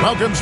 Welcome.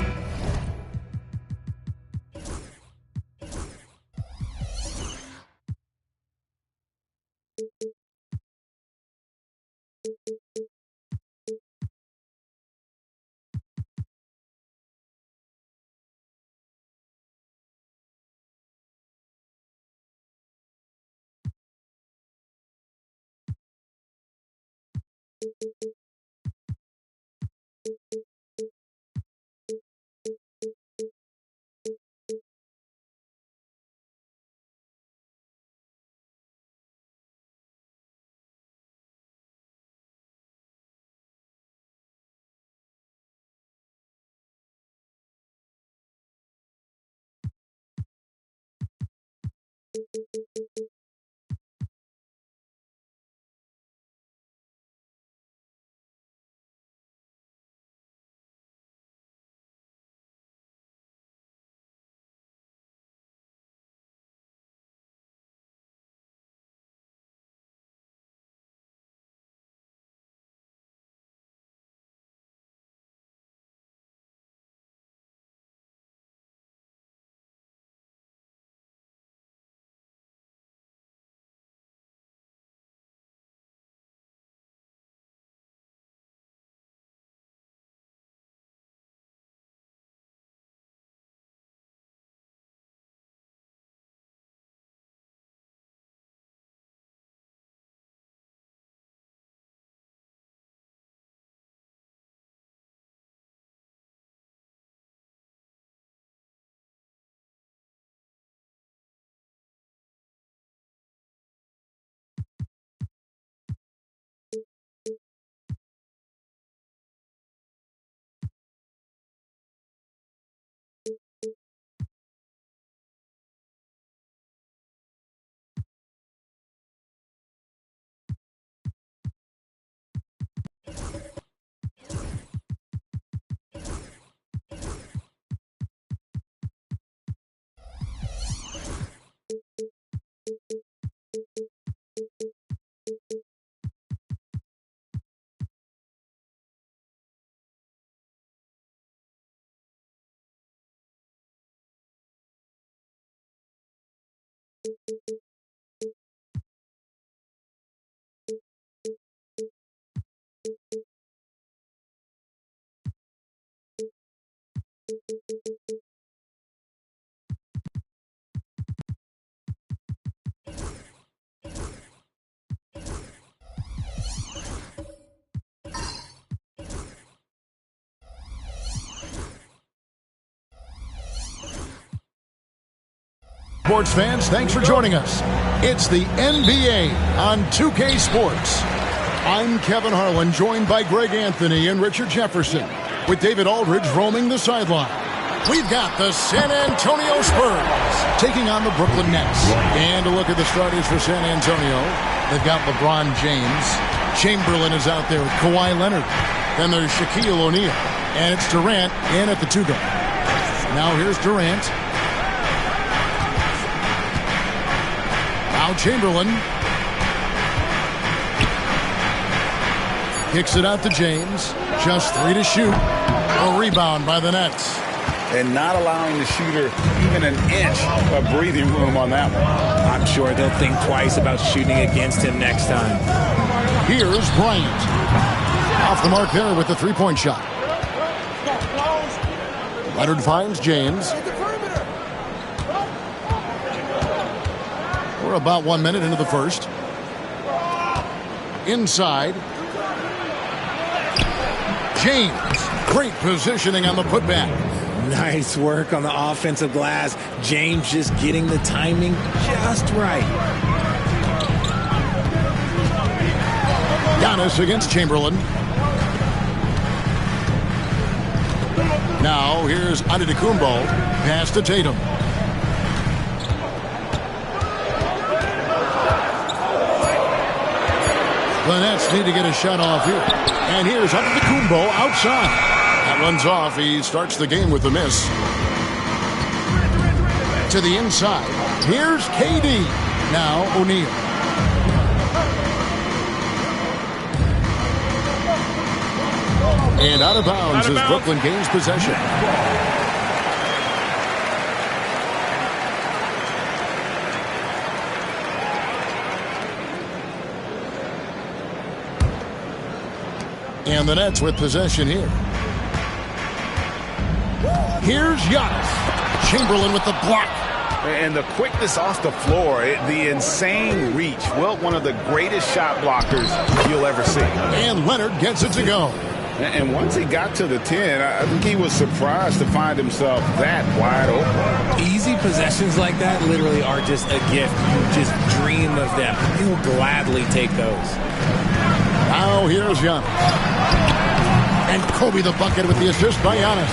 Sports fans, thanks for joining us. It's the NBA on 2K Sports. I'm Kevin Harlan, joined by Greg Anthony and Richard Jefferson, with David Aldridge roaming the sideline. We've got the San Antonio Spurs taking on the Brooklyn Nets. And a look at the starters for San Antonio. They've got LeBron James. Chamberlain is out there with Kawhi Leonard. Then there's Shaquille O'Neal. And it's Durant in at the 2 guard. Now here's Durant. Now Chamberlain. Kicks it out to James. Just 3 to shoot. A rebound by the Nets. And not allowing the shooter even an inch of breathing room on that one. I'm sure they'll think twice about shooting against him next time. Here's Bryant. Off the mark there with the 3-point shot. Leonard finds James. We're about 1 minute into the first. Inside. James. Great positioning on the putback. Nice work on the offensive glass. James just getting the timing just right. Giannis against Chamberlain. Now here's Antetokounmpo. Pass to Tatum. The Nets need to get a shot off here. And here's Antetokounmpo outside. Runs off. He starts the game with a miss. To the inside. Here's KD. Now O'Neal. And out of bounds as Brooklyn gains possession. And the Nets with possession here. Here's Giannis. Chamberlain with the block. And the quickness off the floor, the insane reach. Well, one of the greatest shot blockers you'll ever see. And Leonard gets it to go. And once he got to the 10, I think he was surprised to find himself that wide open. Easy possessions like that literally are just a gift. You just dream of them. He'll gladly take those. Now here's Giannis. And Kobe the bucket with the assist by Giannis.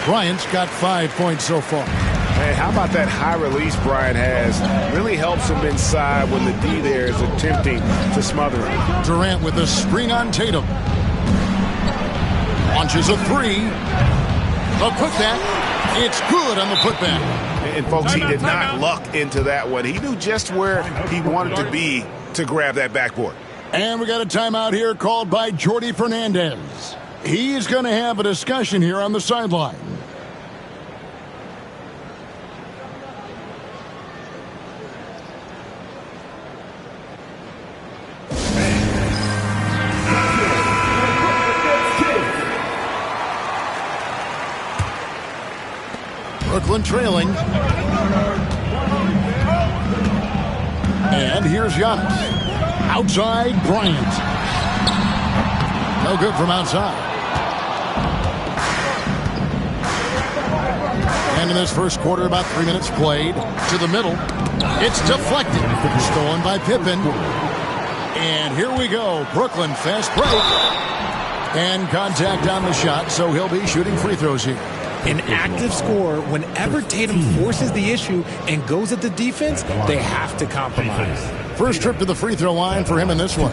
Bryant's got 5 points so far. Hey, how about that high release Bryant has? Really helps him inside when the D there is attempting to smother him. Durant with the screen on Tatum. Launches a three. A putback. It's good on the putback. And folks, he did not luck into that one. He knew just where he wanted to be to grab that backboard. And we got a timeout here called by Jordi Fernandez. He's going to have a discussion here on the sideline. Brooklyn trailing. And here's Giannis. Outside Bryant. No good from outside. And in this first quarter, about 3 minutes played. To the middle. It's deflected. Stolen by Pippen. And here we go. Brooklyn fast break. And contact on the shot, so he'll be shooting free throws here. An active scorer, whenever Tatum forces the issue and goes at the defense, they have to compromise. First trip to the free throw line for him in this one.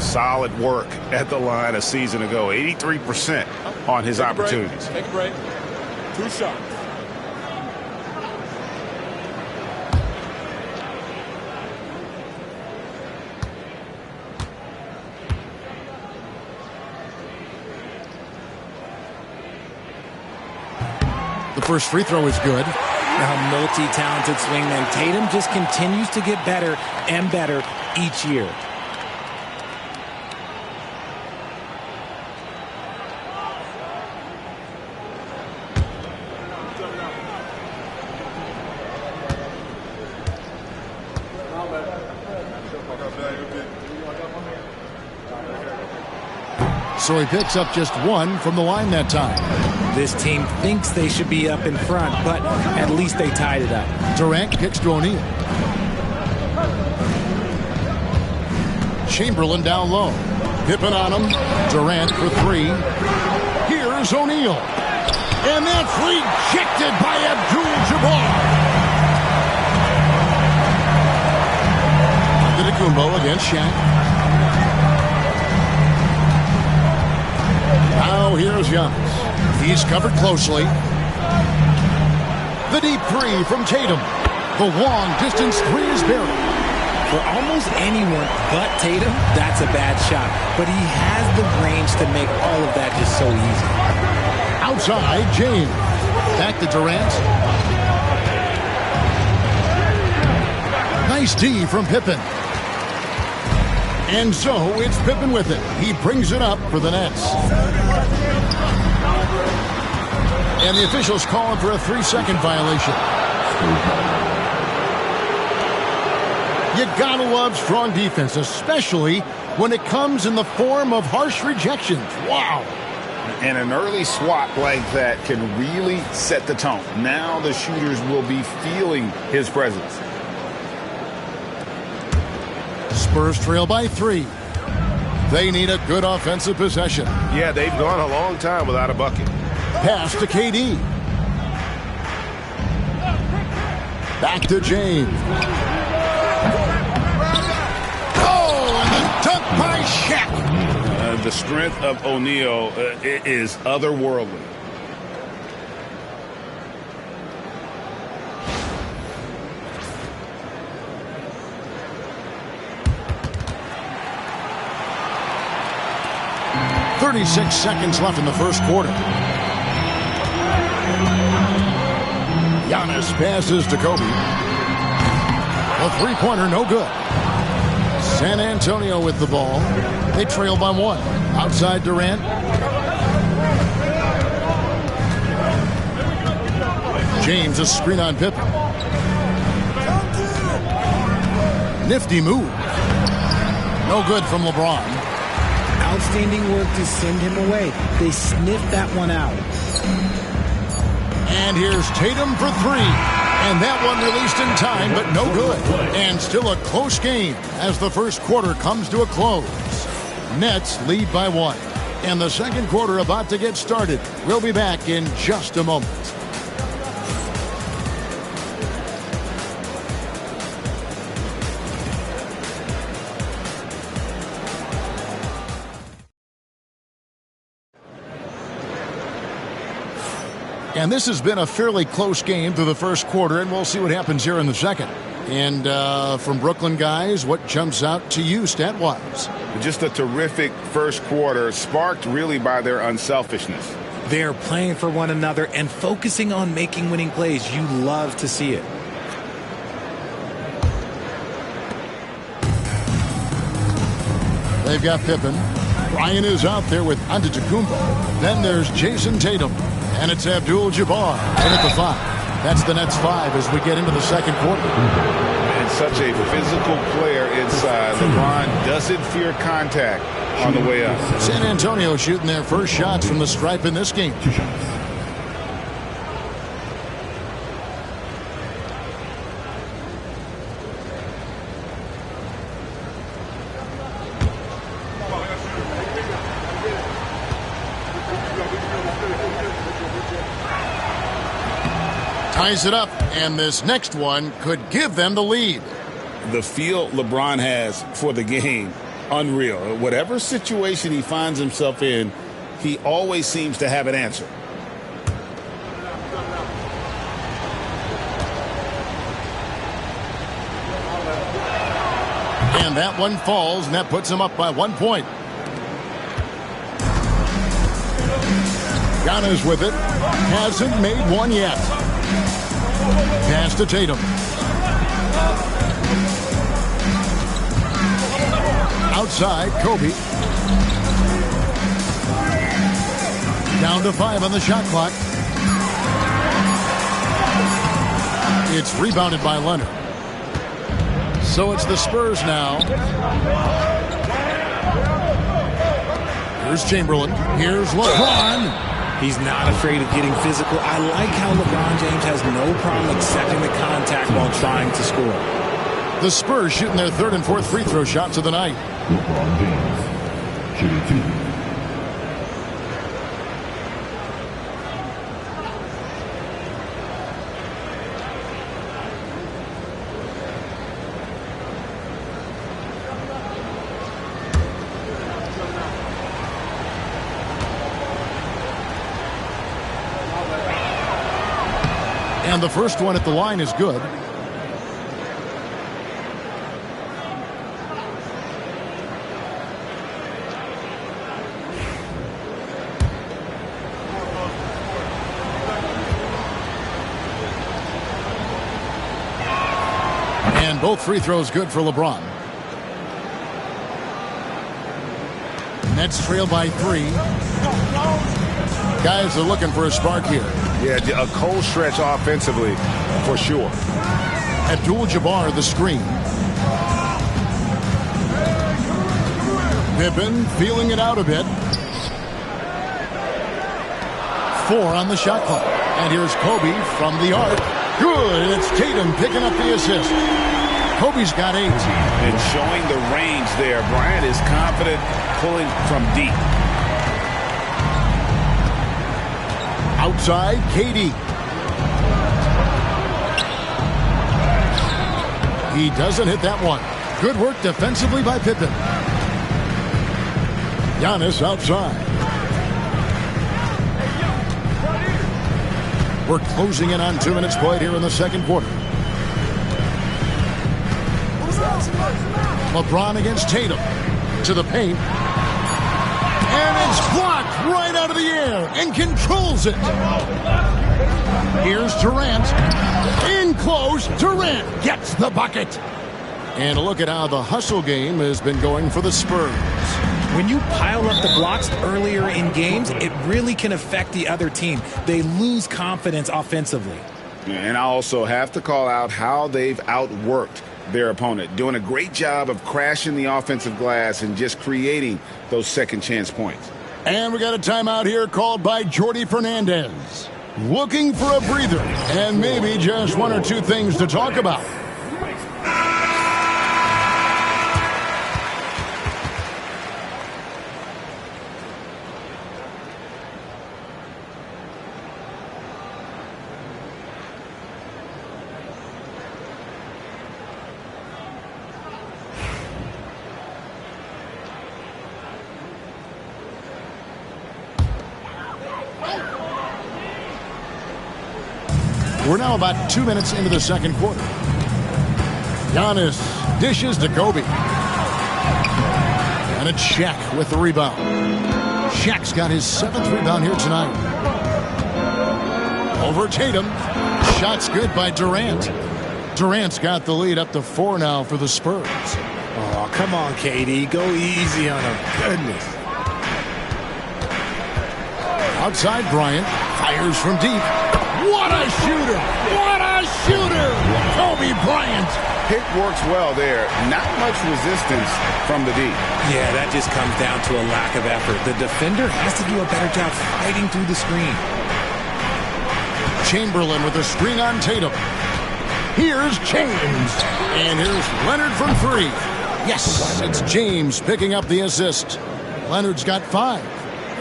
Solid work at the line a season ago. 83% on his opportunities. Take a break. 2 shots. The first free throw is good. Now, multi-talented swingman Tatum just continues to get better and better each year. So he picks up just one from the line that time. This team thinks they should be up in front, but at least they tied it up. Durant kicks to O'Neal. Chamberlain down low. Pippen on him. Durant for three. Here's O'Neal. And that's rejected by Abdul-Jabbar. Antetokounmpo against Shaq. Now here's Giannis. He's covered closely. The deep three from Tatum. The long distance three is buried. For almost anyone but Tatum, that's a bad shot. But he has the range to make all of that just so easy. Outside, James. Back to Durant. Nice D from Pippen. And so it's Pippen with it. He brings it up for the Nets. And the officials calling for a 3-second violation. You gotta love strong defense, especially when it comes in the form of harsh rejections. Wow. And an early swat like that can really set the tone. Now the shooters will be feeling his presence. Spurs trail by 3. They need a good offensive possession. Yeah, they've gone a long time without a bucket. Pass to KD. Back to James. Oh, and the dunk by Shaq. The strength of O'Neal is otherworldly. .36 seconds left in the first quarter. Giannis passes to Kobe. A three-pointer, no good. San Antonio with the ball. They trail by 1. Outside Durant. James, a screen on Pippen. Nifty move. No good from LeBron. Outstanding work to send him away. They sniffed that one out. And here's Tatum for 3. And that one released in time, but no good. And still a close game as the first quarter comes to a close. Nets lead by 1. And the second quarter about to get started. We'll be back in just a moment. And this has been a fairly close game through the first quarter, and we'll see what happens here in the second. And from Brooklyn guys, what jumps out to you stat-wise? Just a terrific first quarter, sparked really by their unselfishness. They're playing for one another and focusing on making winning plays. You love to see it. They've got Pippen. Ryan is out there with Antetokounmpo. Then there's Jason Tatum. And it's Abdul-Jabbar in at the 5. That's the Nets 5 as we get into the second quarter. And such a physical player inside. LeBron doesn't fear contact on the way up. San Antonio shooting their first shots from the stripe in this game. 2 shots. Ties it up, and this next one could give them the lead. The feel LeBron has for the game, unreal. Whatever situation he finds himself in, he always seems to have an answer. And that one falls, and that puts him up by 1 point. Giannis with it. Hasn't made one yet. Pass to Tatum. Outside, Kobe. Down to 5 on the shot clock. It's rebounded by Leonard. So it's the Spurs now. Here's Chamberlain. Here's LeBron. He's not afraid of getting physical. I like how LeBron James has no problem accepting the contact while trying to score. The Spurs shooting their third and fourth free throw shots of the night. LeBron James, shooting 2. And the first one at the line is good. And both free throws good for LeBron. Nets trail by 3. Guys are looking for a spark here. Yeah, a cold stretch offensively, for sure. Abdul-Jabbar the screen. Pippen feeling it out a bit. 4 on the shot clock. And here's Kobe from the arc. Good. It's Tatum picking up the assist. Kobe's got 8. And showing the range there. Bryant is confident pulling from deep. Outside, KD. He doesn't hit that one. Good work defensively by Pippen. Giannis outside. We're closing in on 2 minutes played here in the second quarter. LeBron against Tatum. To the paint. And it's blocked right out of the air and controls it. Here's Durant. In close, Durant gets the bucket. And look at how the hustle game has been going for the Spurs. When you pile up the blocks earlier in games, it really can affect the other team. They lose confidence offensively. And I also have to call out how they've outworked their opponent, doing a great job of crashing the offensive glass and just creating those second chance points. And we got a timeout here called by Jordi Fernandez. Looking for a breather and maybe just one or two things to talk about. We're now about 2 minutes into the second quarter. Giannis dishes to Kobe. And it's Shaq with the rebound. Shaq's got his 7th rebound here tonight. Over Tatum. Shot's good by Durant. Durant's got the lead up to 4 now for the Spurs. Oh, come on, KD. Go easy on him. Goodness. Outside Bryant. Fires from deep. What a shooter! What a shooter! Kobe Bryant! Pick works well there. Not much resistance from the D. Yeah, that just comes down to a lack of effort. The defender has to do a better job fighting through the screen. Chamberlain with a screen on Tatum. Here's James. And here's Leonard from 3. Yes, it's James picking up the assist. Leonard's got 5.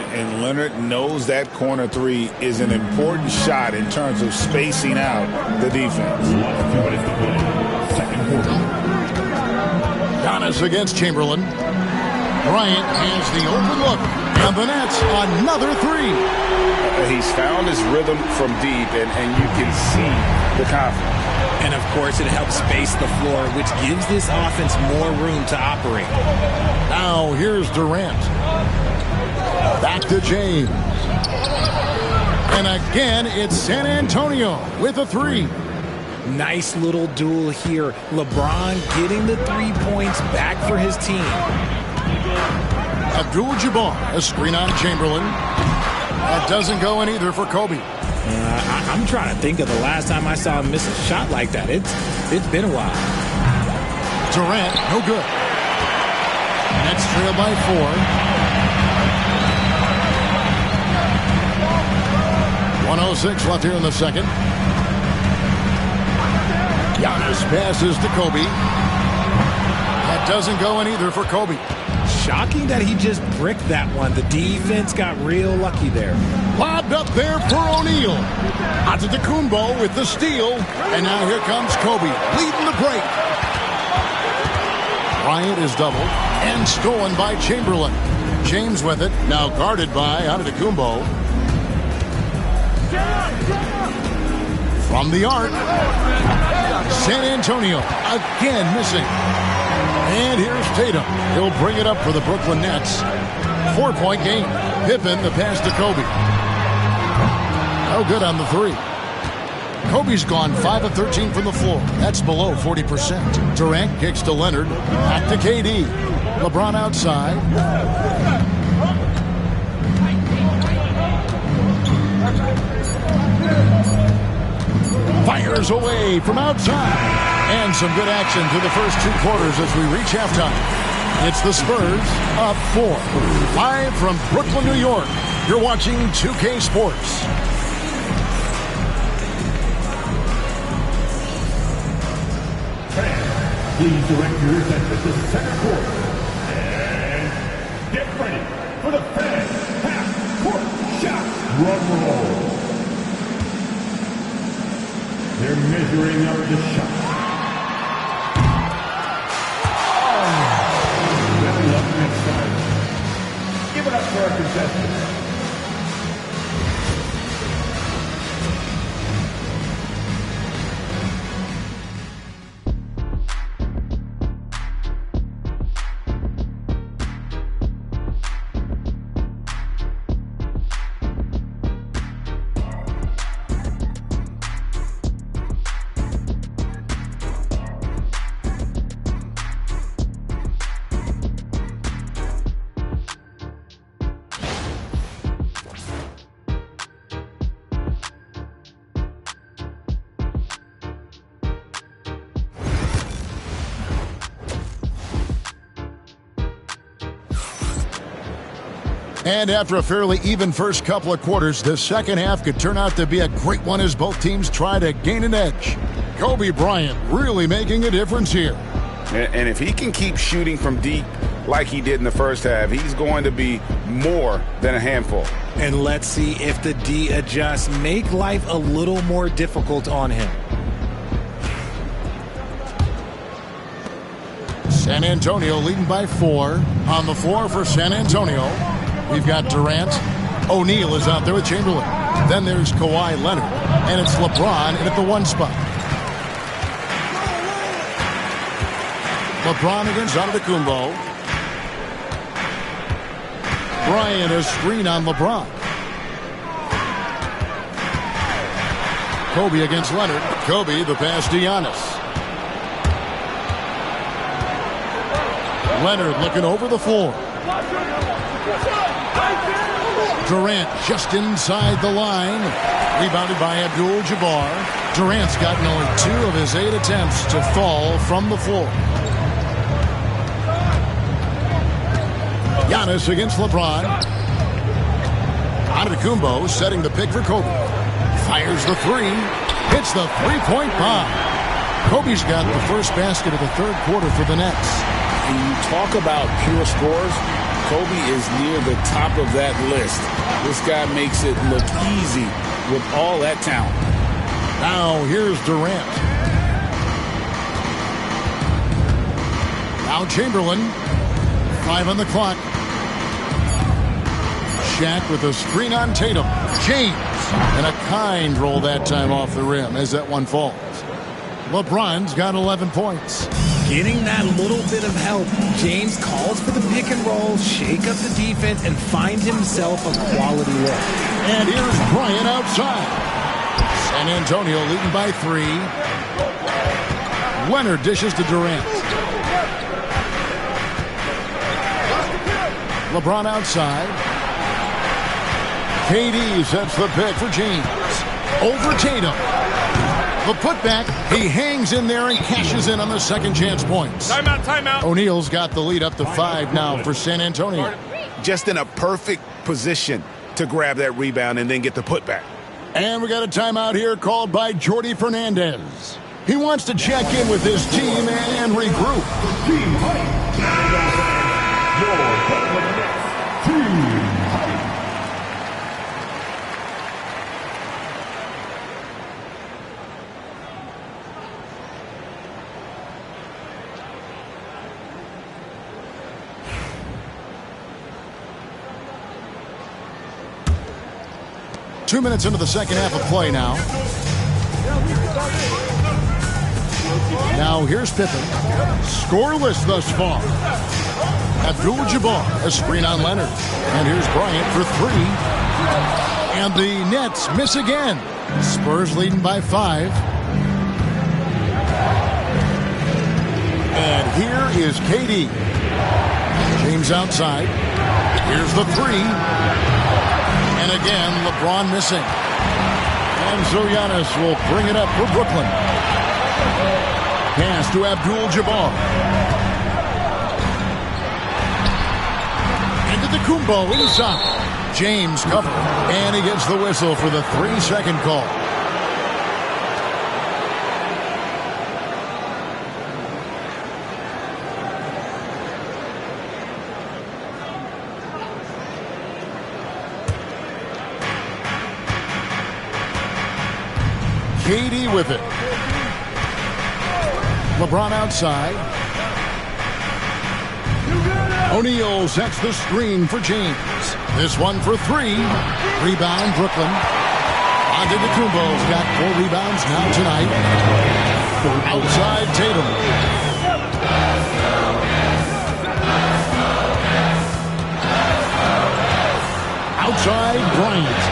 And Leonard knows that corner 3 is an important shot in terms of spacing out the defense. 2 minutes to play. Second quarter. Giannis against Chamberlain. Bryant has the open look. And the Nets, another 3. He's found his rhythm from deep, and you can see the confidence. And, of course, it helps space the floor, which gives this offense more room to operate. Now, here's Durant. Back to James. And again, it's San Antonio with a 3. Nice little duel here. LeBron getting the 3 points back for his team. Abdul-Jabbar, a screen on Chamberlain. That doesn't go in either for Kobe. I'm trying to think of the last time I saw him miss a shot like that. It's been a while. Durant, no good. Nets trail by 4. 1:06 left here in the second. Giannis passes to Kobe. That doesn't go in either for Kobe. Shocking that he just bricked that one. The defense got real lucky there. Lobbed up there for O'Neal. Antetokounmpo with the steal. And now here comes Kobe, leading the break. Bryant is doubled and stolen by Chamberlain. James with it, now guarded by Antetokounmpo. From the arc, San Antonio again missing. And here's Tatum. He'll bring it up for the Brooklyn Nets. 4-point game. Pippen, the pass to Kobe. No good on the 3. Kobe's gone 5 of 13 from the floor. That's below 40%. Durant kicks to Leonard. Back to KD. LeBron outside. Fires away from outside. And some good action through the first 2 quarters as we reach halftime. It's the Spurs up 4. Live from Brooklyn, New York. You're watching 2K Sports. Please direct your attention to the second quarter. And get ready for the fan half-court shot. Drum roll. They're measuring up the shot. possession. And after a fairly even first couple of quarters, the second half could turn out to be a great one as both teams try to gain an edge. Kobe Bryant really making a difference here. And if he can keep shooting from deep like he did in the first half, he's going to be more than a handful. And let's see if the D adjusts, make life a little more difficult on him. San Antonio leading by 4. On the floor for San Antonio, we've got Durant. O'Neal is out there with Chamberlain. Then there's Kawhi Leonard. And it's LeBron in at the 1 spot. LeBron against Antetokounmpo. Bryant a screen on LeBron. Kobe against Leonard. Kobe the pass to Giannis. Leonard looking over the floor. Durant just inside the line. Rebounded by Abdul-Jabbar. Durant's gotten only 2 of his 8 attempts to fall from the floor. Giannis against LeBron. Antetokounmpo setting the pick for Kobe. Fires the 3. Hits the three-point bomb. Kobe's got the first basket of the third quarter for the Nets. When you talk about pure scores, Kobe is near the top of that list. This guy makes it look easy with all that talent. Now here's Durant. Now Chamberlain. 5 on the clock. Shaq with a screen on Tatum. James. And a kind roll that time off the rim as that one falls. LeBron's got 11 points. Getting that little bit of help. James calls for the pick and roll, shake up the defense, and find himself a quality look. And here's Bryant outside. San Antonio leading by 3. Leonard dishes to Durant. LeBron outside. KD sets the pick for James. Over Tatum. The putback, he hangs in there and cashes in on the second chance points. Timeout, timeout. O'Neal's got the lead up to 5 now for San Antonio. Just in a perfect position to grab that rebound and then get the putback. And we got a timeout here called by Jordi Fernandez. He wants to check in with his team and regroup. Team Hype. Your Brooklyn Nets. Team Hype. Two minutes into the second half of play now. Now here's Pippen. Scoreless thus far. Abdul-Jabbar, a screen on Leonard. And here's Bryant for 3. And the Nets miss again. Spurs leading by 5. And here is KD. James outside. Here's the 3. And again, LeBron missing. And so Giannis will bring it up for Brooklyn. Pass to Abdul-Jabbar. Antetokounmpo inside. James covered. And he gets the whistle for the 3-second call. KD with it. LeBron outside. O'Neal sets the screen for James. This one for three. Rebound, Brooklyn. Antetokounmpo's got 4 rebounds now tonight. Outside Tatum. Outside Bryant.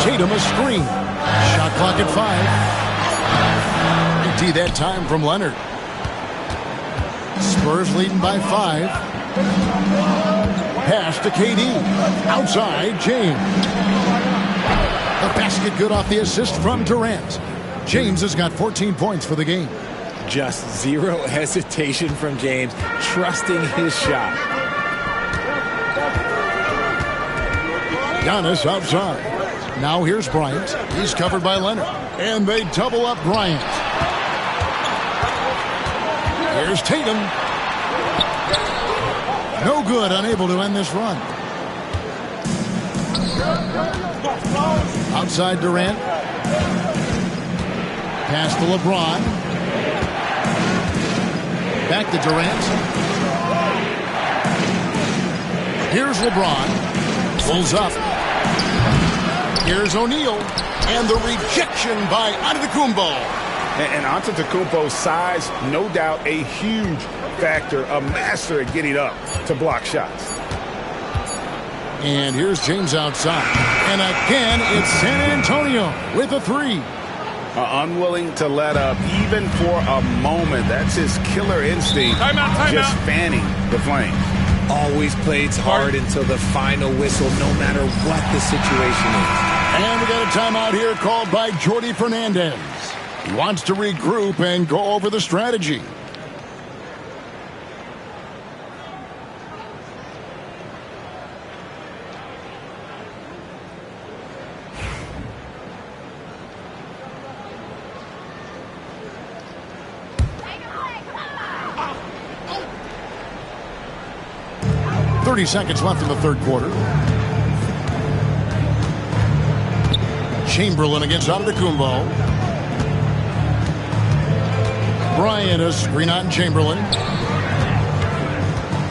Tatum a screen. Shot clock at 5. Empty that time from Leonard. Spurs leading by 5. Pass to KD. Outside James. The basket good off the assist from Durant. James has got 14 points for the game. Just zero hesitation from James, trusting his shot. Giannis outside. Now here's Bryant. He's covered by Leonard. And they double up Bryant. Here's Tatum. No good, unable to end this run. Outside Durant. Pass to LeBron. Back to Durant. Here's LeBron. Pulls up. Here's O'Neal. And the rejection by Antetokounmpo. And Antetokounmpo's size, no doubt a huge factor, a master at getting up to block shots. And here's James outside. And again, it's San Antonio with a 3. Unwilling to let up even for a moment. That's his killer instinct. Timeout. Just fanning the flames. Always plays hard until the final whistle, no matter what the situation is. And we got a timeout here called by Jordi Fernandez. He wants to regroup and go over the strategy. .30 seconds left in the third quarter. Chamberlain against Antetokounmpo. Bryant a screen on Chamberlain.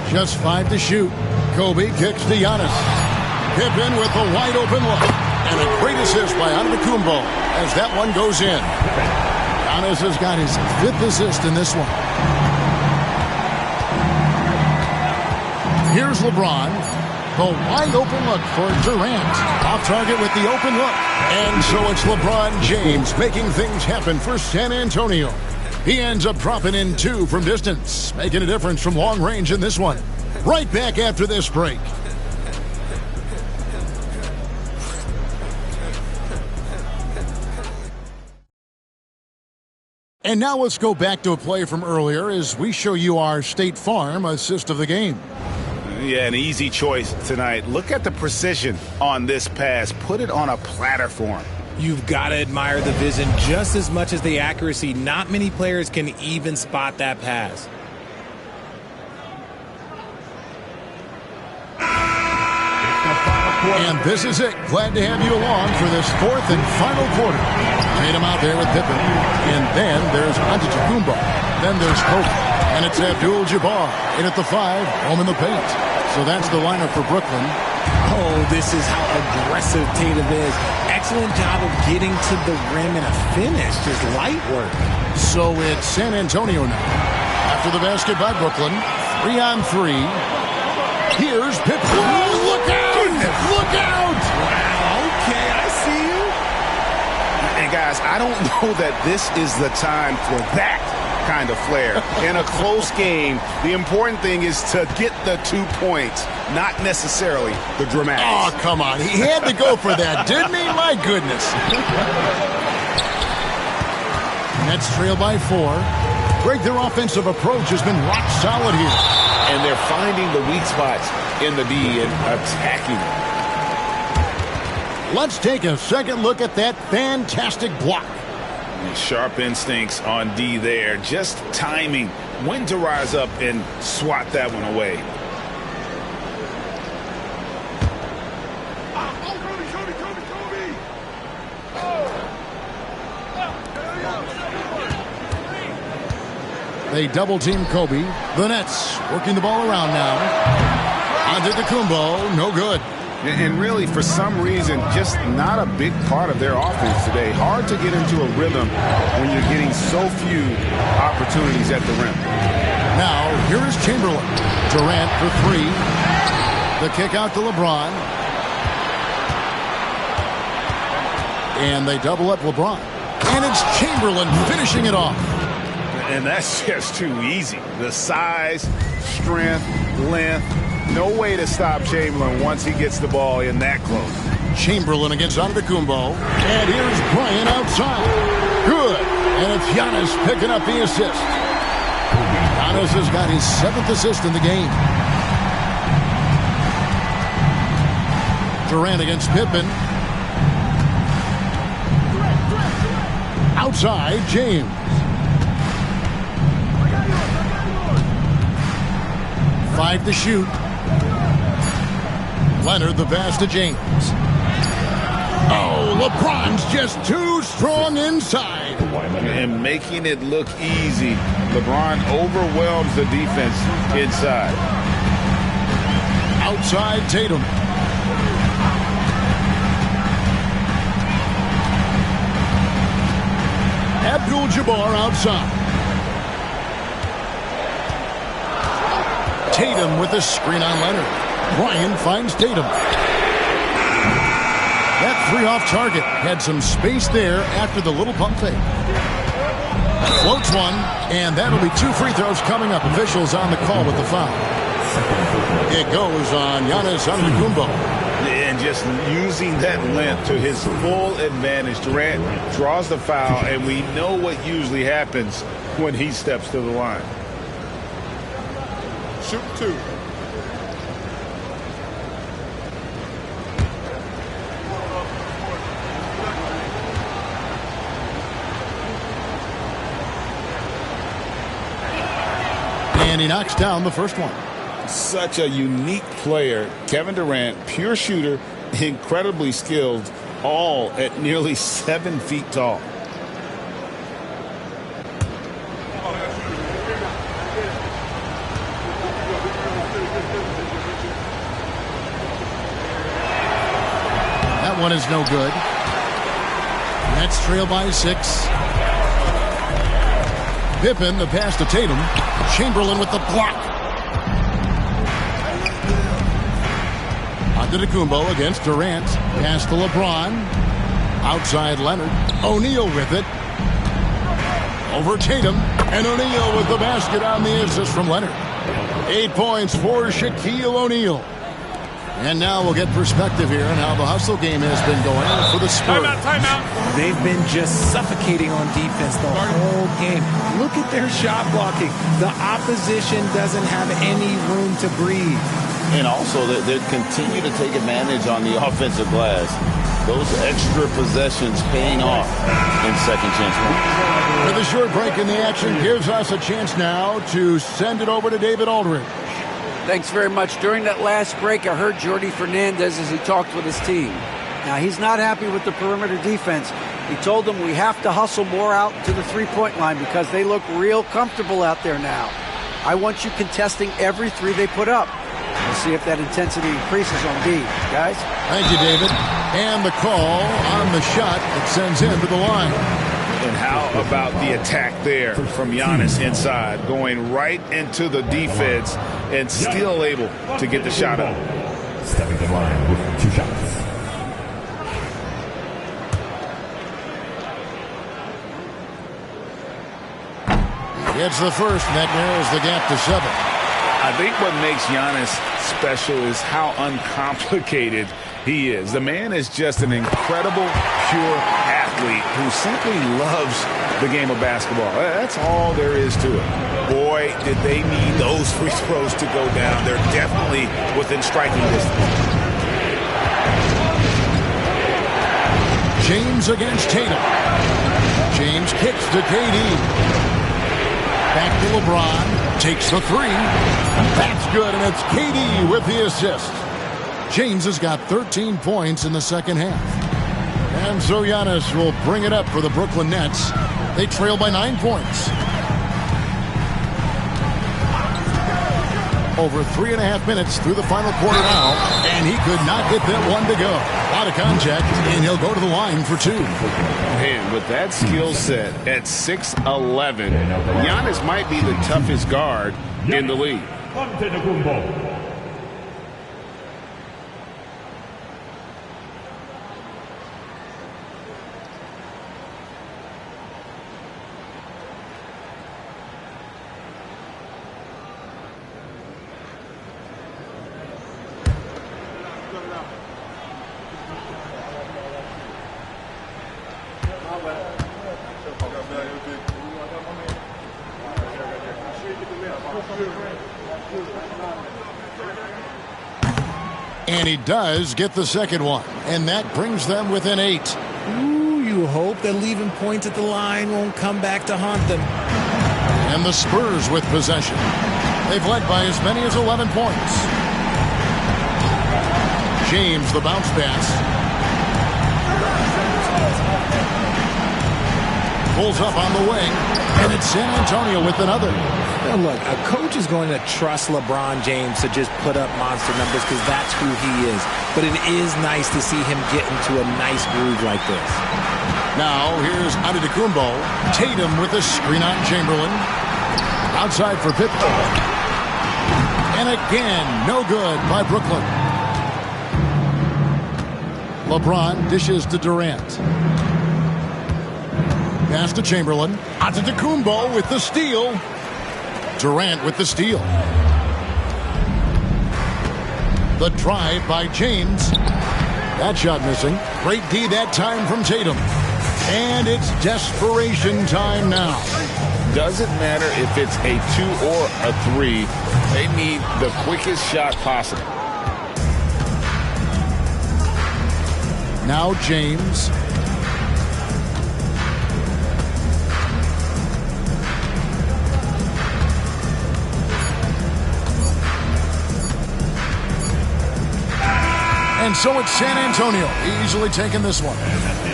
Just 5 to shoot. Kobe kicks to Giannis. Pippen with a wide open look. And a great assist by Antetokounmpo as that one goes in. Giannis has got his 5th assist in this one. Here's LeBron. The wide open look for Durant. Off target with the open look. And so it's LeBron James making things happen for San Antonio. He ends up dropping in 2 from distance, making a difference from long range in this one. Right back after this break. And now let's go back to a play from earlier as we show you our State Farm assist of the game. Yeah, an easy choice tonight. Look at the precision on this pass. Put it on a platter for him. You've got to admire the vision just as much as the accuracy. Not many players can even spot that pass. And this is it. Glad to have you along for this 4th and final quarter. Tatum out there with Pippen. And then there's Antetokounmpo. Then there's Kobe. And it's Abdul-Jabbar in at the 5, home in the paint. So that's the lineup for Brooklyn. Oh, this is how aggressive Tatum is. Excellent job of getting to the rim and a finish. Just light work. So it's San Antonio now. After the basket by Brooklyn. 3 on 3. Here's Pippen. Oh, look out! Look out! Wow, okay, I see you. And guys, I don't know that this is the time for that kind of flair. In a close game, the important thing is to get the 2 points, not necessarily the dramatics. Oh, come on. He had to go for that, didn't he? My goodness. Nets trail by 4. Greg, their offensive approach has been rock solid here. And they're finding the weak spots in the D and attacking it. Let's take a second look at that fantastic block. Sharp instincts on D there. Just timing when to rise up and swat that one away. They double-team Kobe. The Nets working the ball around now. Antetokounmpo, no good. And really, for some reason, just not a big part of their offense today. Hard to get into a rhythm when you're getting so few opportunities at the rim. Now, here is Chamberlain. Durant for three. The kick out to LeBron. And they double up LeBron. And it's Chamberlain finishing it off. And that's just too easy. The size, strength, length. No way to stop Chamberlain once he gets the ball in that close. Chamberlain against Antetokounmpo. And here's Bryant outside. Good. And it's Giannis picking up the assist. Giannis has got his 7th assist in the game. Durant against Pippen. Outside, James. Five to shoot. Leonard the pass to James. Oh, LeBron's just too strong inside. And making it look easy. LeBron overwhelms the defense inside. Outside Tatum. Abdul-Jabbar outside. Tatum with a screen on Leonard. Bryant finds Tatum. That three off target. Had some space there after the little pump fake. Floats one, and that'll be 2 free throws coming up. Officials on the call with the foul. It goes on Giannis Antetokounmpo. And just using that length to his full advantage. Durant draws the foul, and we know what usually happens when he steps to the line. Shoot 2. And he knocks down the first one. Such a unique player. Kevin Durant, pure shooter, incredibly skilled, all at nearly 7 feet tall. That one is no good. Nets trail by 6. Pippen, the pass to Tatum. Chamberlain with the block. Antetokounmpo against Durant. Pass to LeBron. Outside Leonard. O'Neal with it. Over Tatum. And O'Neal with the basket on the assist from Leonard. 8 points for Shaquille O'Neal. And now we'll get perspective here on how the hustle game has been going for the Spurs. Timeout. They've been just suffocating on defense the whole game. Look at their shot blocking. The opposition doesn't have any room to breathe. And also, they continue to take advantage on the offensive glass. Those extra possessions paying off in second chance moments. With a short break in the action gives us a chance now to send it over to David Aldridge. Thanks very much. During that last break, I heard Jordi Fernandez as he talked with his team. Now, he's not happy with the perimeter defense. He told them we have to hustle more out to the three-point line because they look real comfortable out there now. I want you contesting every three they put up. We'll see if that intensity increases on D. Guys? Thank you, David. And the call on the shot that sends him to the line. And how about the attack there from Giannis inside, going right into the defense and still able to get the shot up. Stepping to the line with 2 shots. It's the first, and that narrows the gap to 7. I think what makes Giannis special is how uncomplicated he is. The man is just an incredible, pure athlete who simply loves the game of basketball. That's all there is to it. Boy, did they need those free throws to go down. They're definitely within striking distance. James against Tatum. James kicks to KD. Back to LeBron. Takes the 3. That's good, and it's KD with the assist. James has got 13 points in the second half. And so Giannis will bring it up for the Brooklyn Nets. They trail by 9 points. Over 3.5 minutes through the final quarter now, and he could not get that one to go. Out of contact, and he'll go to the line for 2. Man, with that skill set at 6'11", Giannis might be the toughest guard in the league. Antetokounmpo. And he does get the second one, and that brings them within 8. Ooh, you hope that leaving points at the line won't come back to haunt them. And the Spurs with possession. They've led by as many as 11 points. James, the bounce pass. Pulls up on the wing, and it's San Antonio with another. Now look, a coach is going to trust LeBron James to just put up monster numbers because that's who he is. But it is nice to see him get into a nice groove like this. Now, here's Antetokounmpo. Tatum with a screen on Chamberlain. Outside for Pippen. And again, no good by Brooklyn. LeBron dishes to Durant. Pass to Chamberlain. Antetokounmpo with the steal. Durant with the steal. The drive by James. That shot missing. Great D that time from Tatum. And it's desperation time now. Doesn't matter if it's a 2 or a 3. They need the quickest shot possible. Now James. And so it's San Antonio easily taking this one.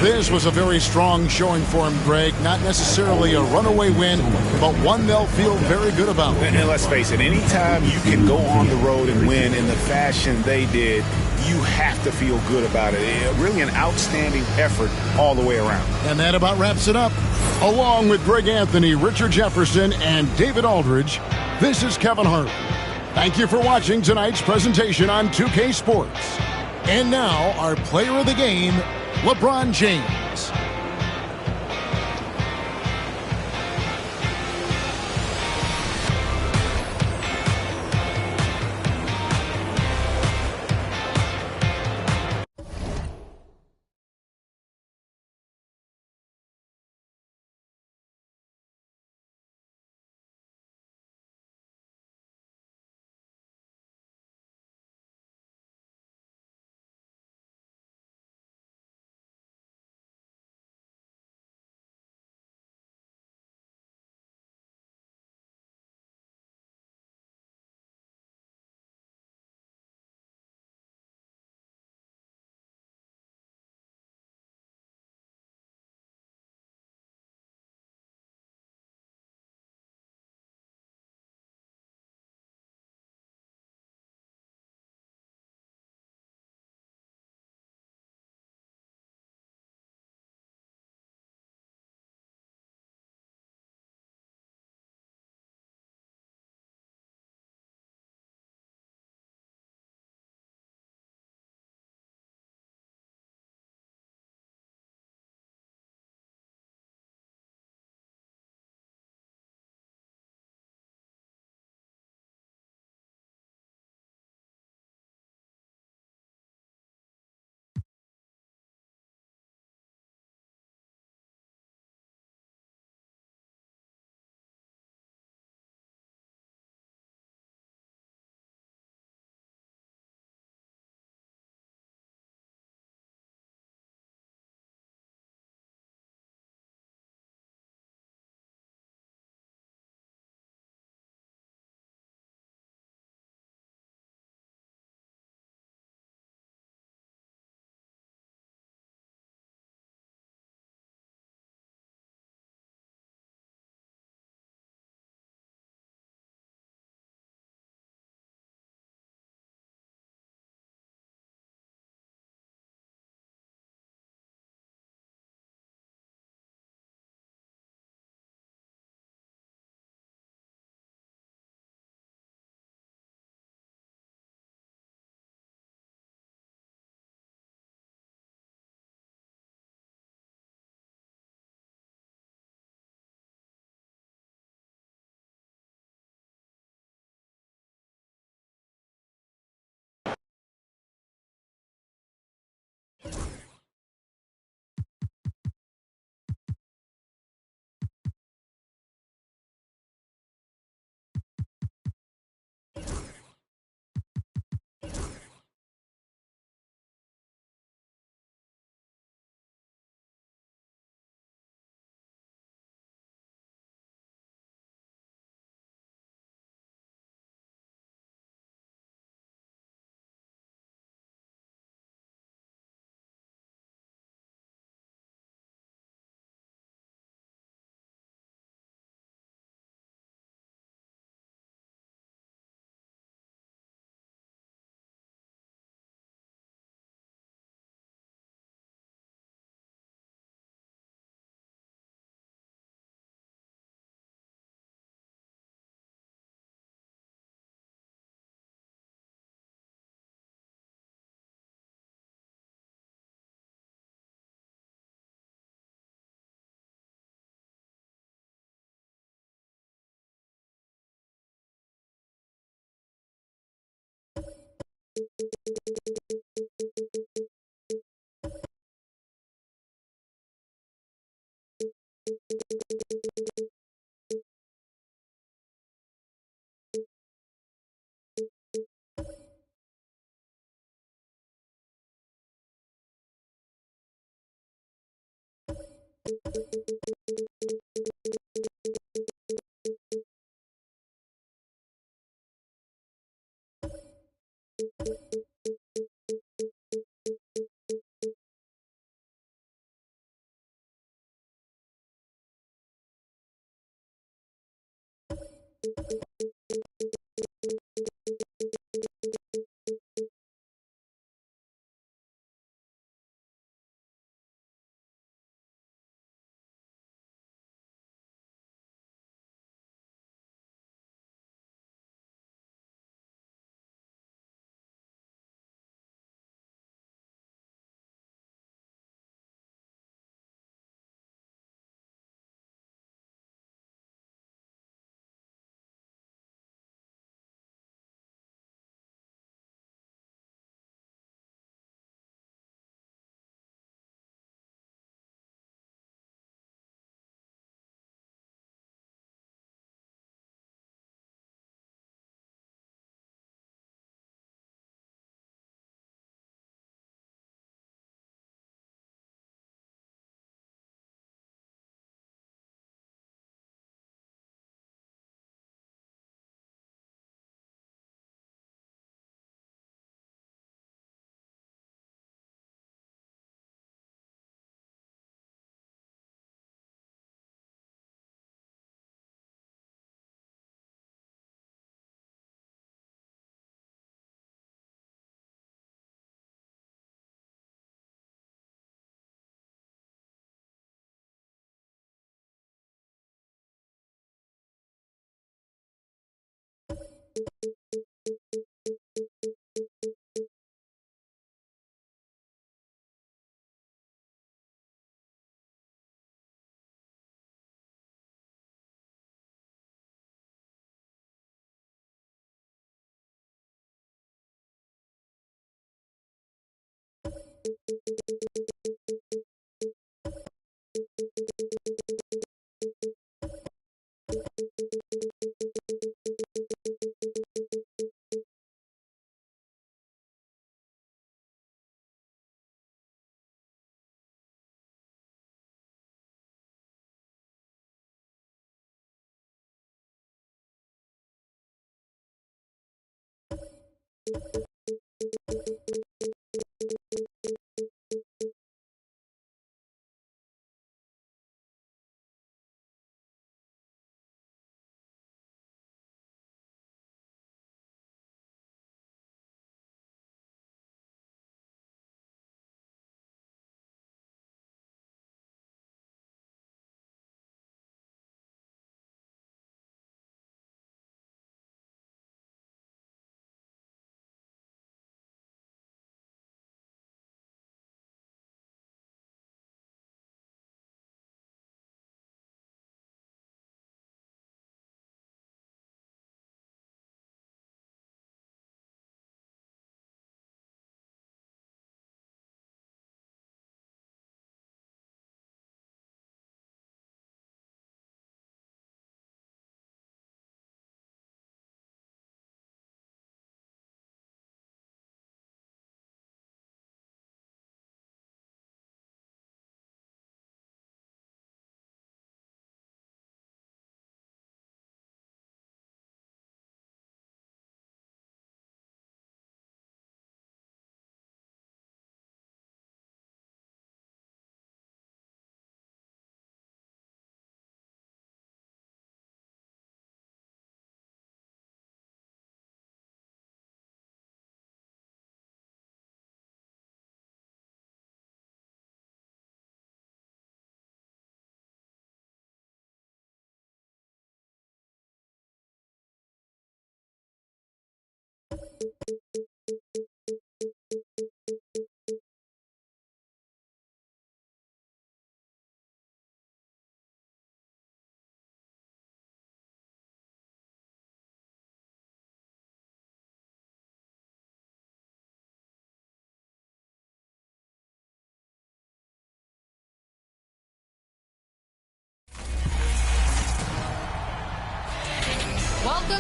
This was a very strong showing for him, Greg. Not necessarily a runaway win, but one they'll feel very good about. And let's face it, anytime you can go on the road and win in the fashion they did, you have to feel good about it. Really an outstanding effort all the way around. And that about wraps it up. Along with Greg Anthony, Richard Jefferson, and David Aldridge, this is Kevin Harlan. Thank you for watching tonight's presentation on 2K Sports. And now, our player of the game, LeBron James.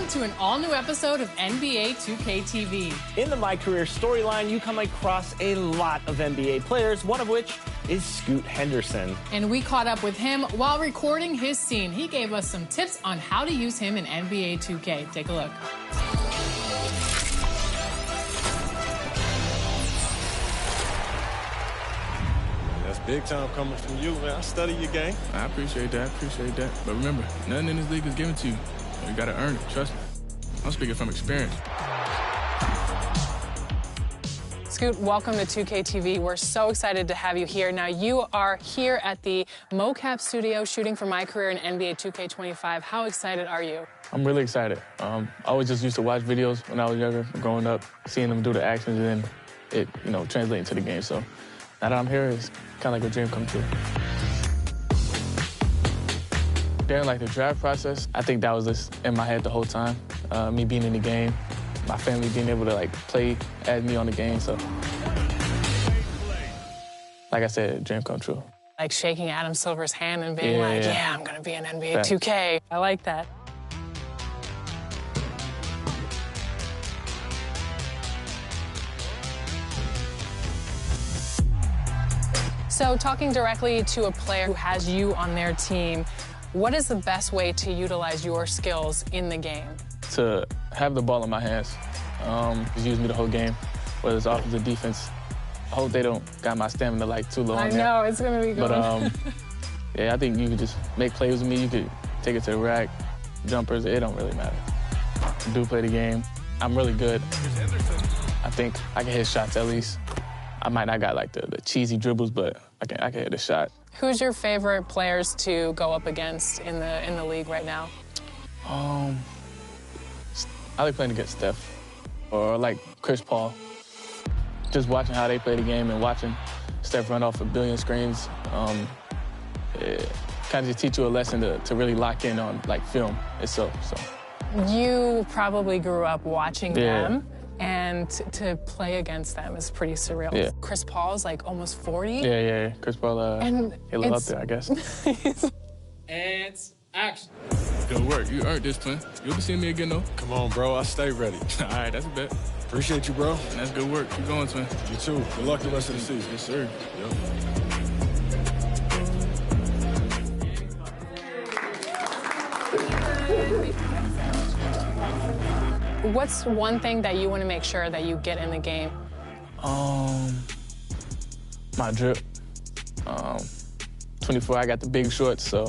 Welcome to an all-new episode of NBA 2K TV. In the My Career storyline, you come across a lot of NBA players, one of which is Scoot Henderson. And we caught up with him while recording his scene. He gave us some tips on how to use him in NBA 2K. Take a look. That's big time coming from you, man. I study your game. I appreciate that. But remember, nothing in this league is given to you. You got to earn it. Trust me. I'm speaking from experience. Scoot, welcome to 2K TV. We're so excited to have you here. Now, you are here at the mocap studio shooting for My Career in NBA 2K25. How excited are you? I'm really excited. I always just used to watch videos when I was younger, growing up, seeing them do the actions, and then it, translating to the game. So now that I'm here, it's kind of like a dream come true. During the draft process, I think that was just in my head the whole time. Me being in the game, my family being able to play as me on the game. So, like I said, dream come true. Like shaking Adam Silver's hand and being yeah, I'm gonna be in NBA 2K. I like that. So talking directly to a player who has you on their team, what is the best way to utilize your skills in the game? To have the ball in my hands. Just use me the whole game, whether it's offense or defense. I hope they don't got my stamina too low on I know, it's going to be good. But yeah, I think you could just make plays with me. You could take it to the rack, jumpers, it don't really matter. I do play the game. I'm really good. I think I can hit shots at least. I might not got the cheesy dribbles, but I can hit a shot. Who's your favorite players to go up against in the league right now? I like playing against Steph or Chris Paul. Just watching how they play the game and watching Steph run off a billion screens, it kind of just teach you a lesson to really lock in on film itself. So you probably grew up watching them. And to play against them is pretty surreal. Yeah. Chris Paul's almost 40. Yeah. Chris Paul, he live up there, I guess. And action. Good work. You earned this, twin. You'll be seeing me again, though. Come on, bro. I stay ready. All right, that's a bet. Appreciate you, bro. And that's good work. Keep going, twin. You too. Good luck the rest of the season. Yes, sir. What's one thing that you want to make sure that you get in the game? My drip. 24, I got the big shorts, so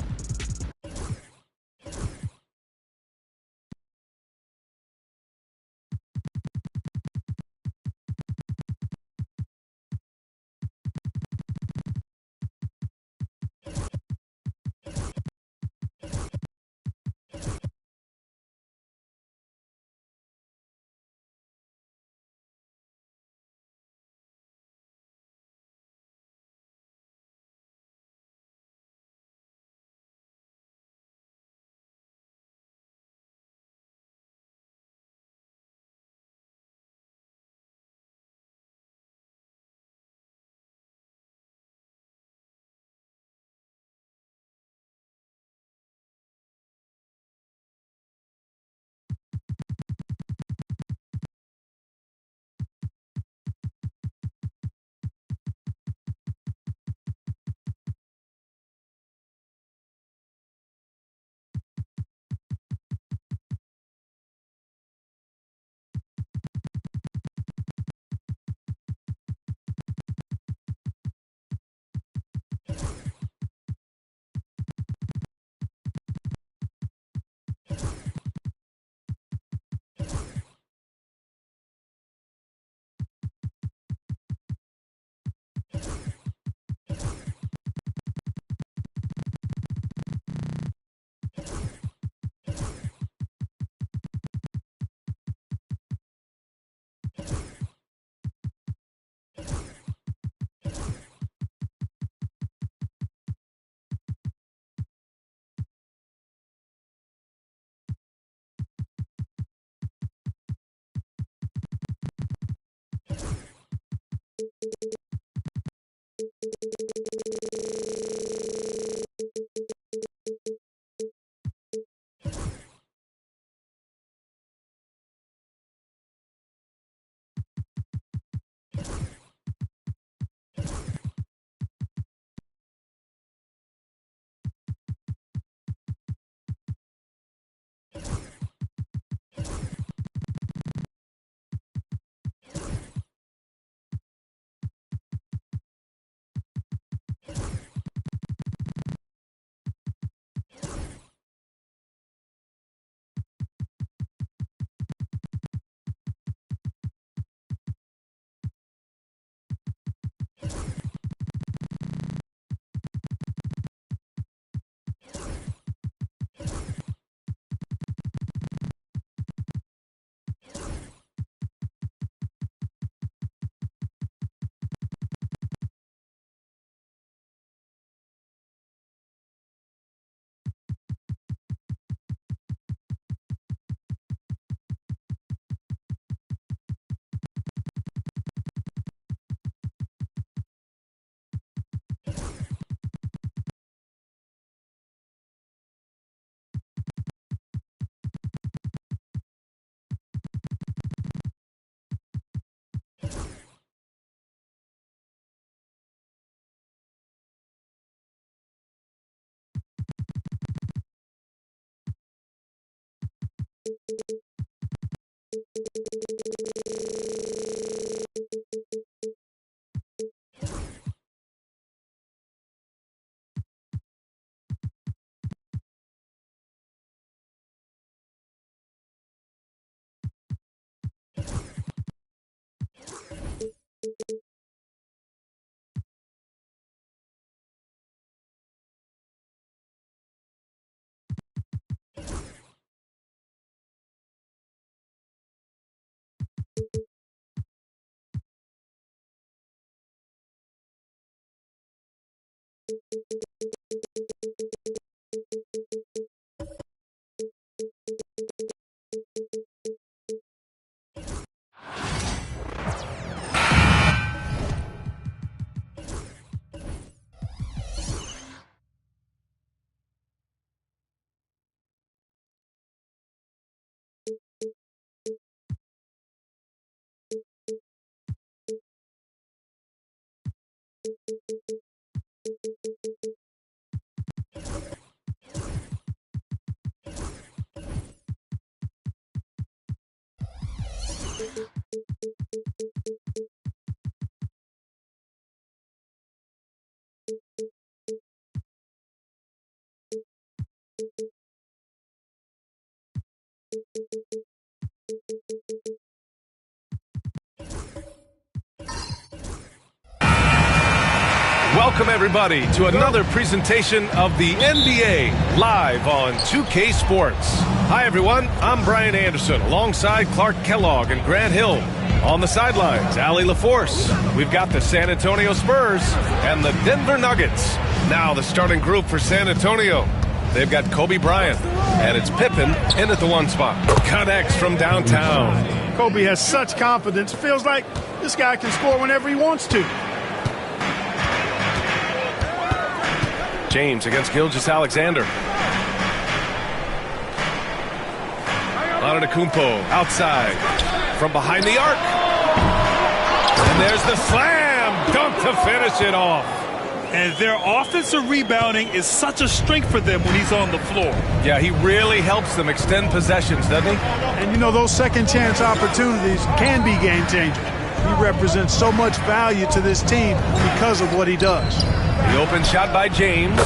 Welcome, everybody, to another presentation of the NBA live on 2K Sports. Hi, everyone. I'm Brian Anderson alongside Clark Kellogg and Grant Hill. On the sidelines, Allie LaForce. We've got the San Antonio Spurs and the Denver Nuggets. Now the starting group for San Antonio. They've got Kobe Bryant, and it's Pippen in at the one spot. Connects from downtown. Kobe has such confidence. Feels like this guy can score whenever he wants to. James against Gilgeous-Alexander. Antetokounmpo outside from behind the arc. And there's the slam dunk to finish it off. And their offensive rebounding is such a strength for them when he's on the floor. Yeah, he really helps them extend possessions, doesn't he? And, you know, those second chance opportunities can be game changers. He represents so much value to this team because of what he does. The open shot by James.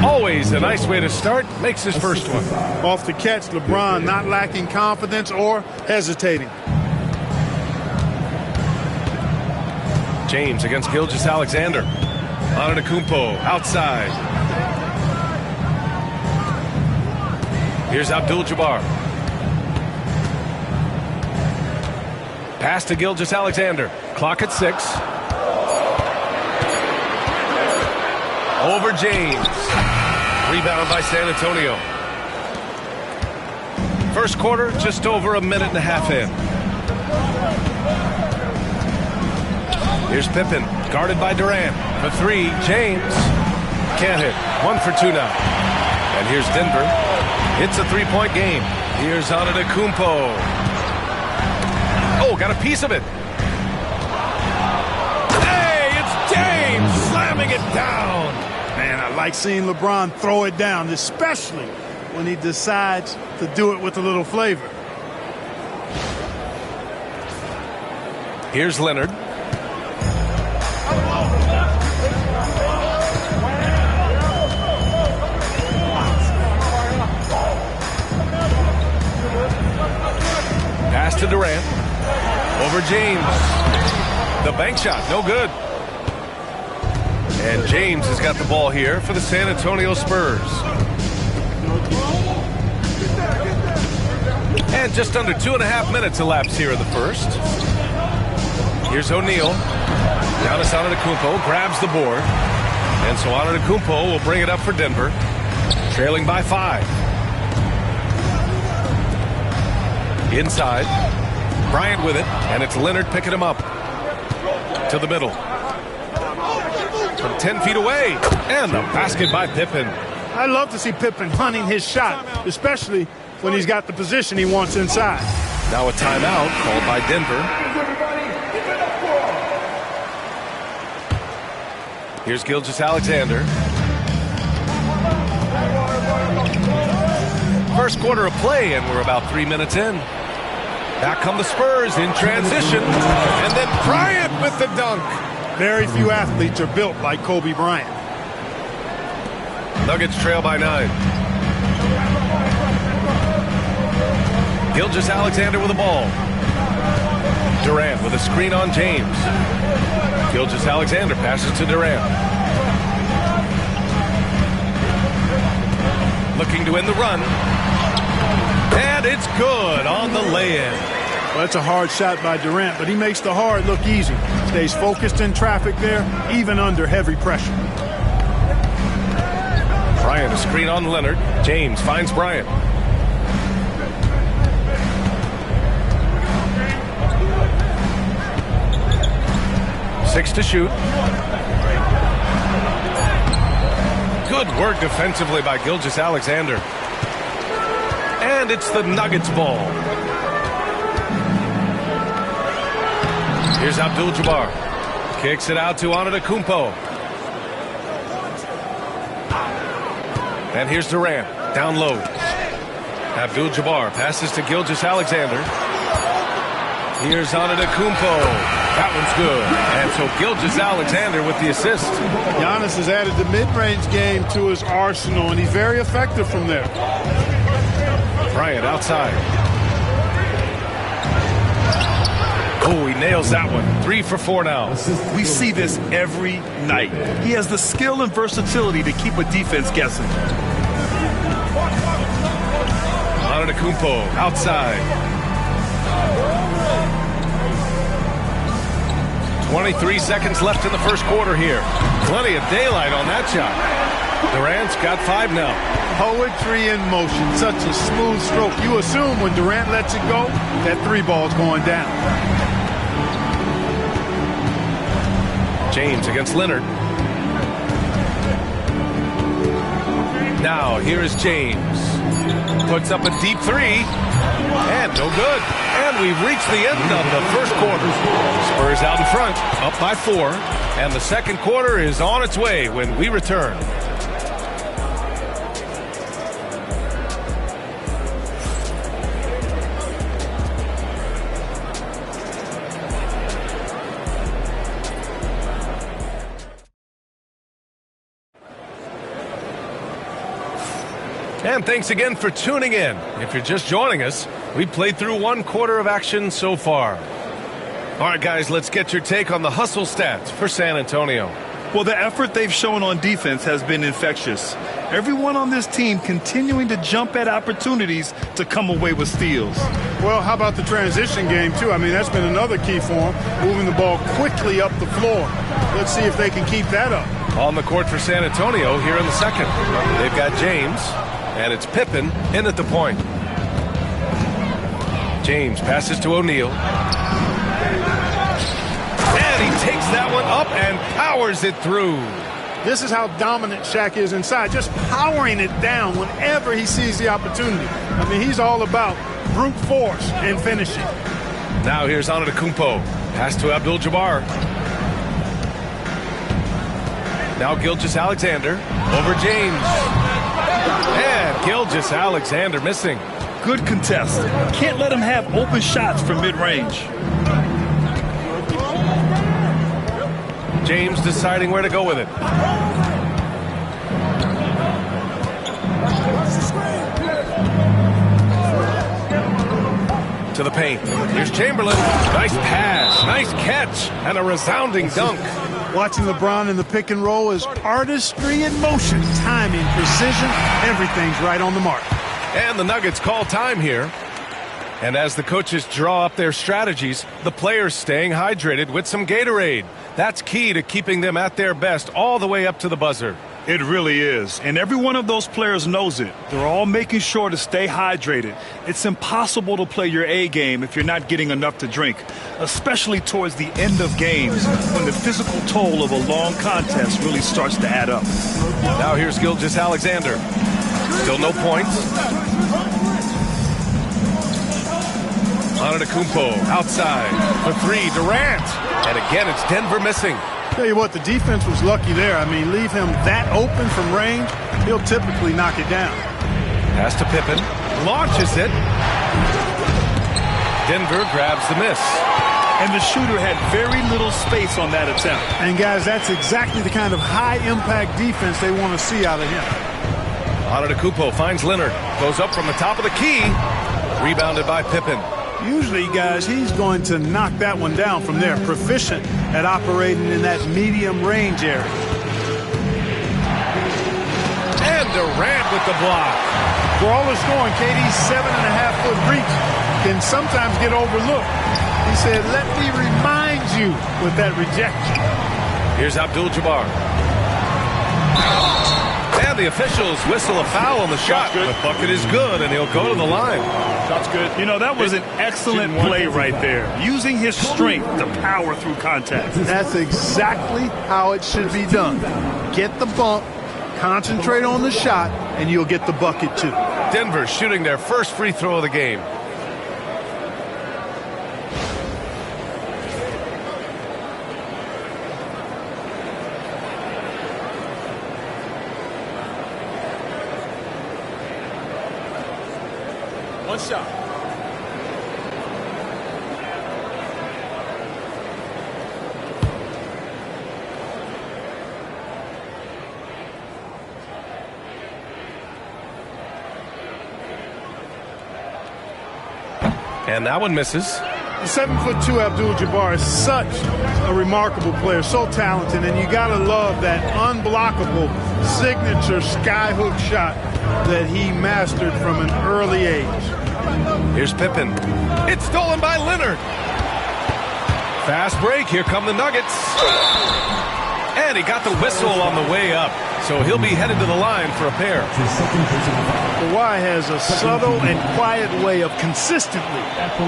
Always a nice way to start. Makes his first one. Off the catch, LeBron not lacking confidence or hesitating. James against Gilgeous-Alexander. Antetokounmpo outside. Here's Abdul-Jabbar. Pass to Gilgeous-Alexander. Clock at 6. Over James. Rebound by San Antonio. First quarter, just over a minute and a half in. Here's Pippen, guarded by Durant. For 3, James. Can't hit. 1 for 2 now. And here's Denver. It's a 3-point game. Here's Antetokounmpo. Oh, got a piece of it. bring it down. Man, I like seeing LeBron throw it down, especially when he decides to do it with a little flavor. Here's Leonard. Pass to Durant. Over James. The bank shot, no good. And James has got the ball here for the San Antonio Spurs. And just under 2.5 minutes elapsed here in the first. Here's O'Neal. Giannis Antetokounmpo grabs the board. And so Antetokounmpo will bring it up for Denver. Trailing by 5. Inside. Bryant with it. And it's Leonard picking him up. To the middle. From 10 feet away. And the basket by Pippen. I love to see Pippen hunting his shot, especially when he's got the position he wants inside. Now a timeout called by Denver. Here's Gilgeous-Alexander. First quarter of play, and we're about 3 minutes in. Back come the Spurs in transition. And then Bryant with the dunk. Very few athletes are built like Kobe Bryant. Nuggets trail by 9. Gilgeous-Alexander with the ball. Durant with a screen on James. Gilgeous-Alexander passes to Durant. Looking to end the run. And it's good on the lay-in. Well, that's a hard shot by Durant, but he makes the hard look easy. Stays focused in traffic there, even under heavy pressure. Bryant, a screen on Leonard. James finds Bryant. Six to shoot. Good work defensively by Gilgeous-Alexander. And it's the Nuggets ball. Here's Abdul-Jabbar. Kicks it out to Antetokounmpo. And here's Durant. Down low. Abdul-Jabbar passes to Gilgeous-Alexander. Here's Antetokounmpo. That one's good. And so Gilgeous-Alexander with the assist. Giannis has added the mid-range game to his arsenal, and he's very effective from there. Bryant outside. Oh, he nails that one. 3 for 4 now. We see this every night. He has the skill and versatility to keep a defense guessing. Antetokounmpo outside. 23 seconds left in the first quarter here. Plenty of daylight on that shot. Durant's got 5 now. Poetry in motion. Such a smooth stroke. You assume when Durant lets it go, that 3 ball's going down. James against Leonard. Now, here is James. Puts up a deep 3. And no good. And we've reached the end of the first quarter. Spurs out in front, up by 4. And the second quarter is on its way when we return. And thanks again for tuning in. If you're just joining us, we played through 1 quarter of action so far. All right, guys, let's get your take on the hustle stats for San Antonio. Well, the effort they've shown on defense has been infectious. Everyone on this team continuing to jump at opportunities to come away with steals. Well, how about the transition game, too? I mean, that's been another key for them, moving the ball quickly up the floor. Let's see if they can keep that up. On the court for San Antonio here in the second. They've got James, and it's Pippen in at the point. James passes to O'Neal. And he takes that one up and powers it through. This is how dominant Shaq is inside, just powering it down whenever he sees the opportunity. I mean, he's all about brute force and finishing. Now here's Antetokounmpo. Pass to Abdul-Jabbar. Now Gilgeous-Alexander over James. And Gilgeous-Alexander missing. Good contest. Can't let him have open shots from mid-range. James deciding where to go with it. To the paint. Here's Chamberlain. Nice pass, nice catch, and a resounding dunk. Watching LeBron in the pick and roll is artistry in motion. Timing, precision, everything's right on the mark. And the Nuggets call time here. And as the coaches draw up their strategies, the players staying hydrated with some Gatorade. That's key to keeping them at their best all the way up to the buzzer. It really is. And every one of those players knows it. They're all making sure to stay hydrated. It's impossible to play your A game if you're not getting enough to drink, especially towards the end of games when the physical toll of a long contest really starts to add up. Now here's Gilgeous-Alexander. Still no points. Antetokounmpo outside for three. Durant. And again, it's Denver missing. Tell you what, the defense was lucky there. I mean, leave him that open from range, he'll typically knock it down. Pass to Pippen. Launches it. Denver grabs the miss. And the shooter had very little space on that attempt. And, guys, that's exactly the kind of high-impact defense they want to see out of him. Antetokounmpo finds Leonard. Goes up from the top of the key. Rebounded by Pippen. Usually, guys, he's going to knock that one down from there. Proficient at operating in that medium range area. And Durant with the block. For all the scoring, KD's 7.5-foot reach can sometimes get overlooked. He said, let me remind you with that rejection. Here's Abdul-Jabbar. And the officials whistle a foul on the shot. The bucket is good, and he'll go to the line. Shot's good. You know, that was an excellent play right there. Using his strength to power through contact. That's exactly how it should be done. Get the bump, concentrate on the shot, and you'll get the bucket too. Denver shooting their first free throw of the game. One shot. And that one misses. The 7'2" Abdul-Jabbar is such a remarkable player, so talented, and you gotta love that unblockable signature skyhook shot that he mastered from an early age. Here's Pippen. It's stolen by Leonard. Fast break. Here come the Nuggets. And he got the whistle on the way up. So he'll be headed to the line for a pair. Kawhi has a subtle and quiet way of consistently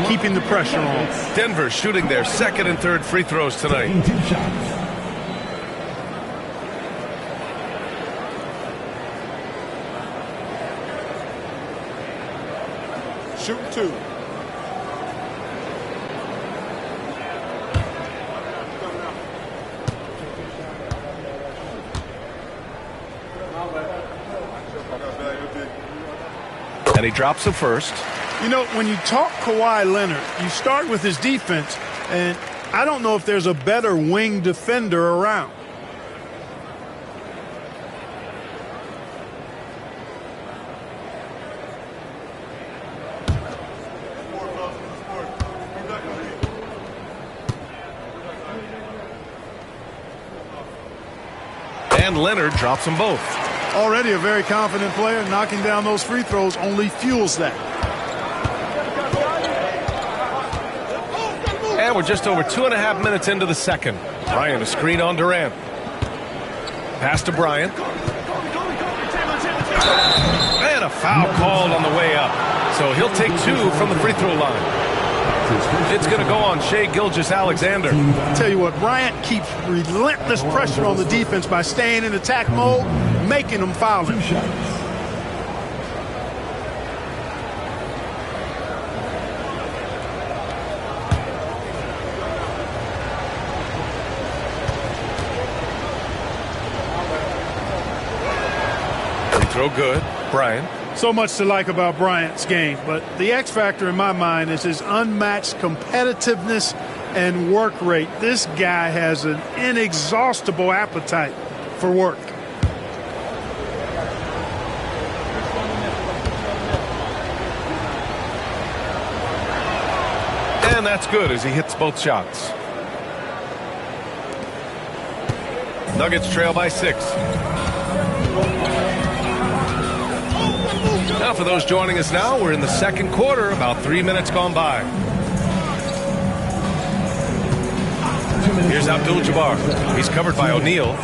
keeping the pressure on. Denver shooting their second and third free throws tonight. Shoot two. And he drops the first. You know, when you talk Kawhi Leonard, you start with his defense, and I don't know if there's a better wing defender around. And Leonard drops them both. Already a very confident player. Knocking down those free throws only fuels that. And we're just over 2.5 minutes into the second. Bryant, a screen on Durant. Pass to Bryant. And a foul called on the way up. So he'll take two from the free throw line. It's going to go on Shai Gilgeous-Alexander. I'll tell you what, Bryant keeps relentless pressure on the defense by staying in attack mode, making them foul him. Throw good. Bryant. So much to like about Bryant's game, but the X factor in my mind is his unmatched competitiveness and work rate. This guy has an inexhaustible appetite for work. And that's good as he hits both shots. Nuggets trail by 6. Now for those joining us now, we're in the second quarter, about 3 minutes gone by. Here's Abdul-Jabbar. He's covered by O'Neal.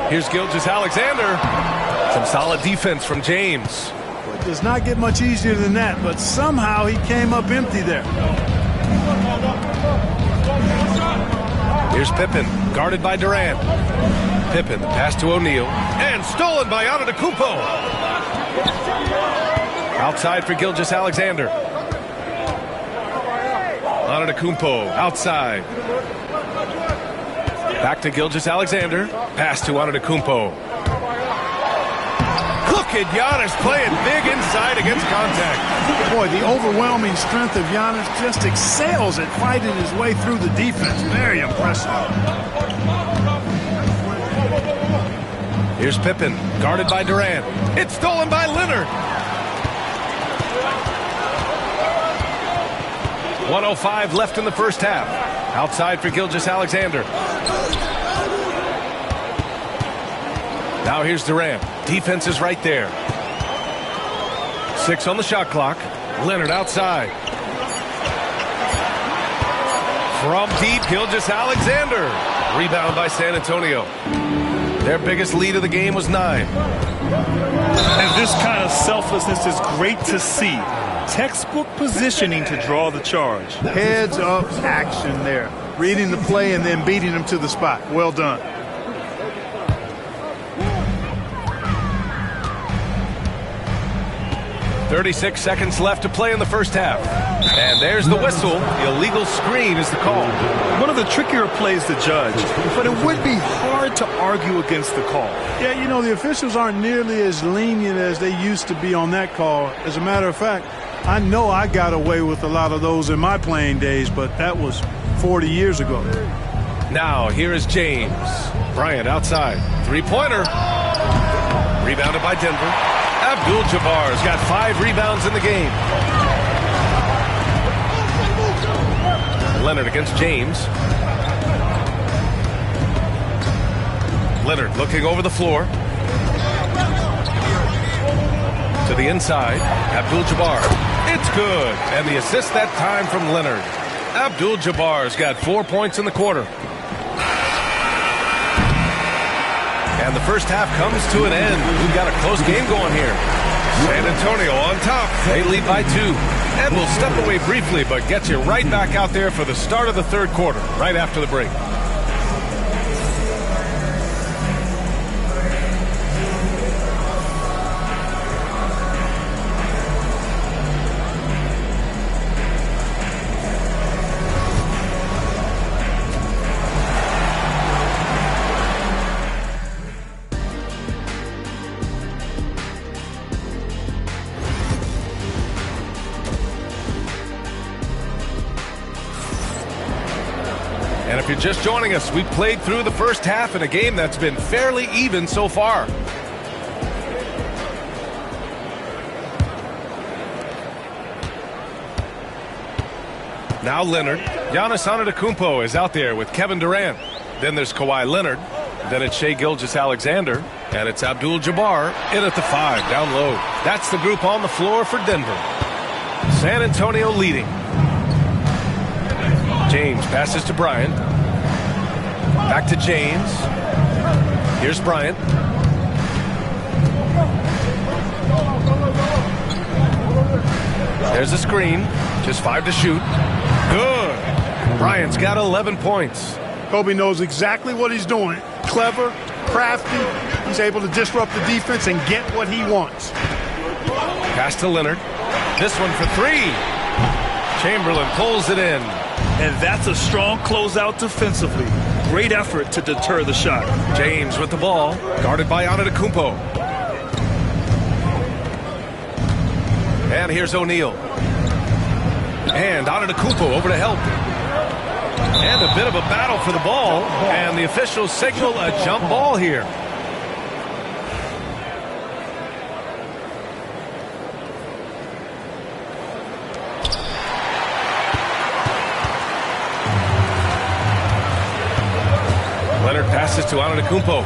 Here's Gilgeous-Alexander. Some solid defense from James. It does not get much easier than that, but somehow he came up empty there. Here's Pippen, guarded by Durant. Pippen, the pass to O'Neal, and stolen by Antetokounmpo. Outside for Gilgeous-Alexander. Antetokounmpo, outside. Back to Gilgeous-Alexander. Pass to Antetokounmpo. Look at Giannis playing big inside against contact. Boy, the overwhelming strength of Giannis just excels at fighting his way through the defense. Very impressive. Here's Pippen, guarded by Durant. It's stolen by Leonard. 1:05 left in the first half. Outside for Gilgeous-Alexander. Now here's Durant. Defense is right there. 6 on the shot clock. Leonard outside. From deep, Gilgeous-Alexander. Rebound by San Antonio. Their biggest lead of the game was 9. And this kind of selflessness is great to see. Textbook positioning to draw the charge. Heads up action there. Reading the play and then beating him to the spot. Well done. .36 seconds left to play in the first half. And there's the whistle. Illegal screen is the call. One of the trickier plays to judge, but it would be hard to argue against the call. Yeah, you know, the officials aren't nearly as lenient as they used to be on that call. As a matter of fact, I know I got away with a lot of those in my playing days, but that was 40 years ago. Now, here is James. Bryant outside. Three-pointer. Rebounded by Denver. Abdul-Jabbar's got 5 rebounds in the game. Leonard against James. Leonard looking over the floor. To the inside. Abdul-Jabbar. It's good. And the assist that time from Leonard. Abdul-Jabbar's got 4 points in the quarter. And the first half comes to an end. We've got a close game going here. San Antonio on top. They lead by 2. And we'll step away briefly, but get you right back out there for the start of the third quarter, right after the break. And if you're just joining us, we played through the first half in a game that's been fairly even so far. Now Leonard. Giannis Antetokounmpo is out there with Kevin Durant. Then there's Kawhi Leonard. Then it's Shai Gilgeous-Alexander. And it's Abdul-Jabbar in at the 5, down low. That's the group on the floor for Denver. San Antonio leading. James passes to Bryant. Back to James. Here's Bryant. There's a screen. Just 5 to shoot. Good. Bryant's got 11 points. Kobe knows exactly what he's doing. Clever, crafty. He's able to disrupt the defense and get what he wants. Pass to Leonard. This one for 3. Chamberlain pulls it in. And that's a strong closeout defensively. Great effort to deter the shot. James with the ball, guarded by Antetokounmpo. And here's O'Neal. And Antetokounmpo over to help. And a bit of a battle for the ball. And the officials signal a jump ball here. Leonard passes to Antetokounmpo.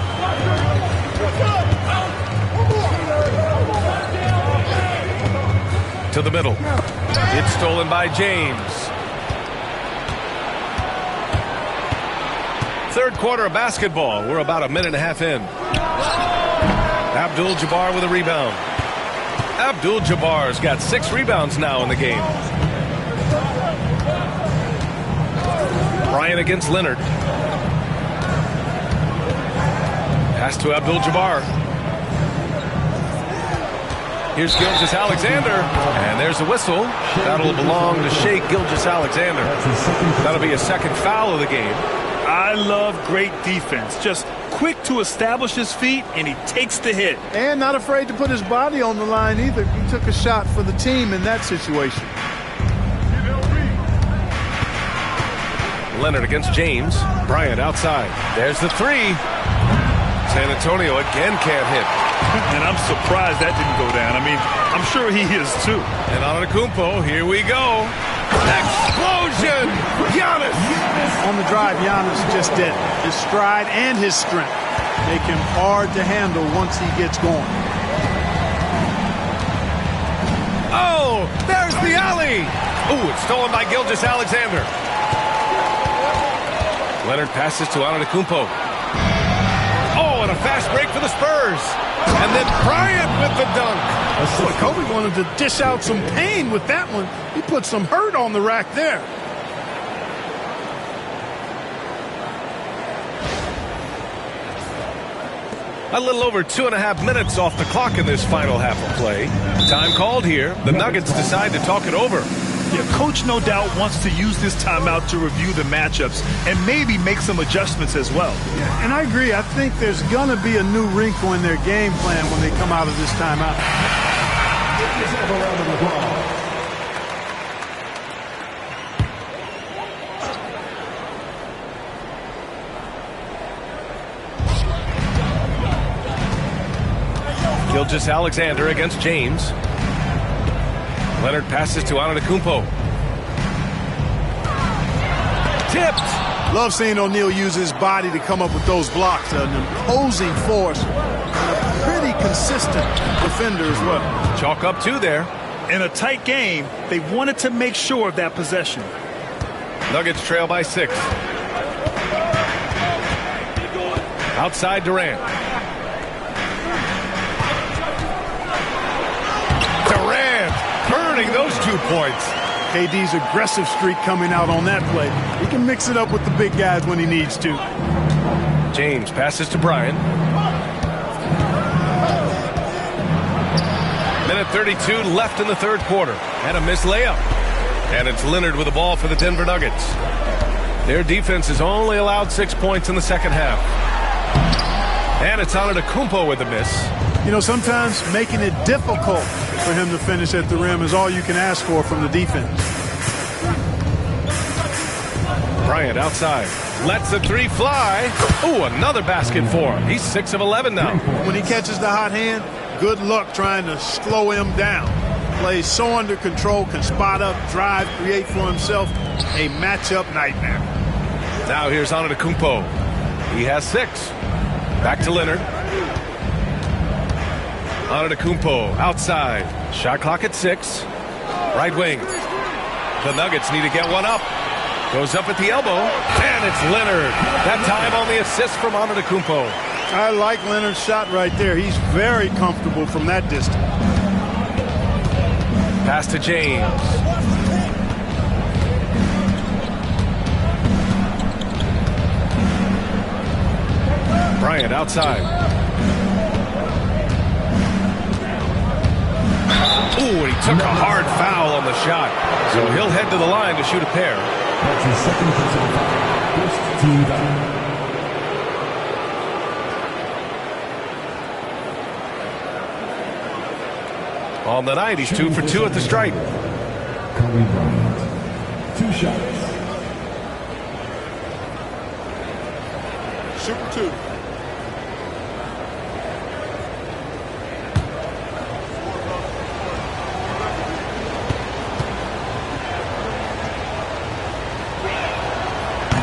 To the middle. It's stolen by James. Third quarter of basketball. We're about a minute and a half in. Abdul-Jabbar with a rebound. Abdul-Jabbar's got 6 rebounds now in the game. Bryant against Leonard. Pass to Abdul-Jabbar. Here's Gilgeous-Alexander, and there's a whistle. That'll belong to Shai Gilgeous-Alexander. That'll be a second foul of the game. I love great defense. Just quick to establish his feet, and he takes the hit. And not afraid to put his body on the line either. He took a shot for the team in that situation. Leonard against James. Bryant outside. There's the 3. San Antonio again can't hit. And I'm surprised that didn't go down. I mean, I'm sure he is too. And Antetokounmpo, here we go. Explosion! Giannis! On the drive, Giannis just did. His stride and his strength make him hard to handle once he gets going. Oh, there's the alley! Ooh, it's stolen by Gilgeous-Alexander. Leonard passes to Antetokounmpo. Oh, and a fast break for the Spurs. And then Bryant with the dunk. Boy, Kobe wanted to dish out some pain with that one. He put some hurt on the rack there. A little over 2.5 minutes off the clock in this final half of play. Time called here. The Nuggets decide to talk it over. Yeah, Coach no doubt wants to use this timeout to review the matchups and maybe make some adjustments as well. Yeah, and I agree. I think there's going to be a new wrinkle in their game plan when they come out of this timeout. Gilgeous-Alexander against James. Leonard passes to Antetokounmpo. Tipped. Love seeing O'Neal use his body to come up with those blocks. An imposing force and a pretty consistent defender as well. Chalk up 2 there. In a tight game, they wanted to make sure of that possession. Nuggets trail by 6. Outside Durant. Earning those 2 points. KD's aggressive streak coming out on that play. He can mix it up with the big guys when he needs to. James passes to Bryant. Minute 32 left in the third quarter. And a missed layup. And it's Leonard with the ball for the Denver Nuggets. Their defense has only allowed 6 points in the second half. And it's Antetokounmpo with the miss. You know, sometimes making it difficult for him to finish at the rim is all you can ask for from the defense. Bryant outside. Lets the 3 fly. Ooh, another basket for him. He's 6 of 11 now. When he catches the hot hand, good luck trying to slow him down. Plays so under control, can spot up, drive, create for himself. A matchup nightmare. Now here's Antetokounmpo. He has 6. Back to Leonard. Antetokounmpo outside. Shot clock at 6. Right wing. The Nuggets need to get one up. Goes up at the elbow. And it's Leonard. That time on the assist from Antetokounmpo. I like Leonard's shot right there. He's very comfortable from that distance. Pass to James. Bryant outside. Ooh, and he took a hard foul on the shot. So he'll head to the line to shoot a pair. That's his second personal foul. First team foul. On the night, he's 2 for 2 at the stripe. Kobe Bryant, 2 shots. Super 2.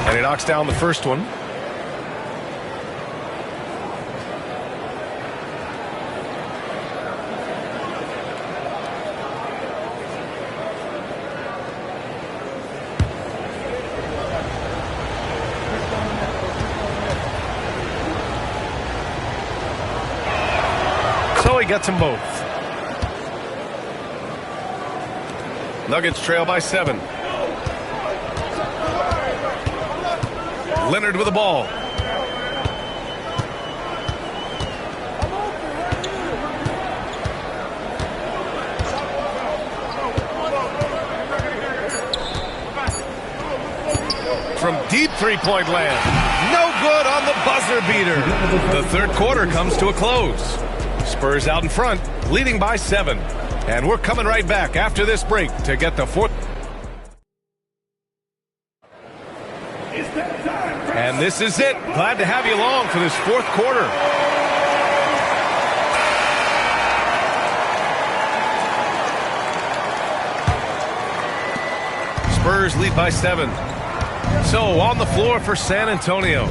And he knocks down the first one. So he gets them both. Nuggets trail by 7. Leonard with the ball. From deep three-point land. No good on the buzzer beater. The third quarter comes to a close. Spurs out in front, leading by 7. And we're coming right back after this break to get the fourth. And this is it. Glad to have you along for this fourth quarter. Spurs lead by 7. So on the floor for San Antonio,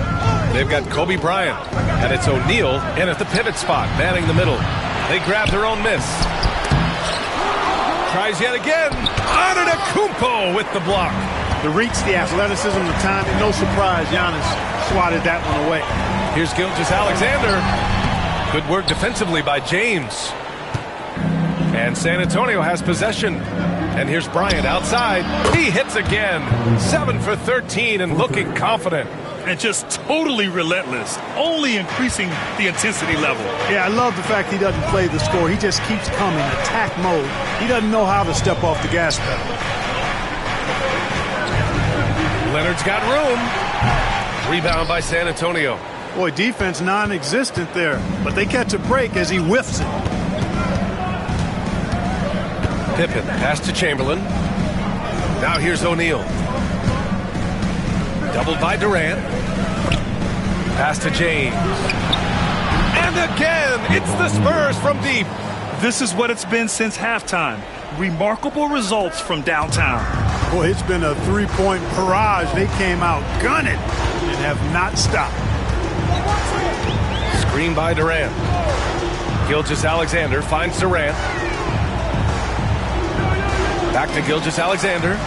they've got Kobe Bryant, and it's O'Neal in at the pivot spot, manning the middle. They grab their own miss. Tries yet again. Antetokounmpo with the block. The reach, the athleticism, the timing, no surprise, Giannis swatted that one away. Here's Gilgeous-Alexander. Good work defensively by James. And San Antonio has possession. And here's Bryant outside. He hits again. 7 for 13 and looking confident. And just totally relentless, only increasing the intensity level. Yeah, I love the fact he doesn't play the score. He just keeps coming, attack mode. He doesn't know how to step off the gas pedal. Leonard's got room. Rebound by San Antonio. Boy, defense non-existent there, but they catch a break as he whiffs it. Pippen pass to Chamberlain. Now here's O'Neal. Doubled by Durant. Pass to James. And again, it's the Spurs from deep. This is what it's been since halftime. Remarkable results from downtown. Boy, it's been a three-point barrage. They came out gunning and have not stopped. Screen by Durant. Gilgeous-Alexander finds Durant. Back to Gilgeous-Alexander.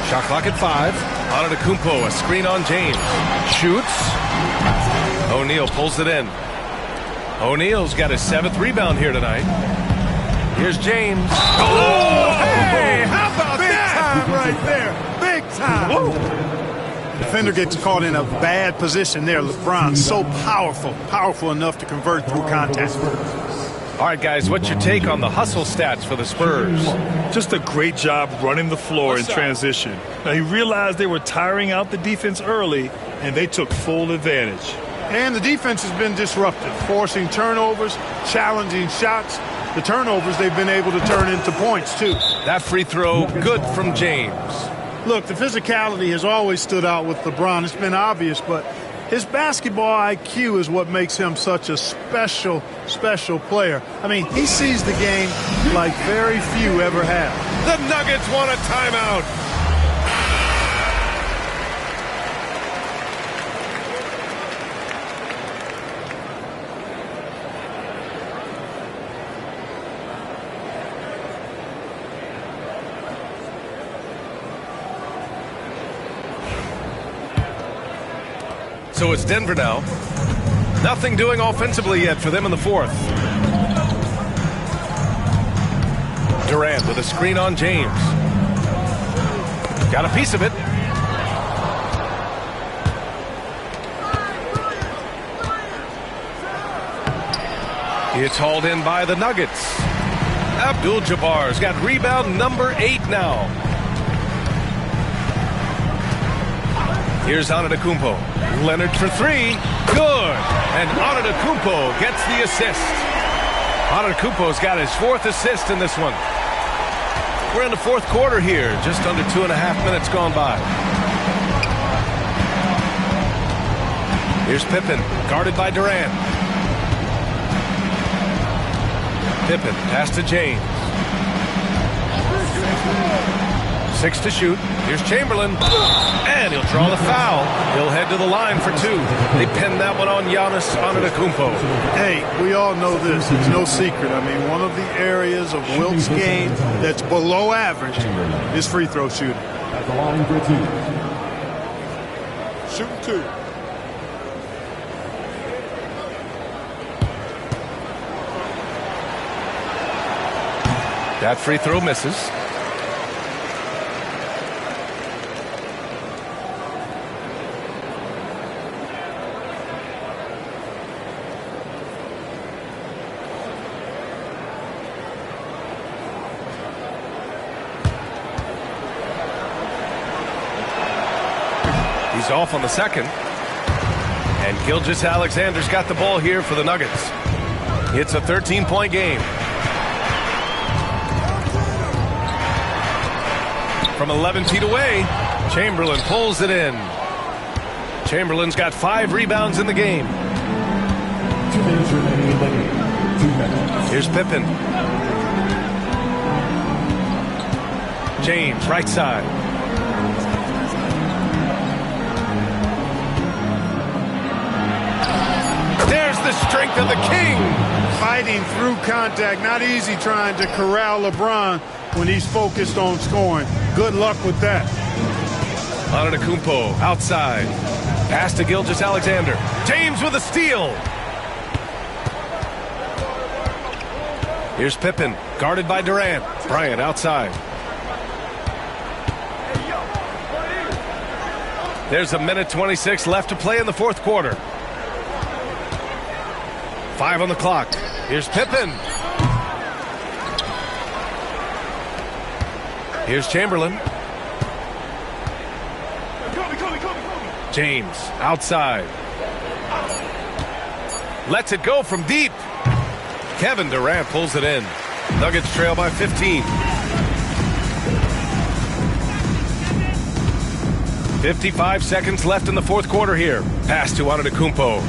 Shot clock at 5. Antetokounmpo, a screen on James. Shoots. O'Neal pulls it in. O'Neal's got his 7th rebound here tonight. Here's James. Oh, hey, how about that? Big time right there. Big time. Whoa. Defender gets caught in a bad position there. LeBron so powerful enough to convert through contact. All right, guys, what's your take on the hustle stats for the Spurs? Just a great job running the floor in transition. Now, he realized they were tiring out the defense early, and they took full advantage. And the defense has been disruptive, forcing turnovers, challenging shots. The turnovers they've been able to turn into points, too. That free throw, good from James. Look, the physicality has always stood out with LeBron. It's been obvious, but his basketball IQ is what makes him such a special player. I mean, he sees the game like very few ever have. The Nuggets want a timeout. So it's Denver now. Nothing doing offensively yet for them in the fourth. Durant with a screen on James. Got a piece of it. It's hauled in by the Nuggets. Abdul-Jabbar's got rebound number 8 now. Here's Antetokounmpo. Leonard for 3. Good. And Antetokounmpo gets the assist. Antetokounmpo's got his 4th assist in this one. We're in the 4th quarter here, just under 2.5 minutes gone by. Here's Pippen, guarded by Durant. Pippen, pass to James. 6 to shoot. Here's Chamberlain. And he'll draw the foul. He'll head to the line for 2. They pinned that one on Giannis Antetokounmpo. Hey, we all know this. It's no secret. I mean, one of the areas of Wilt's game that's below average is free throw shooting. At the line for 2. Shooting 2. That free throw misses. He's off on the second. And Gilgeous-Alexander's got the ball here for the Nuggets. It's a 13-point game. From 11 feet away, Chamberlain pulls it in. Chamberlain's got 5 rebounds in the game. 2 minutes remaining in the game. 2 minutes. Here's Pippen. James, right side. There's the strength of the King. Fighting through contact, not easy trying to corral LeBron when he's focused on scoring. Good luck with that. Antetokounmpo outside. Pass to Gilgeous-Alexander. James with a steal. Here's Pippen, guarded by Durant. Bryant outside. There's a minute 26 left to play in the 4th quarter. 5 on the clock. Here's Pippen. Here's Chamberlain. James outside. Lets it go from deep. Kevin Durant pulls it in. Nuggets trail by 15. 55 seconds left in the 4th quarter here. Pass to Antetokounmpo.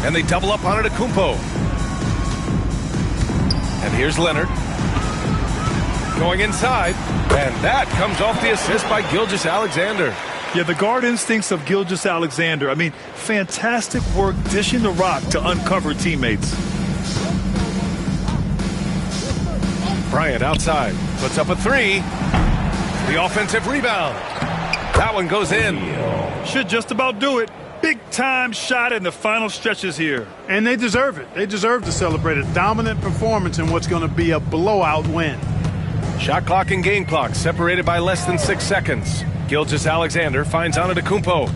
And they double up Antetokounmpo. And here's Leonard. Going inside. And that comes off the assist by Gilgeous-Alexander. Yeah, the guard instincts of Gilgeous-Alexander. I mean, fantastic work dishing the rock to uncover teammates. Bryant outside. Puts up a 3. The offensive rebound. That one goes in. Should just about do it. Big time shot in the final stretches here. And they deserve it. They deserve to celebrate a dominant performance in what's going to be a blowout win. Shot clock and game clock separated by less than 6 seconds. Gilgeous-Alexander finds Antetokounmpo.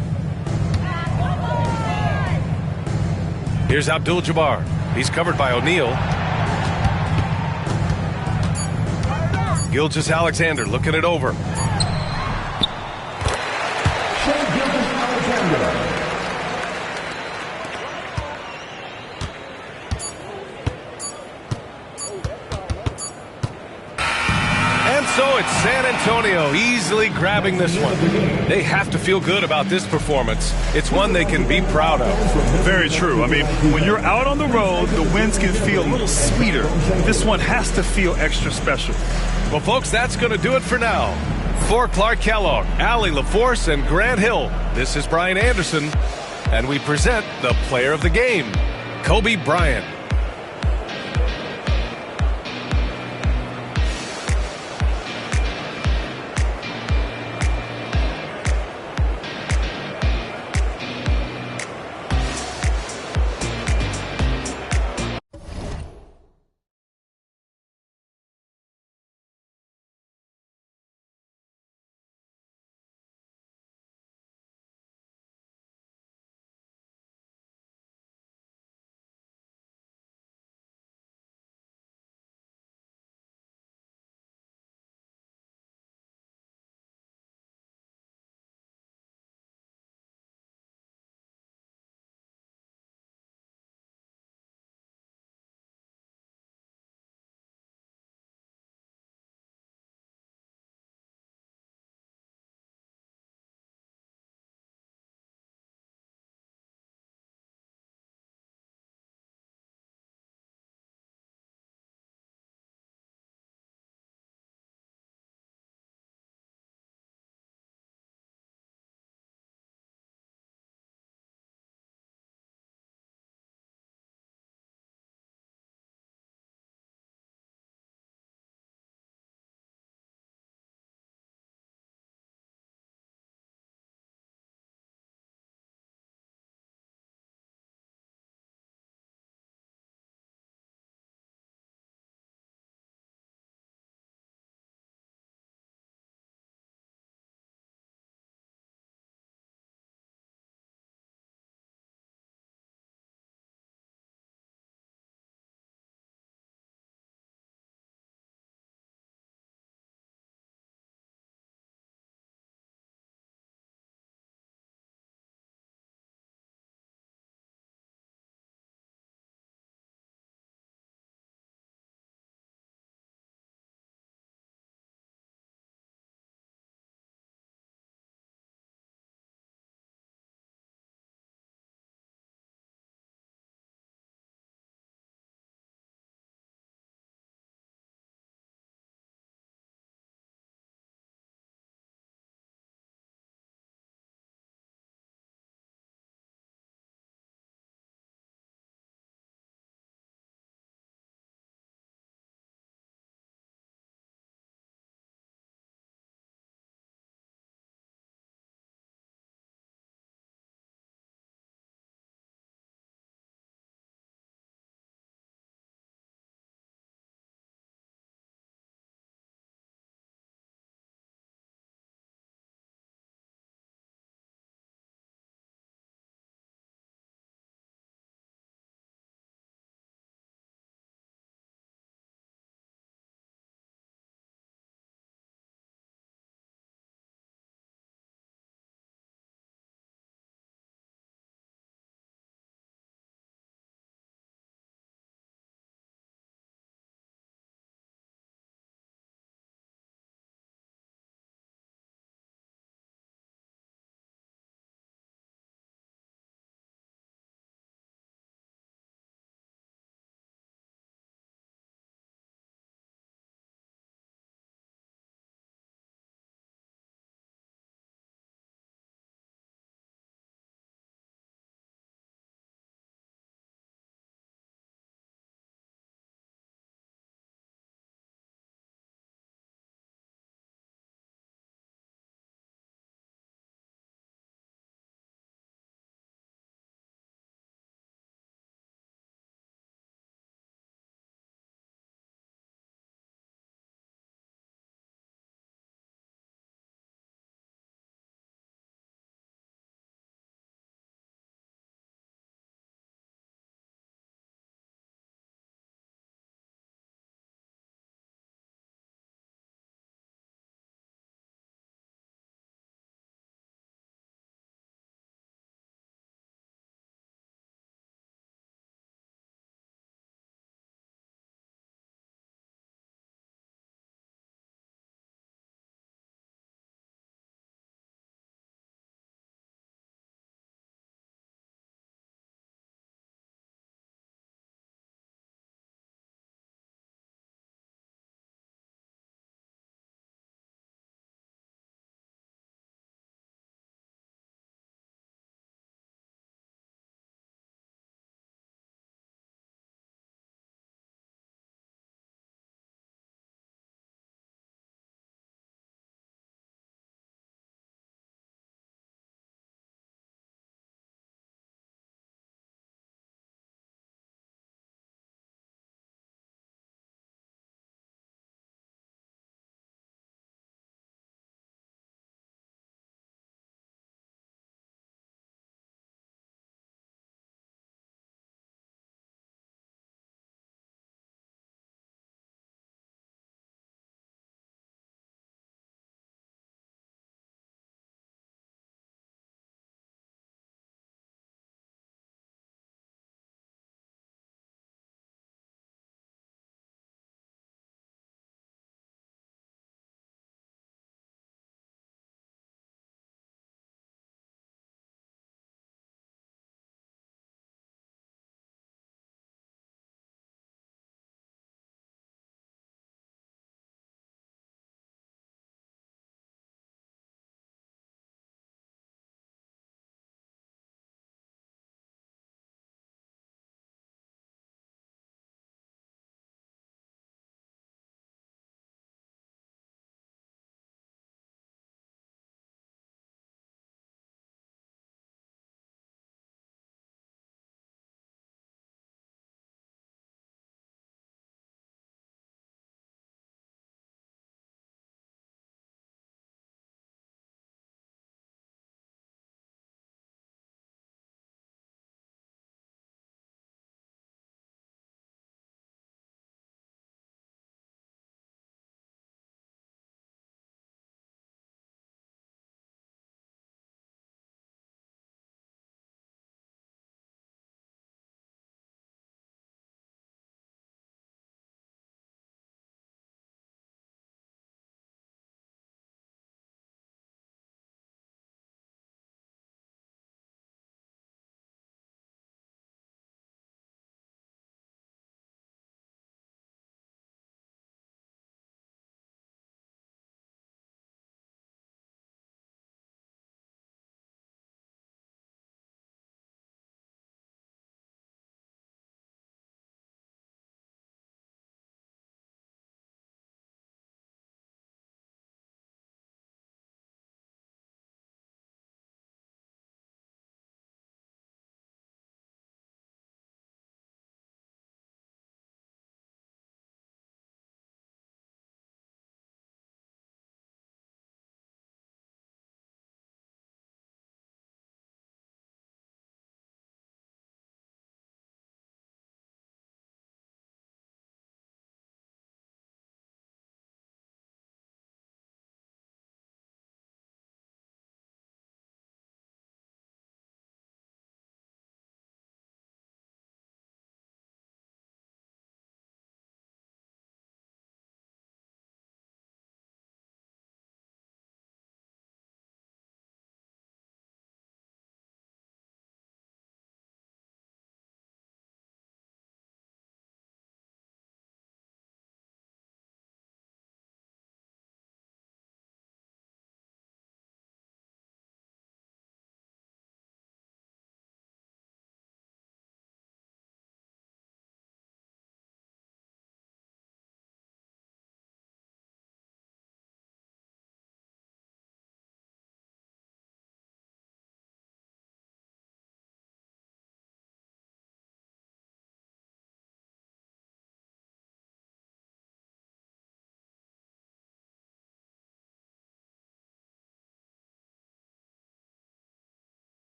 Here's Abdul-Jabbar. He's covered by O'Neal. Gilgeous-Alexander looking it over. So it's San Antonio easily grabbing this one. They have to feel good about this performance. It's one they can be proud of. Very true. I mean, when you're out on the road, the wins can feel a little sweeter. This one has to feel extra special. Well, folks, that's going to do it for now. For Clark Kellogg, Allie LaForce, and Grant Hill, this is Brian Anderson, and we present the player of the game, Kobe Bryant.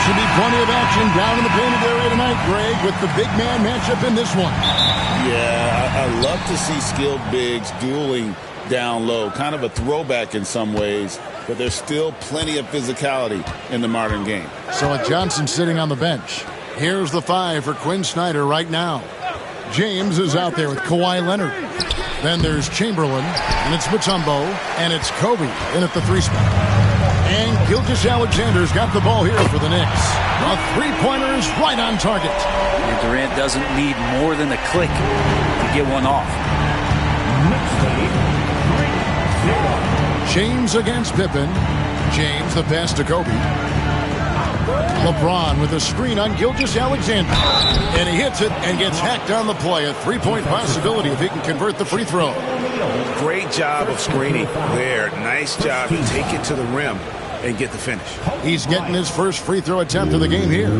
Should be plenty of action down in the painted area tonight, Greg, with the big man matchup in this one. Yeah, I love to see skilled bigs dueling down low. Kind of a throwback in some ways, but there's still plenty of physicality in the modern game. So with Johnson sitting on the bench, here's the 5 for Quinn Snyder right now. James is out there with Kawhi Leonard. Then there's Chamberlain, and it's Mutombo, and it's Kobe in at the 3 spot. And Gilgeous-Alexander's got the ball here for the Knicks. A three-pointer is right on target. And Durant doesn't need more than a click to get one off. James against Pippen. James the pass to Kobe. LeBron with a screen on Gilgeous-Alexander. And he hits it and gets hacked on the play. A three-point possibility if he can convert the free throw. Great job of screening there. Nice job to take it to the rim and get the finish. He's getting his first free throw attempt of the game here.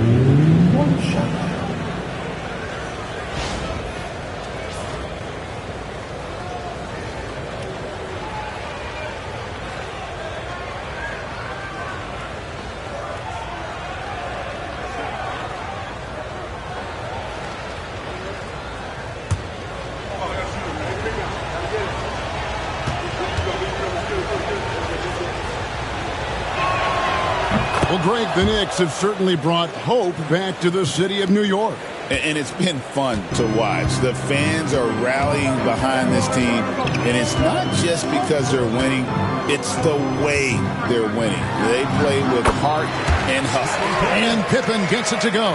Well, Greg, the Knicks have certainly brought hope back to the city of New York. And it's been fun to watch. The fans are rallying behind this team, and it's not just because they're winning, it's the way they're winning. They play with heart and hustle. And Pippen gets it to go.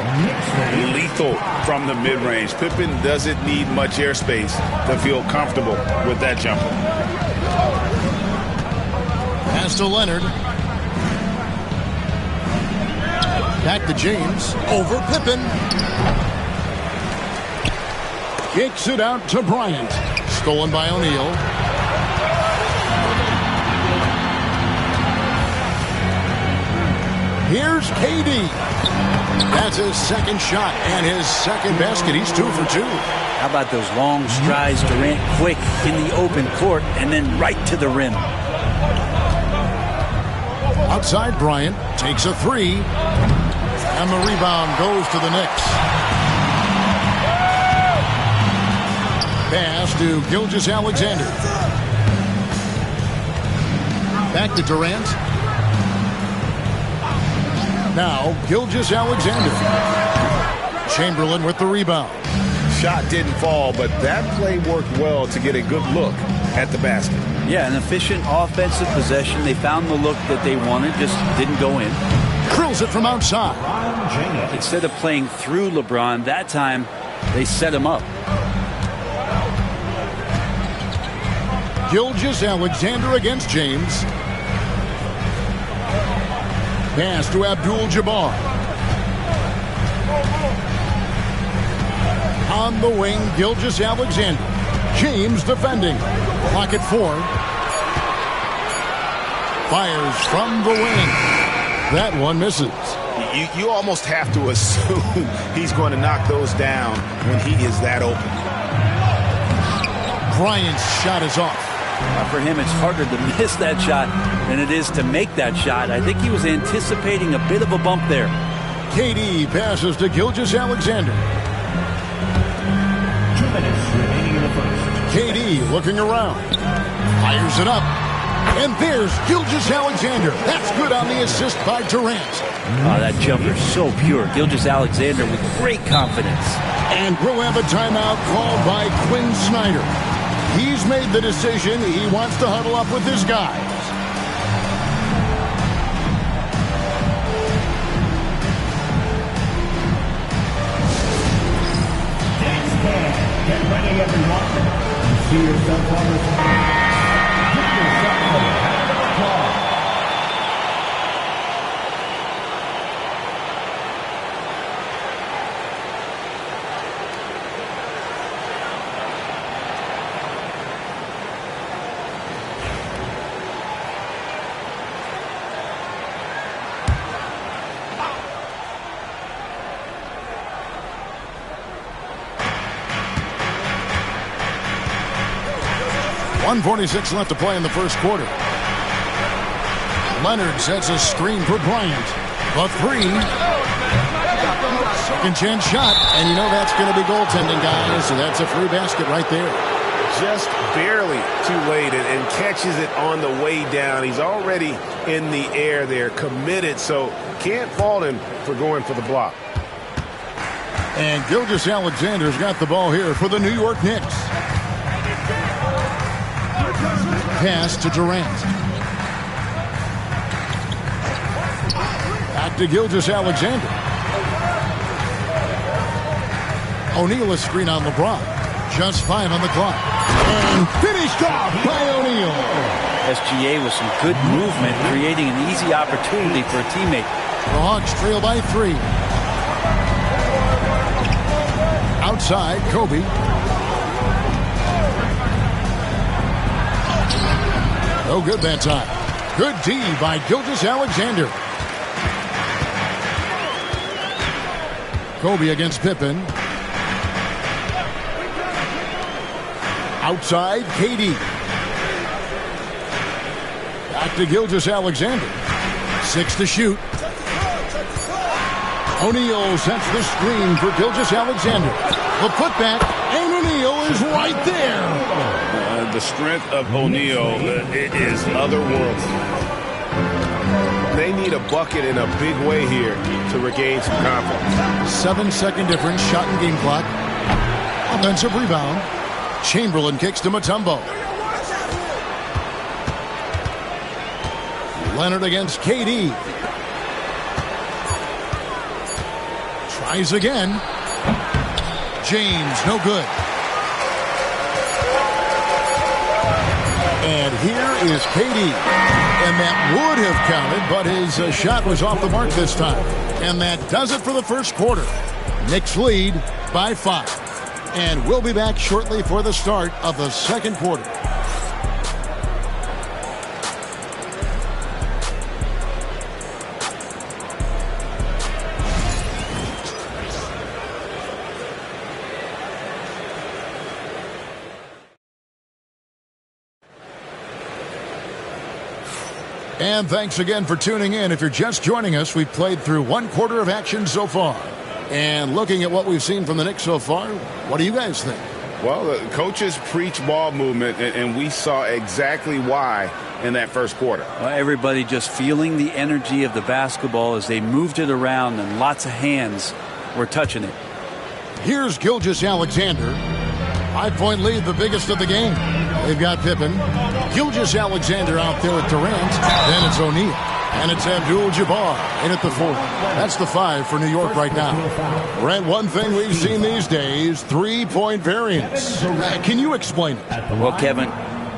Lethal from the mid-range. Pippen doesn't need much airspace to feel comfortable with that jumper. Pass to Leonard. Back to James. Over Pippen. Kicks it out to Bryant. Stolen by O'Neal. Here's KD. That's his second shot and his second basket. He's 2 for 2. How about those long strides, Durant, quick in the open court and then right to the rim. Outside, Bryant takes a 3. And the rebound goes to the Knicks. Pass to Gilgeous-Alexander. Back to Durant. Now, Gilgeous-Alexander. Chamberlain with the rebound. Shot didn't fall, but that play worked well to get a good look at the basket. Yeah, an efficient offensive possession. They found the look that they wanted, just didn't go in. Drills it from outside. Instead of playing through LeBron, that time they set him up. Gilgeous-Alexander against James. Pass to Abdul-Jabbar. On the wing, Gilgeous-Alexander. James defending. Clock at 4. Fires from the wing. That one misses. You almost have to assume he's going to knock those down when he is that open. Bryant's shot is off. For him, it's harder to miss that shot than it is to make that shot. I think he was anticipating a bit of a bump there. KD passes to Gilgeous-Alexander. 2 minutes remaining in the first. KD looking around. Fires it up. And there's Gilgeous-Alexander. That's good on the assist by Durant. Oh, that jumper is so pure. Gilgeous-Alexander with great confidence. And we'll have a timeout called by Quinn Snyder. He's made the decision. He wants to huddle up with his guys. Get ready, everyone. You see yourself on the screen. Get yourself a round of applause. .146 left to play in the first quarter. Leonard sets a screen for Bryant. The 3. Second chance shot. And you know that's going to be goaltending, guys. So that's a free basket right there. Just barely too late and catches it on the way down. He's already in the air there, committed. So can't fault him for going for the block. And Gilgeous-Alexander's got the ball here for the New York Knicks. Pass to Durant. Back to Gilgeous-Alexander. O'Neal a screen on LeBron. Just 5 on the clock. And finished off by O'Neal. SGA with some good movement, creating an easy opportunity for a teammate. The Hawks trail by 3. Outside, Kobe. No good that time. Good D by Gilgeous-Alexander. Kobe against Pippen. Outside, KD. Back to Gilgeous-Alexander. 6 to shoot. O'Neal sets the screen for Gilgeous-Alexander. The putback, and O'Neal is right there. The strength of O'Neal is otherworldly. They need a bucket in a big way here to regain some confidence. 7-second difference, shot and game clock. Offensive rebound. Chamberlain kicks to Mutombo. Leonard against KD. Tries again. James, no good. And here is KD. And that would have counted, but his shot was off the mark this time. And that does it for the first quarter. Knicks lead by 5. And we'll be back shortly for the start of the second quarter. And thanks again for tuning in. If you're just joining us, we've played through 1 quarter of action so far. And looking at what we've seen from the Knicks so far, what do you guys think? Well, the coaches preach ball movement, and we saw exactly why in that first quarter. Well, everybody just feeling the energy of the basketball as they moved it around, and lots of hands were touching it. Here's Gilgeous-Alexander. 5-point lead, the biggest of the game. They've got Pippen. Gilgeous-Alexander out there with Durant. Then it's O'Neal. And it's Abdul-Jabbar in at the 4th. That's the 5 for New York right now. Brent, one thing we've seen these days, 3-point variance. Can you explain it? Well, Kevin,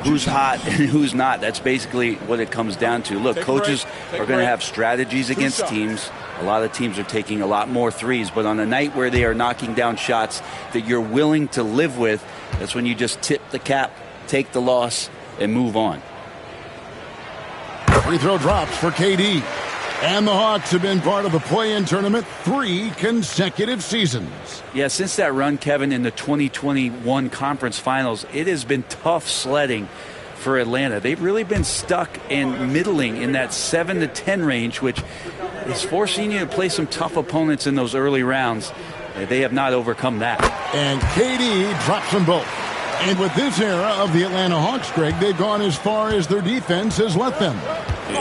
who's hot and who's not? That's basically what it comes down to. Look, coaches are going to have strategies against teams. A lot of teams are taking a lot more threes, but on a night where they are knocking down shots that you're willing to live with, that's when you just tip the cap, take the loss, and move on. Free throw drops for KD. And the Hawks have been part of the play-in tournament 3 consecutive seasons. Yeah, since that run, Kevin, in the 2021 conference finals, it has been tough sledding for Atlanta. They've really been stuck in middling in that 7 to 10 range, which is forcing you to play some tough opponents in those early rounds. They have not overcome that. And KD drops them both. And with this era of the Atlanta Hawks, Greg, they've gone as far as their defense has let them.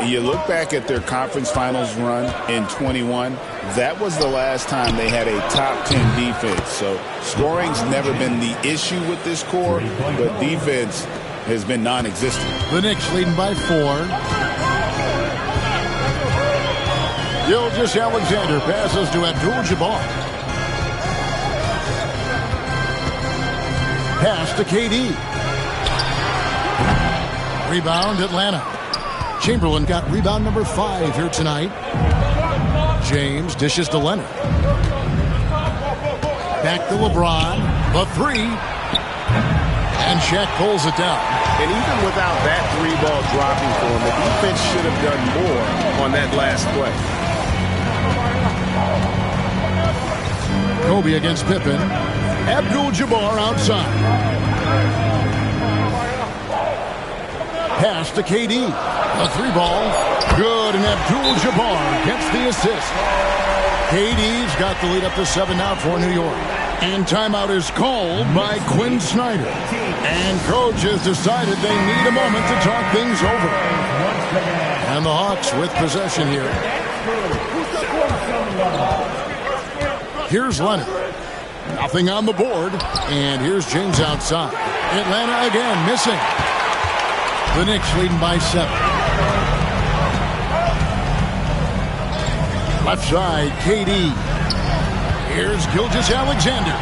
You look back at their conference finals run in 21, that was the last time they had a top 10 defense. So scoring's never been the issue with this core, but defense has been non-existent. The Knicks leading by 4. Gilgeous-Alexander passes to Abdul-Jabbar. Pass to KD. Rebound, Atlanta. Chamberlain got rebound number 5 here tonight. James dishes to Leonard. Back to LeBron. The 3. And Shaq pulls it down. And even without that 3-ball dropping for him, the defense should have done more on that last play. Kobe against Pippen. Abdul-Jabbar outside. Pass to KD. A 3-ball. Good, and Abdul-Jabbar gets the assist. KD's got the lead up to 7 now for New York. And timeout is called by Quinn Snyder. And coach has decided they need a moment to talk things over. And the Hawks with possession here. Here's Leonard. Nothing on the board. And here's James outside. Atlanta again missing. The Knicks leading by 7. Left side, KD. Here's Gilgeous-Alexander.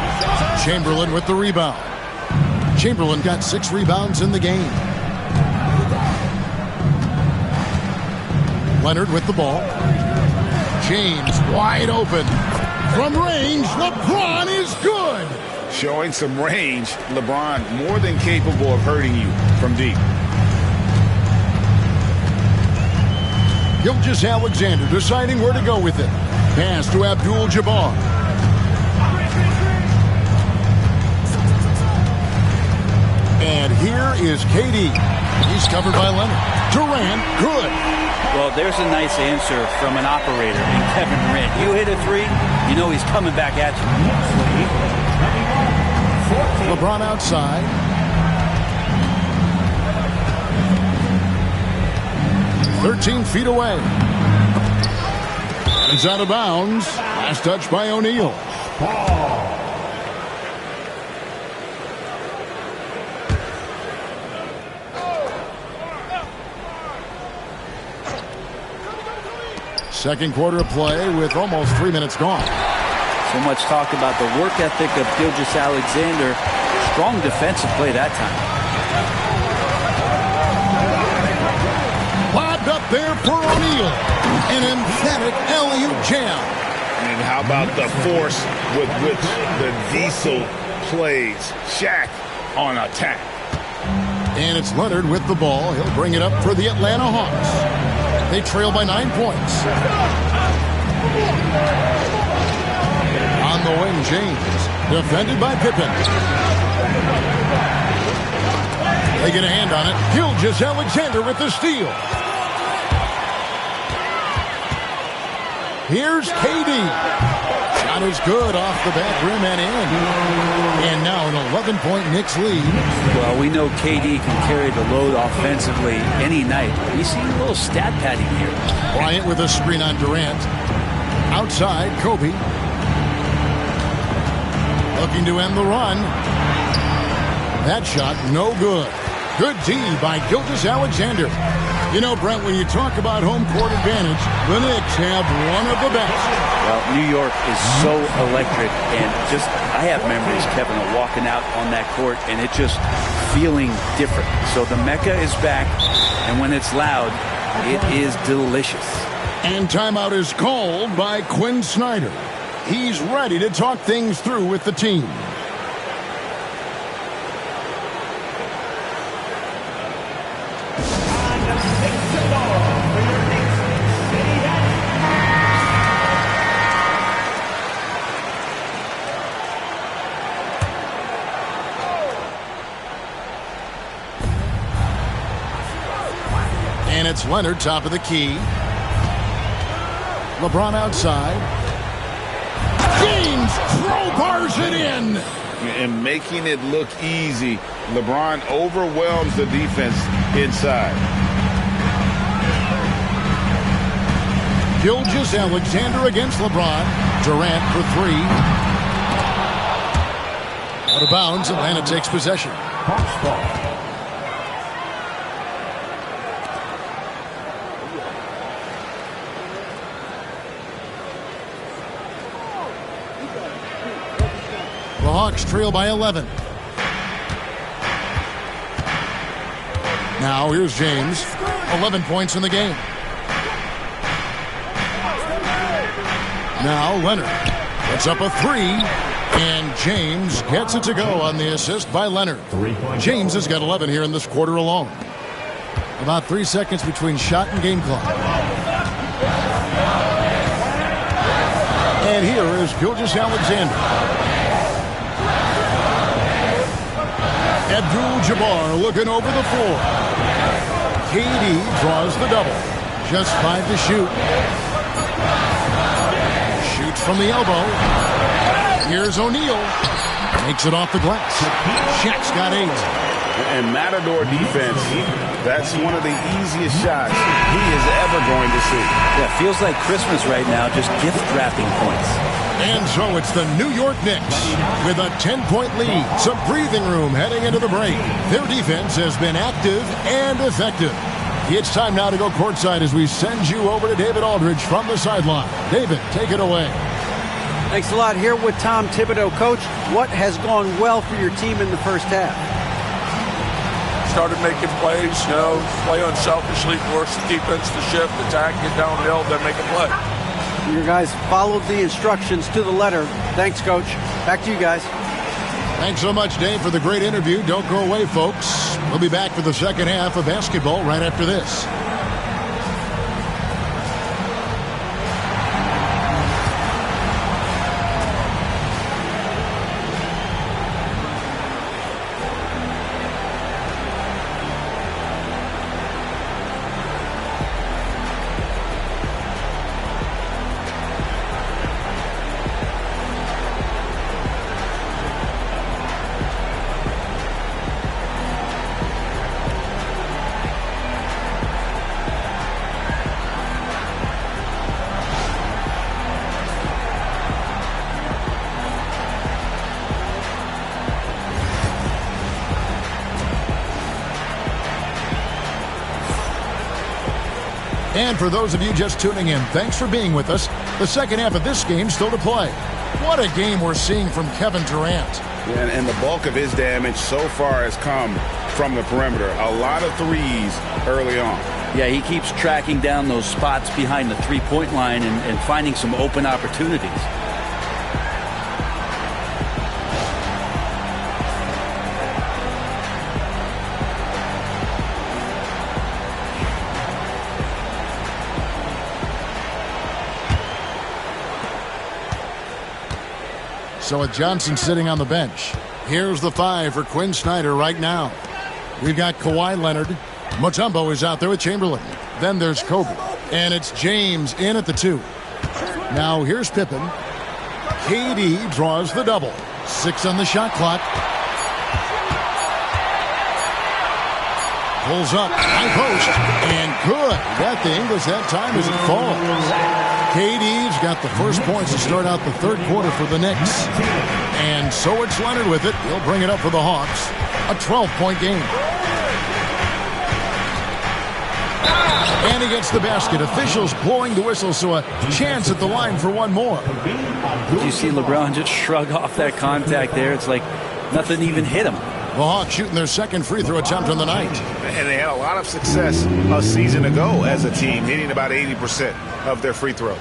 Chamberlain with the rebound. Chamberlain got 6 rebounds in the game. Leonard with the ball. James wide open. From range, LeBron is good. Showing some range, LeBron more than capable of hurting you from deep. Gilgeous-Alexander deciding where to go with it. Pass to Abdul-Jabbar. And here is KD. He's covered by Leonard. Durant, good. Well, there's a nice answer from an operator in Kevin Durant. You hit a 3, you know he's coming back at you. LeBron outside. "13 feet away. It's out of bounds. Last touch by O'Neal. Second quarter of play with almost 3 minutes gone. So much talk about the work ethic of Gilgeous-Alexander. Strong defensive play that time. Lobbed up there for O'Neal. An emphatic alley-oop jam. And how about the force with which the Diesel plays? Shaq on attack. And it's Leonard with the ball. He'll bring it up for the Atlanta Hawks. They trail by 9 points. On the wing, James. Defended by Pippen. They get a hand on it. Gilgeous-Alexander with the steal. Here's KD. Shot is good off the back rim and in. And now an 11-point Knicks lead. Well, we know KD can carry the load offensively any night. We see a little stat padding here. Bryant with a screen on Durant. Outside, Kobe. Looking to end the run. That shot, no good. Good D by Gilgeous-Alexander. You know, Brent, when you talk about home court advantage, the Knicks have one of the best. Well, New York is so electric, and I have memories, Kevin, of walking out on that court, and it just feeling different. So the Mecca is back, and when it's loud, it is delicious. And timeout is called by Quinn Snyder. He's ready to talk things through with the team. And it's Leonard, top of the key. LeBron outside. James crowbars it in. And making it look easy, LeBron overwhelms the defense inside. Gilgeous-Alexander against LeBron. Durant for three. Out of bounds, Atlanta takes possession. The Hawks trail by 11. Now here's James. 11 points in the game. Now Leonard. It's up a three. And James gets it to go on the assist by Leonard. James has got 11 here in this quarter alone. About 3 seconds between shot and game clock. And here is Gilgeous-Alexander. Abdul-Jabbar looking over the floor. KD draws the double. Just 5 to shoot. Shoots from the elbow. Here's O'Neal. Makes it off the glass. Shaq's got 8. And Matador defense, that's one of the easiest shots he is ever going to see. Yeah, feels like Christmas right now, just gift wrapping points. And so it's the New York Knicks with a 10-point lead. Some breathing room heading into the break. Their defense has been active and effective. It's time now to go courtside as we send you over to David Aldridge from the sideline. David, take it away. Thanks a lot. Here with Tom Thibodeau. Coach, what has gone well for your team in the first half? Started making plays, play unselfishly, force the defense to shift, attack, get downhill, then make a play. Your guys followed the instructions to the letter. Thanks, Coach. Back to you guys. Thanks so much, Dave, for the great interview. Don't go away, folks. We'll be back for the second half of basketball right after this. And for those of you just tuning in, thanks for being with us. The second half of this game still to play. What a game we're seeing from Kevin Durant. And the bulk of his damage so far has come from the perimeter. A lot of threes early on. Yeah, he keeps tracking down those spots behind the three-point line and finding some open opportunities. So with Johnson sitting on the bench, here's the 5 for Quinn Snyder right now. We've got Kawhi Leonard. Mutombo is out there with Chamberlain. Then there's Kobe. And it's James in at the 2. Now here's Pippen. KD draws the double. 6 on the shot clock. Pulls up, high post, and good. Got the Ingles that time as it falls. KD's got the first points to start out the third quarter for the Knicks. And so it's Leonard with it. He'll bring it up for the Hawks. A 12-point game. And he gets the basket. Officials blowing the whistle, so a chance at the line for one more. Did you see LeBron just shrug off that contact there? It's like nothing even hit him. The Hawks shooting their second free throw attempt on the night. And they had a lot of success a season ago as a team, hitting about 80% of their free throws.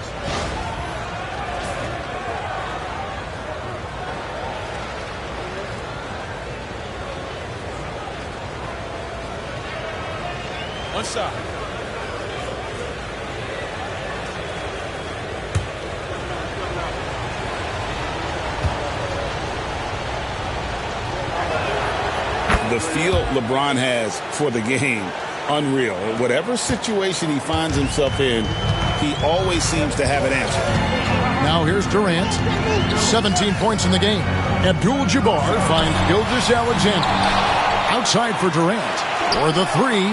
One shot. The feel LeBron has for the game, unreal. Whatever situation he finds himself in, he always seems to have an answer. Now here's Durant. 17 points in the game. Abdul-Jabbar finds Gilgeous-Alexander. Outside for Durant. For the three.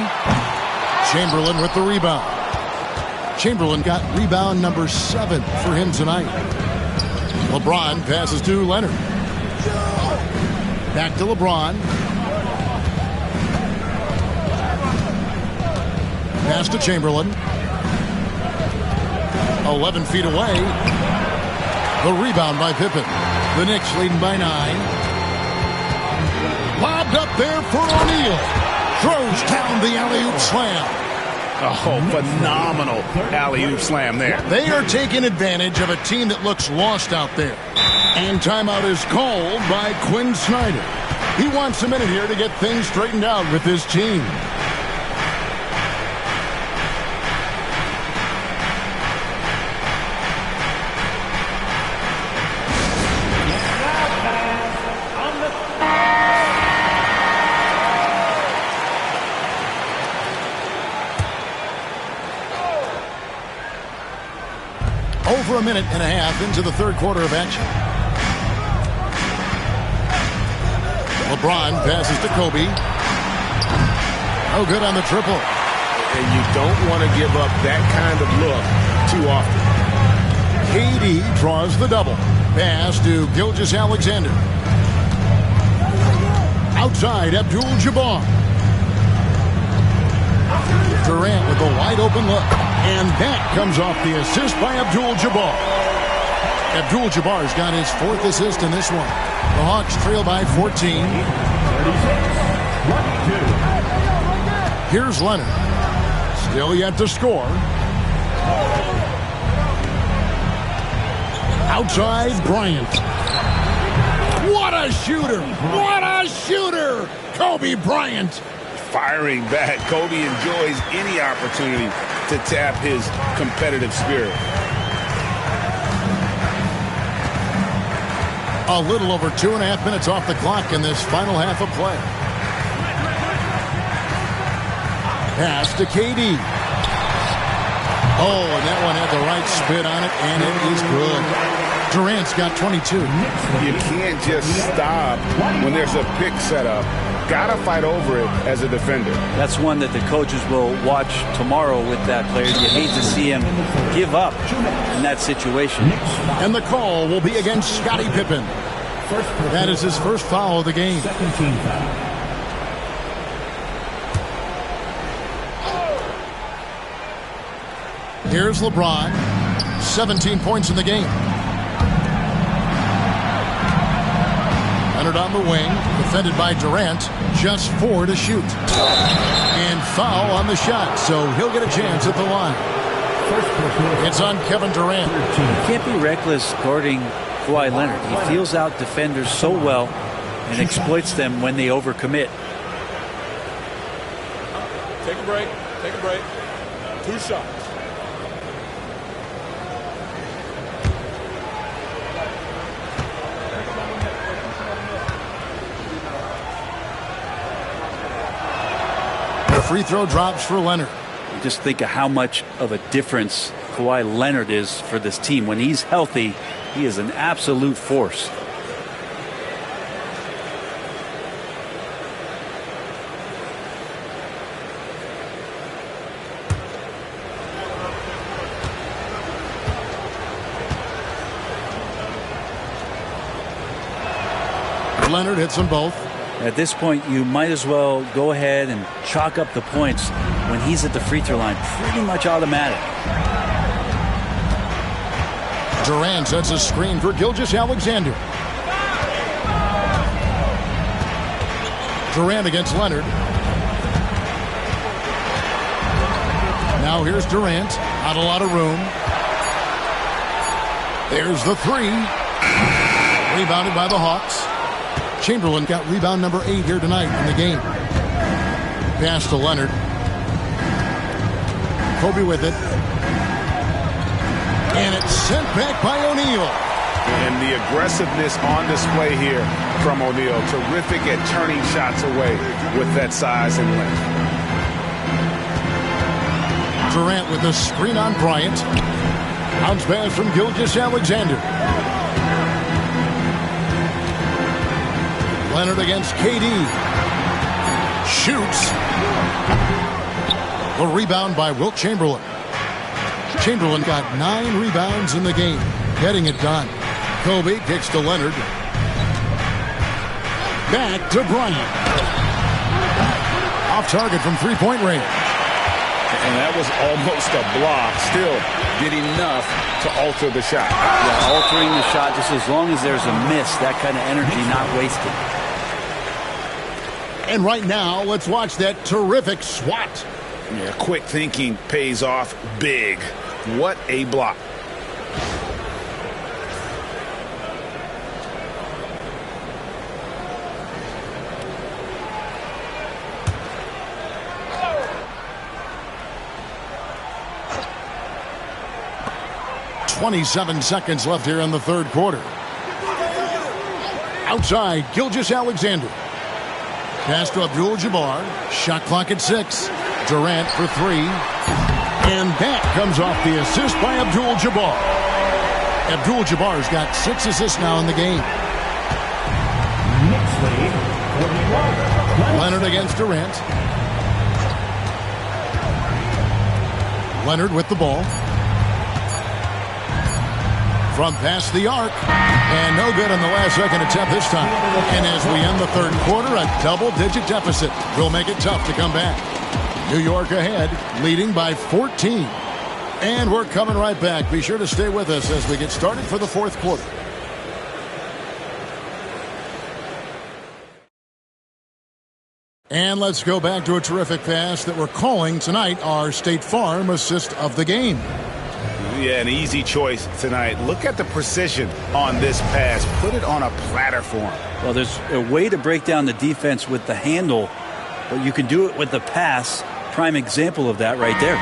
Chamberlain with the rebound. Chamberlain got rebound number 7 for him tonight. LeBron passes to Leonard. Back to LeBron. Pass to Chamberlain. 11 feet away. The rebound by Pippen. The Knicks leading by 9. Lobbed up there for O'Neal. Throws down the alley-oop slam. Oh, phenomenal alley-oop slam there. They are taking advantage of a team that looks lost out there. And timeout is called by Quinn Snyder. He wants a minute here to get things straightened out with his team. Over a minute and a half into the third quarter of action. LeBron passes to Kobe. No good on the triple. And you don't want to give up that kind of look too often. KD draws the double. Pass to Gilgeous-Alexander. Outside, Abdul-Jabbar. Durant with a wide open look. And that comes off the assist by Abdul-Jabbar. Abdul-Jabbar's got his 4th assist in this one. The Hawks trail by 14. Here's Leonard. Still yet to score. Outside, Bryant. What a shooter! What a shooter! Kobe Bryant. Firing back. Kobe enjoys any opportunity to tap his competitive spirit. A little over 2.5 minutes off the clock in this final half of play. Pass to KD. Oh, and that one had the right spin on it, and it is good. Durant's got 22. You can't just stop when there's a pick set up. Gotta fight over it as a defender. That's one that the coaches will watch tomorrow with that player. You hate to see him give up in that situation. And the call will be against Scottie Pippen. That is his first foul of the game. Here's LeBron. 17 points in the game. Leonard on the wing, defended by Durant, just 4 to shoot. And foul on the shot, so he'll get a chance at the line. It's on Kevin Durant. You can't be reckless guarding Kawhi Leonard. He feels out defenders so well and exploits them when they overcommit. Take a break. Take a break. 2 shots. Free throw drops for Leonard. Just think of how much of a difference Kawhi Leonard is for this team. When he's healthy, He is an absolute force. Leonard hits them both. At this point, you might as well go ahead and chalk up the points when he's at the free throw line. Pretty much automatic. Durant sets a screen for Gilgeous-Alexander. Durant against Leonard. Now here's Durant. Not a lot of room. There's the three. Rebounded by the Hawks. Chamberlain got rebound number 8 here tonight in the game. Pass to Leonard. Kobe with it. And it's sent back by O'Neal. And the aggressiveness on display here from O'Neal. Terrific at turning shots away with that size and length. Durant with the screen on Bryant. Bounce pass from Gilgeous-Alexander. Leonard against KD. Shoots. The rebound by Wilt Chamberlain. Chamberlain got 9 rebounds in the game, getting it done. Kobe kicks to Leonard. Back to Bryant. Off target from three-point range. And that was almost a block. Still did enough to alter the shot. Yeah, altering the shot just as long as there's a miss, that kind of energy not wasted. And right now, let's watch that terrific swat. Yeah, quick thinking pays off big. What a block. .27 seconds left here in the third quarter. Outside, Gilgeous-Alexander. Pass to Abdul-Jabbar. Shot clock at 6. Durant for 3. And that comes off the assist by Abdul-Jabbar. Abdul-Jabbar's got 6 assists now in the game. Leonard against Durant. Leonard with the ball. From past the arc. And no good on the last second attempt this time. And as we end the third quarter, a double-digit deficit will make it tough to come back. New York ahead, leading by 14. And we're coming right back. Be sure to stay with us as we get started for the fourth quarter. And let's go back to a terrific pass that we're calling tonight our State Farm assist of the game. Yeah, an easy choice tonight. Look at the precision on this pass. Put it on a platter for him. Well, there's a way to break down the defense with the handle, but you can do it with the pass. Prime example of that right there.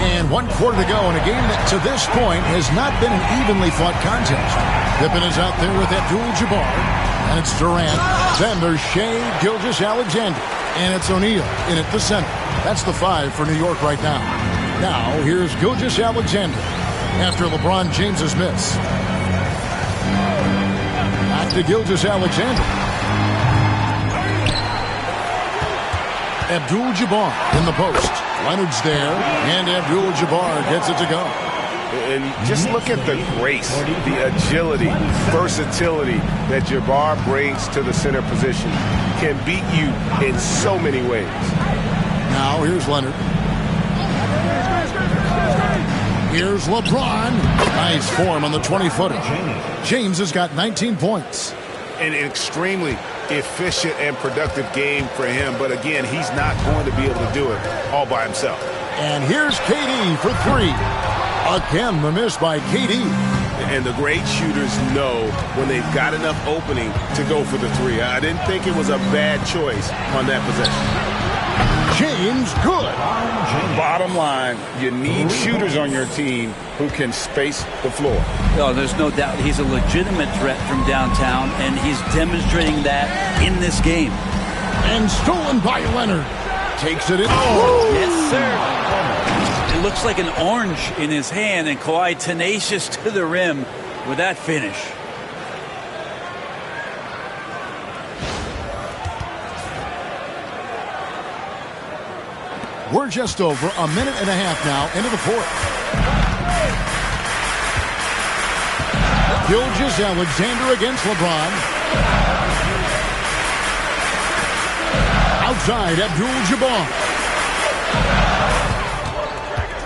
And 1 quarter to go in a game that to this point has not been an evenly fought contest. Pippen is out there with Abdul-Jabbar, and it's Durant. Then there's Shea Gilgeous-Alexander, and it's O'Neal in at the center. That's the 5 for New York right now. Now, here's Gilgeous-Alexander after LeBron James's miss. Back to Gilgeous-Alexander. Abdul-Jabbar in the post. Leonard's there, and Abdul-Jabbar gets it to go. And just look at the grace, the agility, versatility that Jabbar brings to the center position. Can beat you in so many ways. Now, here's Leonard. Here's LeBron. Nice form on the 20-footer. James has got 19 points. An extremely efficient and productive game for him. But again, he's not going to be able to do it all by himself. And here's KD for 3. Again, the miss by KD. And the great shooters know when they've got enough opening to go for the 3. I didn't think it was a bad choice on that possession. James, good. Bottom line, you need shooters on your team who can space the floor. No, there's no doubt he's a legitimate threat from downtown, and he's demonstrating that in this game. And stolen by Leonard. Takes it in. Oh. Yes, sir. It looks like an orange in his hand, and Kawhi tenacious to the rim with that finish. We're just over a minute and a half now into the fourth. Gilgeous-Alexander against LeBron. Outside, Abdul-Jabbar.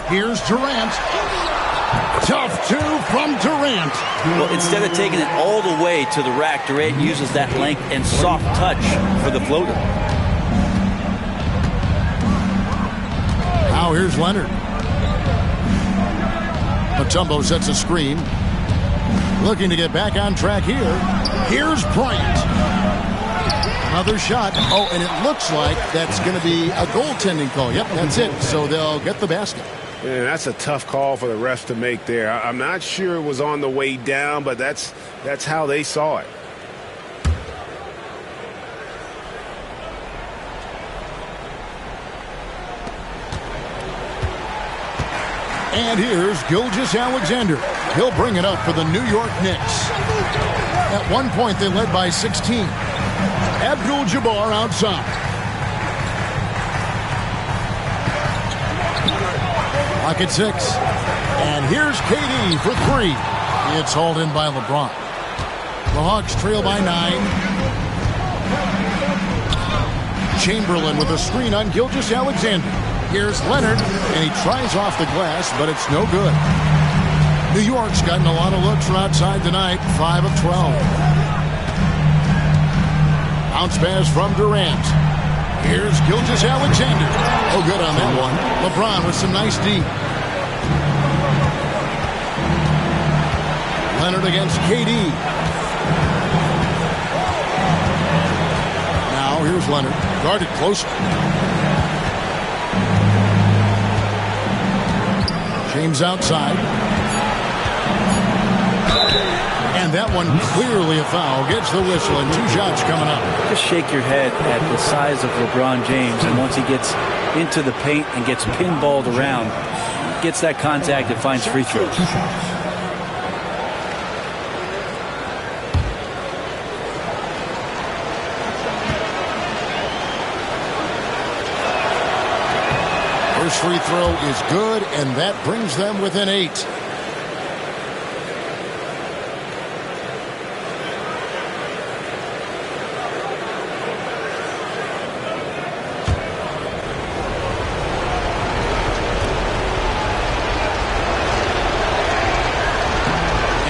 Here's Durant. Tough two from Durant. Well, instead of taking it all the way to the rack, Durant uses that length and soft touch for the floater. Now here's Leonard. Mutombo sets a screen. Looking to get back on track here. Here's Bryant. Another shot. Oh, and it looks like that's going to be a goaltending call. Yep, that's it. So they'll get the basket. Yeah, that's a tough call for the refs to make there. I'm not sure it was on the way down, but that's how they saw it. And here's Gilgeous-Alexander. He'll bring it up for the New York Knicks. At one point, they led by 16. Abdul-Jabbar outside. Lock at 6. And here's KD for 3. It's hauled in by LeBron. The Hawks trail by 9. Chamberlain with a screen on Gilgeous-Alexander. Here's Leonard, and he tries off the glass, but it's no good. New York's gotten a lot of looks from outside tonight, 5 of 12. Bounce pass from Durant. Here's Gilgeous-Alexander. Oh, good on that one. LeBron with some nice D. Leonard against KD. Now here's Leonard, guarded closely. James outside. And that one clearly a foul. Gets the whistle and 2 shots coming up. Just shake your head at the size of LeBron James, and once he gets into the paint and gets pinballed around, gets that contact and finds free throws. First free throw is good, and that brings them within 8.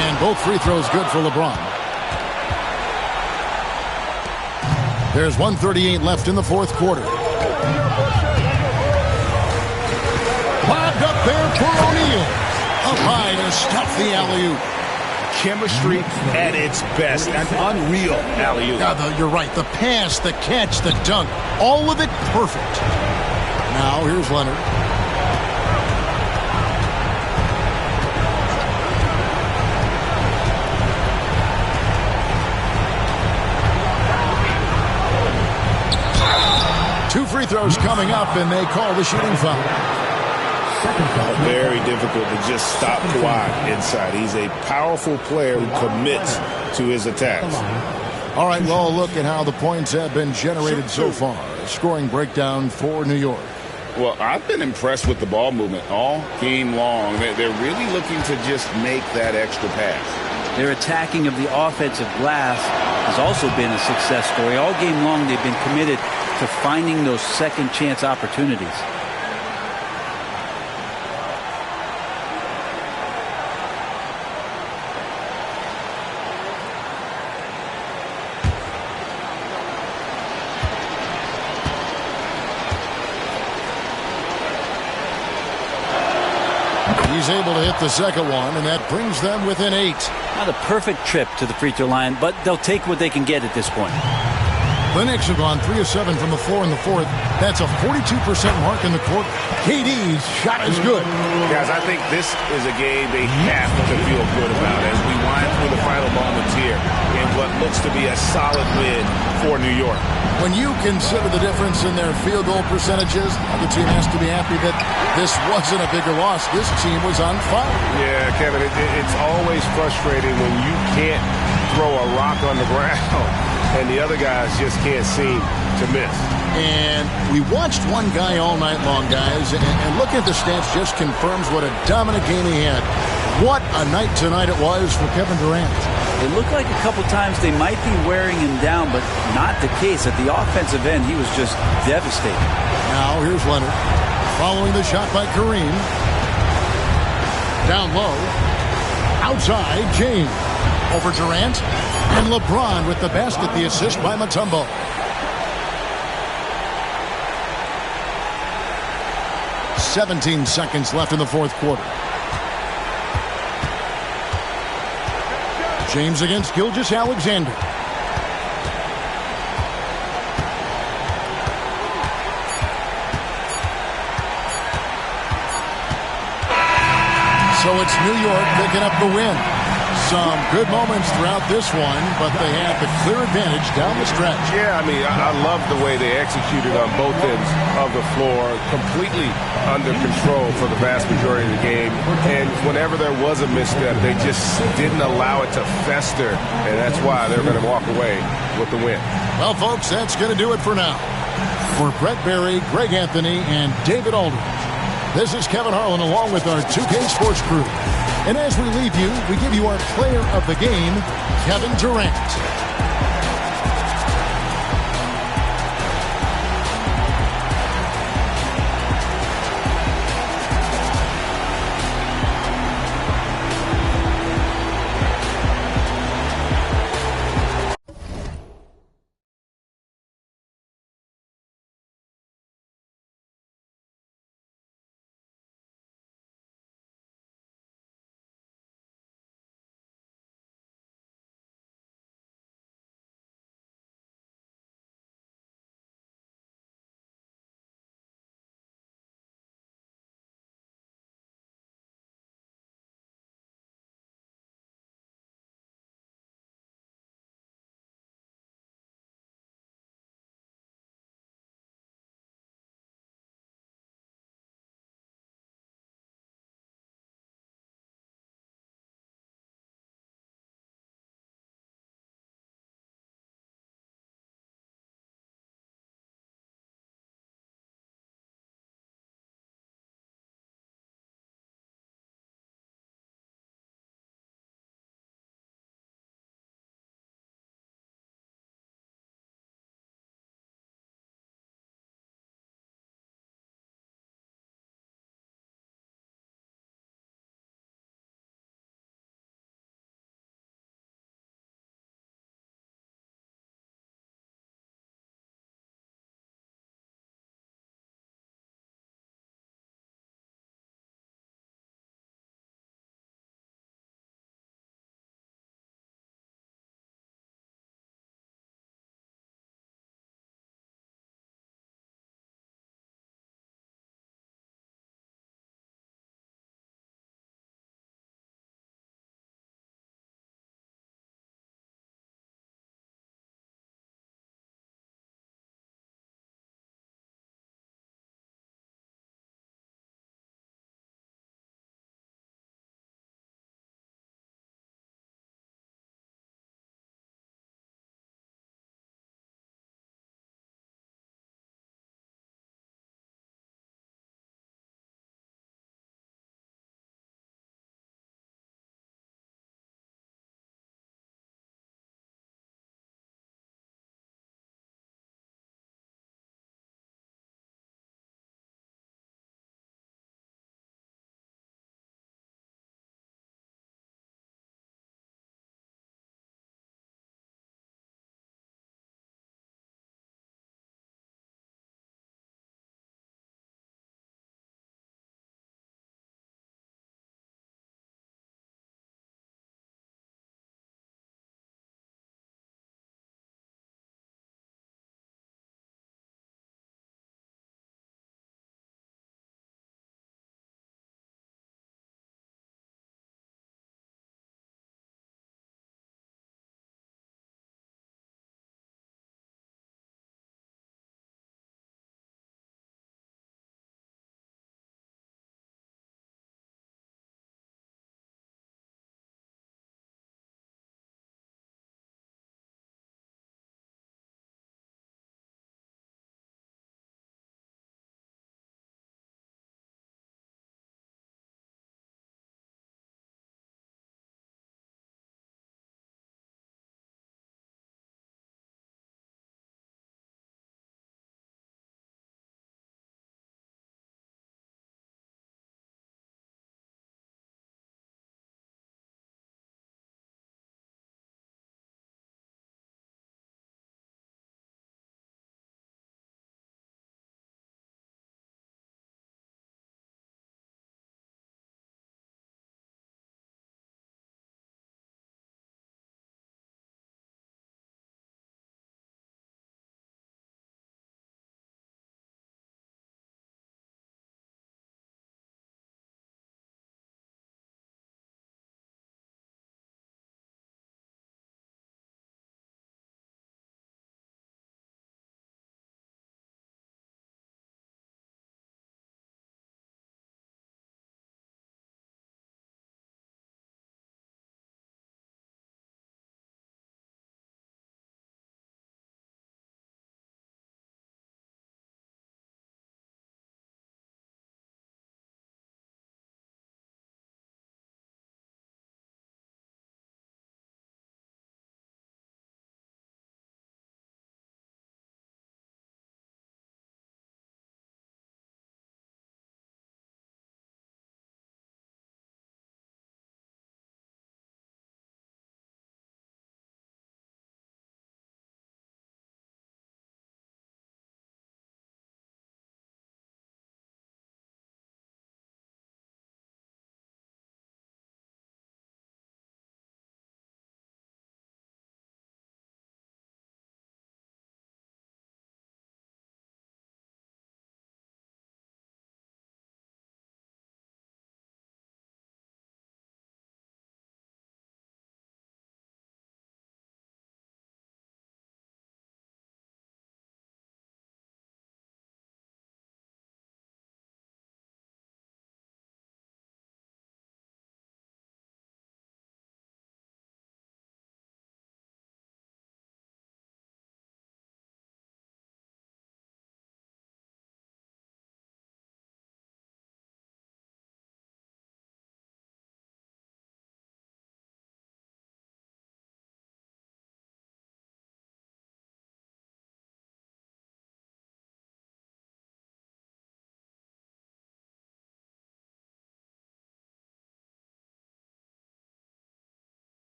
And both free throws good for LeBron. There's 1:38 left in the fourth quarter. Bobbed up there for O'Neal. Up high to stuff the alley-oop. Chemistry at its best. An unreal alley-oop. Yeah, you're right. The pass, the catch, the dunk. All of it perfect. Now here's Leonard. Two free throws coming up, and they call the shooting foul. Very difficult to just stop Kawhi inside. He's a powerful player who commits to his attacks. All right, well, look at how the points have been generated so far. Scoring breakdown for New York. Well, I've been impressed with the ball movement all game long. They're really looking to just make that extra pass. Their attacking of the offensive glass has also been a success story. All game long, they've been committed to finding those second chance opportunities. He's able to hit the second one, and that brings them within 8. Not a perfect trip to the free throw line, but they'll take what they can get at this point. The Knicks have gone 3 of 7 from the floor in the fourth. That's a 42% mark in the court. KD's shot is good. Guys, I think this is a game they have to feel good about as we wind through the final moments here in what looks to be a solid win for New York. When you consider the difference in their field goal percentages, the team has to be happy that this wasn't a bigger loss. This team was on fire. Yeah, Kevin, it's always frustrating when you can't throw a rock on the ground and the other guys just can't seem to miss. And we watched one guy all night long, guys, and looking at the stats just confirms what a dominant game he had. What a night tonight it was for Kevin Durant. It looked like a couple times they might be wearing him down, but not the case. At the offensive end, he was just devastating. Now here's Leonard following the shot by Kareem. Down low. Outside, James. Over Durant. And LeBron with the basket, the assist by Mutombo. "17 seconds left in the fourth quarter. James against Gilgeous-Alexander. So it's New York picking up the win. Some good moments throughout this one, but they had the clear advantage down the stretch. Yeah, I mean, I love the way they executed on both ends of the floor, completely under control for the vast majority of the game. And whenever there was a misstep, they just didn't allow it to fester, and that's why they're going to walk away with the win. Well, folks, that's going to do it for now. For Brett Berry, Greg Anthony, and David Aldridge, this is Kevin Harlan along with our 2K Sports crew. And as we leave you, we give you our player of the game, Kevin Durant.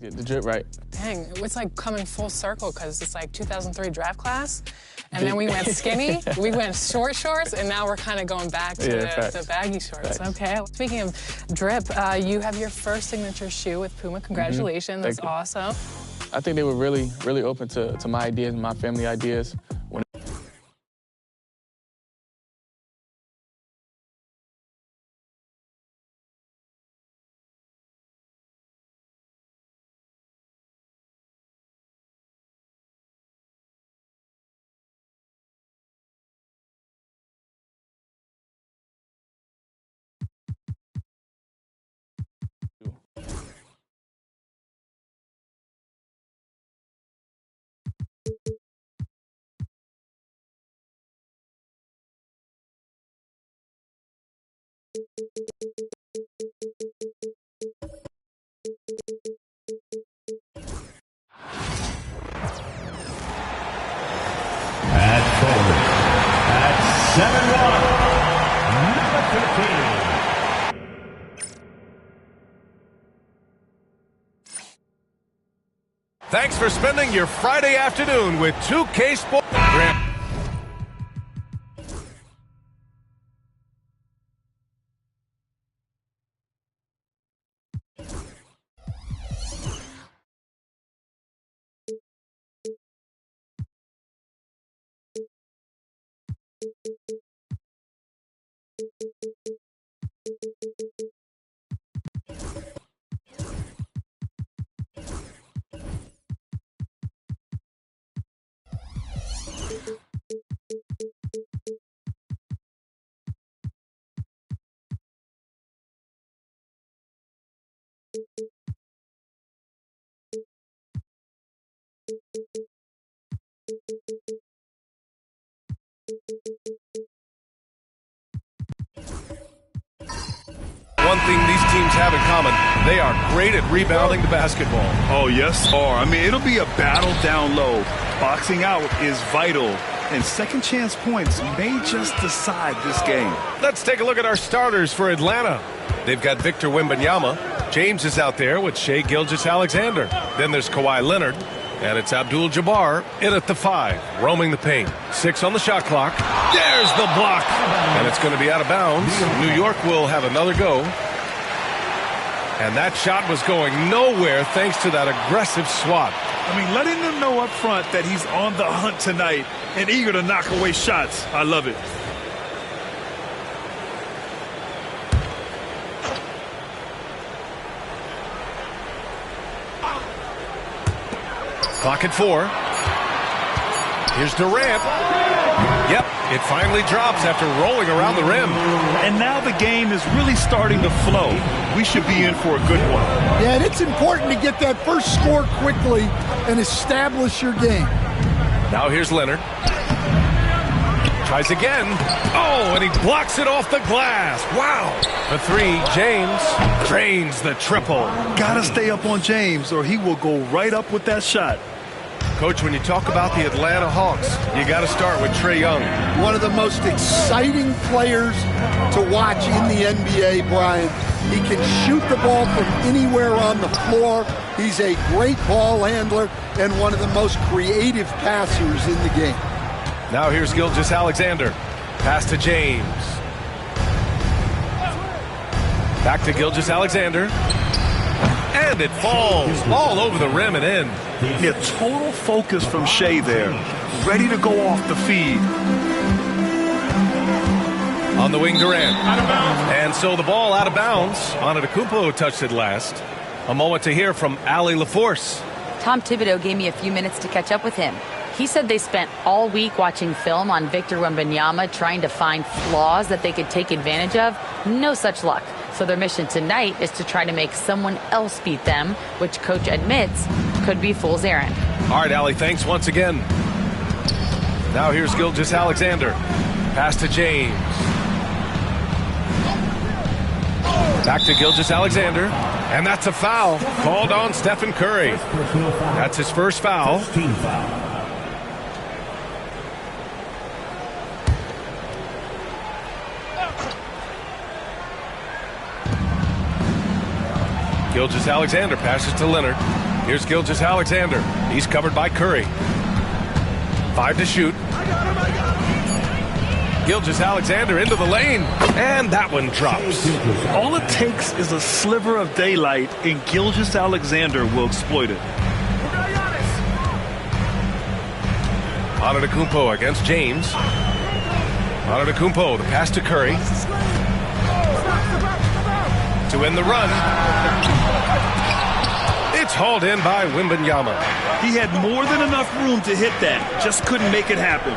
Get the drip right. Dang, it's like coming full circle because it's like 2003 draft class, and then we went skinny, we went short shorts, and now we're kind of going back to the baggy shorts. Facts. Okay. Speaking of drip, you have your first signature shoe with Puma. Congratulations. That's awesome. I think they were really, really open to my ideas, my family ideas. At forward, at 7'1", number 15. Thanks for spending your Friday afternoon with 2K Sports. One thing these teams have in common, they are great at rebounding the basketball. Oh, yes, are. I mean, it'll be a battle down low. Boxing out is vital, and second chance points may just decide this game. Let's take a look at our starters for Atlanta. They've got Victor Wembanyama. James is out there with Shai Gilgeous-Alexander. Then there's Kawhi Leonard. And it's Abdul-Jabbar in at the 5, roaming the paint. 6 on the shot clock. There's the block. And it's going to be out of bounds. New York will have another go. And that shot was going nowhere thanks to that aggressive swat. I mean, letting them know up front that he's on the hunt tonight and eager to knock away shots. I love it. Clock at 4. Here's Durant. Yep, it finally drops after rolling around the rim. And now the game is really starting to flow. We should be in for a good one. Yeah, and it's important to get that first score quickly and establish your game. Now here's Leonard. Tries again. Oh, and he blocks it off the glass. Wow. The 3, James drains the triple. Gotta stay up on James or he will go right up with that shot. Coach, when you talk about the Atlanta Hawks, you got to start with Trae Young. One of the most exciting players to watch in the NBA, Brian. He can shoot the ball from anywhere on the floor. He's a great ball handler and one of the most creative passers in the game. Now here's Gilgeous-Alexander. Pass to James. Back to Gilgeous-Alexander. And it falls all over the rim and in. Yeah, total focus from Shai there. Ready to go off the feed. On the wing, Durant. And so the ball out of bounds. Antetokounmpo touched it last. A moment to hear from Allie LaForce. Tom Thibodeau gave me a few minutes to catch up with him. He said they spent all week watching film on Victor Wembanyama, trying to find flaws that they could take advantage of. No such luck. So their mission tonight is to try to make someone else beat them, which coach admits could be fool's errand. All right, Allie, thanks once again. Now here's Gilgeous-Alexander. Pass to James. Back to Gilgeous-Alexander. And that's a foul called on Stephen Curry. That's his first foul. Gilgeous-Alexander passes to Leonard. Here's Gilgeous-Alexander. He's covered by Curry. 5 to shoot. Gilgeous-Alexander into the lane. And that one drops. All it takes is a sliver of daylight, and Gilgeous-Alexander will exploit it. Antetokounmpo against James. Antetokounmpo, the pass to Curry. To end the run. It's hauled in by Wembanyama. He had more than enough room to hit that. Just couldn't make it happen.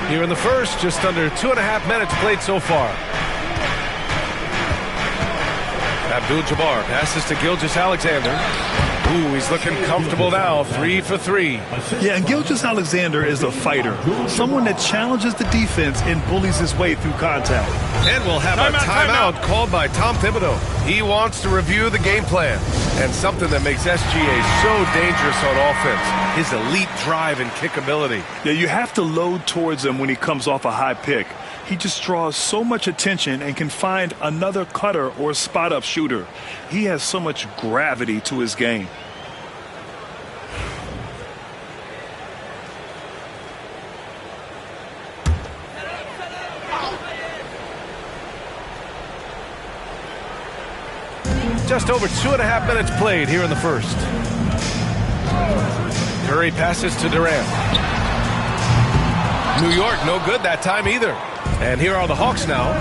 Here in the first, just under 2.5 minutes played so far. Abdul-Jabbar passes to Gilgeous-Alexander. Ooh, he's looking comfortable now. 3 for 3. Yeah, and Gilgeous-Alexander is a fighter. Someone that challenges the defense and bullies his way through contact. And we'll have a timeout called by Tom Thibodeau. He wants to review the game plan. And something that makes SGA so dangerous on offense, his elite drive and kickability. Yeah, you have to load towards him when he comes off a high pick. He just draws so much attention and can find another cutter or spot-up shooter. He has so much gravity to his game. Just over 2.5 minutes played here in the first. Curry passes to Durant. New York, no good that time either. And here are the Hawks now.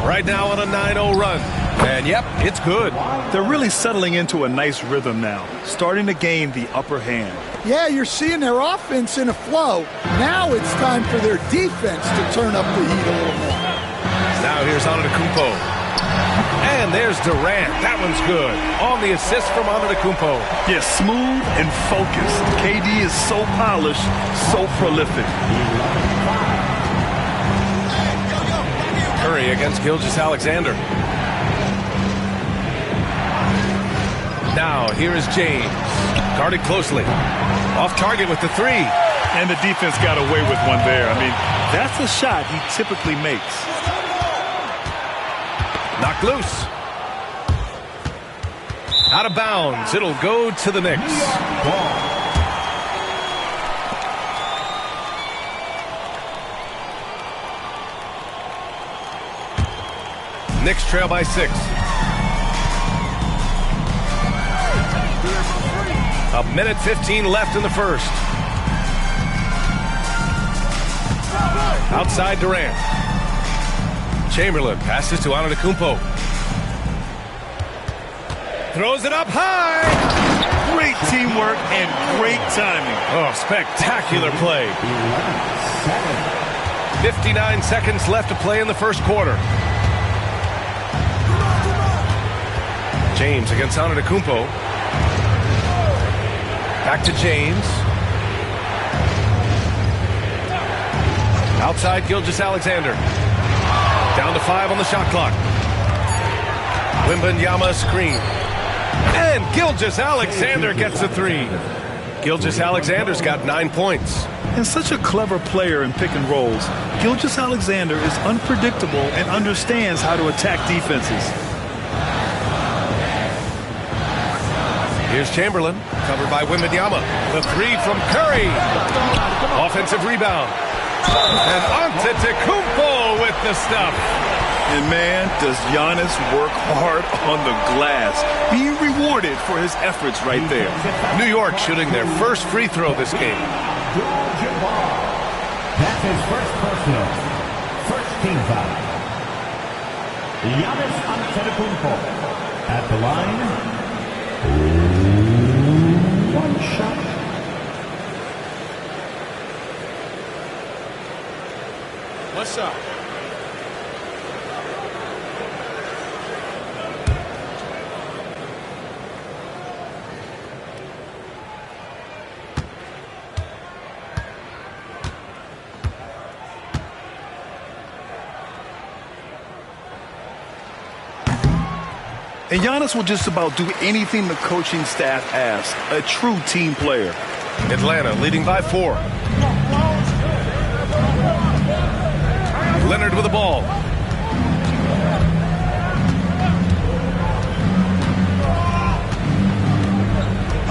Right now on a 9-0 run. And yep, it's good. They're really settling into a nice rhythm now, starting to gain the upper hand. Yeah, you're seeing their offense in a flow. Now it's time for their defense to turn up the heat a little more. Now here's Antetokounmpo. And there's Durant. That one's good. On the assist from Antetokounmpo. Yeah, smooth and focused. KD is so polished, so prolific. Curry against Gilgeous-Alexander. Now here is James. Guarded closely. Off target with the three. And the defense got away with one there. I mean, that's a shot he typically makes. Knocked loose. Out of bounds. It'll go to the Knicks. Knicks trail by 6. A minute 15 left in the first. Outside Durant. Chamberlain passes to Antetokounmpo. Throws it up high. Great teamwork and great timing. Oh, spectacular play. 59 seconds left to play in the first quarter. James against Antetokounmpo. Back to James. Outside Gilgeous-Alexander. Down to 5 on the shot clock. Wembanyama screen. And Gilgeous-Alexander gets a 3. Gilgeous-Alexander's got 9 points. And such a clever player in pick and rolls, Gilgeous-Alexander is unpredictable and understands how to attack defenses. Here's Chamberlain, covered by Wembanyama. The 3 from Curry. Offensive rebound. And Antetokounmpo with the stuff. And man, does Giannis work hard on the glass. Being rewarded for his efforts right there. New York shooting their first free throw this game. That's his first personal. First team foul. Giannis Antetokounmpo at the line. One shot. What's up? And Giannis will just about do anything the coaching staff asks. A true team player. Atlanta leading by 4. Leonard with the ball.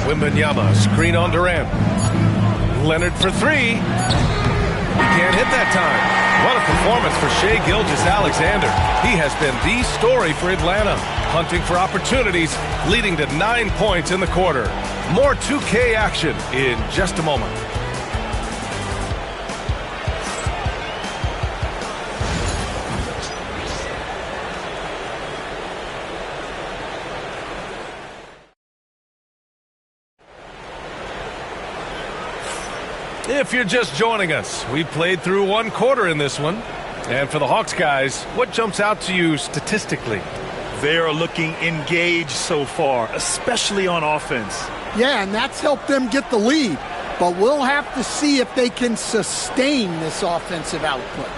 Wembanyama, screen on Durant. Leonard for 3. He can't hit that time. What a performance for Shai Gilgeous-Alexander. He has been the story for Atlanta, hunting for opportunities, leading to 9 points in the quarter. More 2K action in just a moment. If you're just joining us, we played through 1 quarter in this one. And for the Hawks guys, what jumps out to you statistically? They are looking engaged so far, especially on offense. Yeah, and that's helped them get the lead. But we'll have to see if they can sustain this offensive output.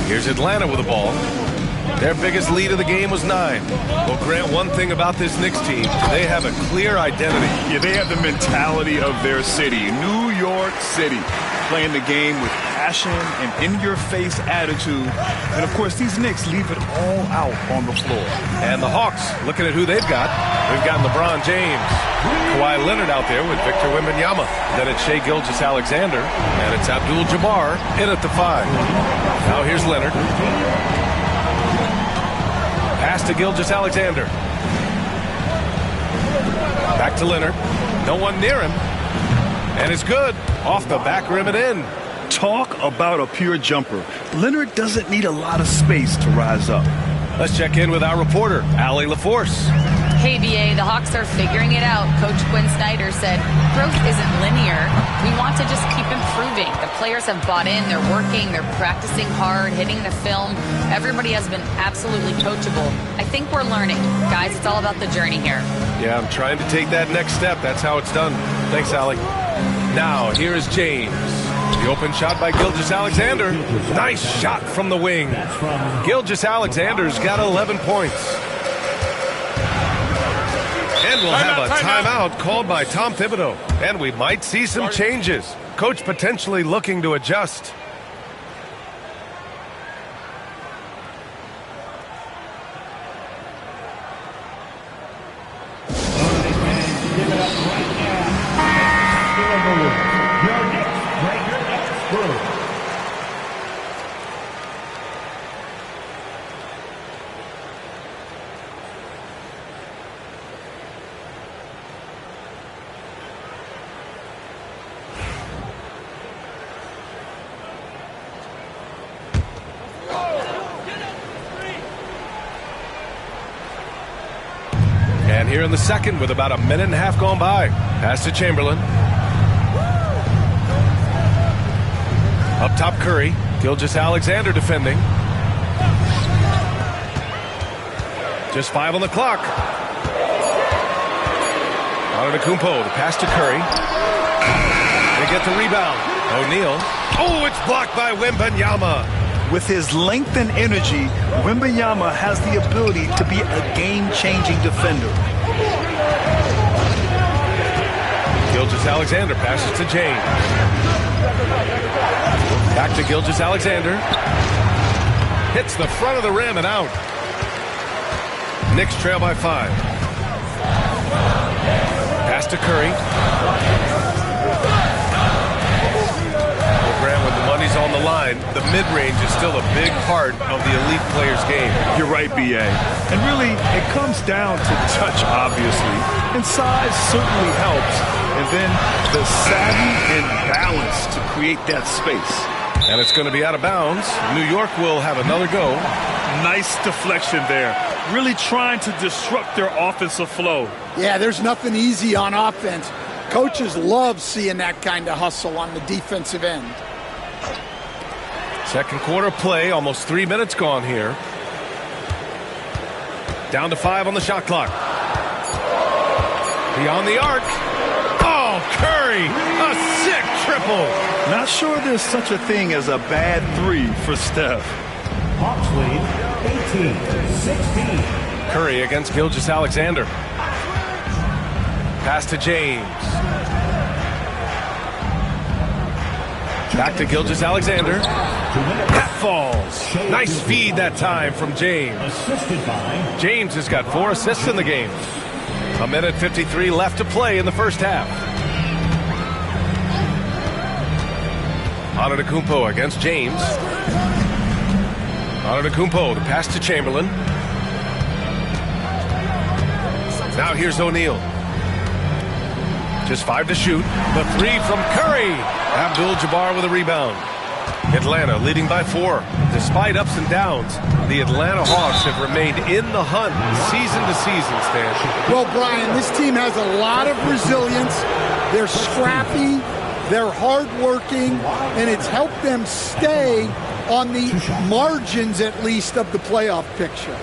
Here's Atlanta with the ball. Their biggest lead of the game was 9. Well, Grant, one thing about this Knicks team, they have a clear identity. Yeah, they have the mentality of their city, New York City, playing the game with passion and in-your-face attitude. And, of course, these Knicks leave it all out on the floor. And the Hawks, looking at who they've got, we've got LeBron James, Kawhi Leonard out there with Victor Wembanyama. Then it's Shai Gilgeous-Alexander, and it's Abdul-Jabbar in at the 5. Now here's Leonard. Pass to Gilgeous-Alexander. Back to Leonard. No one near him. And it's good. Off the back rim and in. Talk about a pure jumper. Leonard doesn't need a lot of space to rise up. Let's check in with our reporter, Allie LaForce. Hey, BA, the Hawks are figuring it out. Coach Quinn Snyder said growth isn't linear. We want to just keep improving. The players have bought in. They're working. They're practicing hard, hitting the film. Everybody has been absolutely coachable. I think we're learning. Guys, it's all about the journey here. Yeah, I'm trying to take that next step. That's how it's done. Thanks, Allie. Now, here is James. The open shot by Gilgeous-Alexander. Nice shot from the wing. Gilgeous-Alexander's got 11 points. And we'll have a timeout called by Tom Thibodeau. And we might see some changes. Coach potentially looking to adjust. And here in the second with about a minute and a half gone by. Pass to Chamberlain. Up top Curry. Gilgeous-Alexander defending. Just 5 on the clock. Antetokounmpo, the pass to Curry. They get the rebound. O'Neal. Oh, it's blocked by Wembanyama. With his length and energy, Wembanyama has the ability to be a game-changing defender. Gilgeous-Alexander passes to James. Back to Gilgeous-Alexander. Hits the front of the rim and out. Knicks trail by 5. Pass to Curry. When the money's on the line, the mid-range is still a big part of the elite player's game. You're right, B.A. And really, it comes down to touch, obviously. And size certainly helps. And then the savvy and balance to create that space. And it's going to be out of bounds. New York will have another go. Nice deflection there. Really trying to disrupt their offensive flow. Yeah, there's nothing easy on offense. Coaches love seeing that kind of hustle on the defensive end. Second quarter play, almost 3 minutes gone here. Down to 5 on the shot clock. Beyond the arc. Oh, Curry, a sick triple. Not sure there's such a thing as a bad 3 for Steph. Hawks lead 18-16. Curry against Gilgeous-Alexander. Pass to James. Back to Gilgeous-Alexander. That falls. Nice feed that time from James. James has got 4 assists in the game. A minute 53 left to play in the first half. Antetokounmpo against James. Antetokounmpo, the pass to Chamberlain. Now here's O'Neal. Just 5 to shoot. The 3 from Curry. Abdul-Jabbar with a rebound. Atlanta leading by 4. Despite ups and downs, the Atlanta Hawks have remained in the hunt season to season, Stan. Well, Brian, this team has a lot of resilience. They're scrappy. They're hardworking. And it's helped them stay on the margins, at least, of the playoff picture.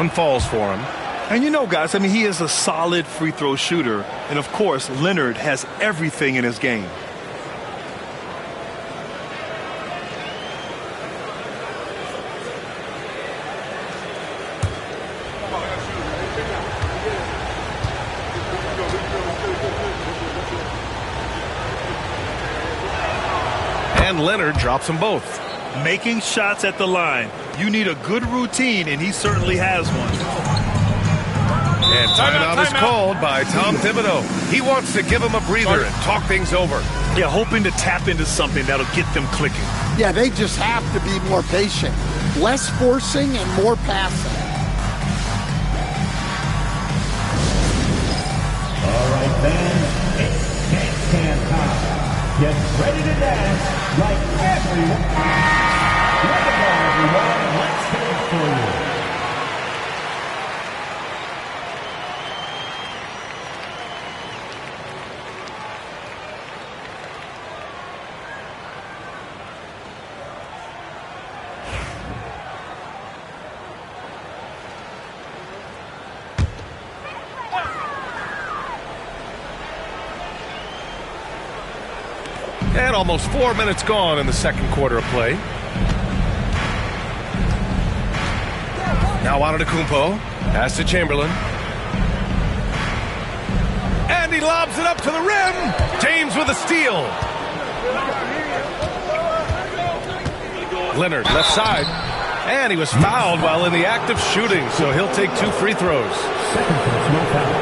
one falls for him. And you know, guys, I mean, he is a solid free throw shooter. And, of course, Leonard has everything in his game. And Leonard drops them both. Making shots at the line. You need a good routine, and he certainly has one. And timeout is called by Tom Thibodeau. He wants to give him a breather and talk things over. Yeah, hoping to tap into something that'll get them clicking. Yeah, they just have to be more patient. Less forcing and more passing. All right, fans, it's dance time. Get ready to dance like everyone. Let the ball, everyone. Let's dance for you. And almost 4 minutes gone in the second quarter of play. Now Antetokounmpo. Pass to Chamberlain. And he lobs it up to the rim. James with a steal. Leonard left side. And he was fouled while in the act of shooting, so he'll take 2 free throws.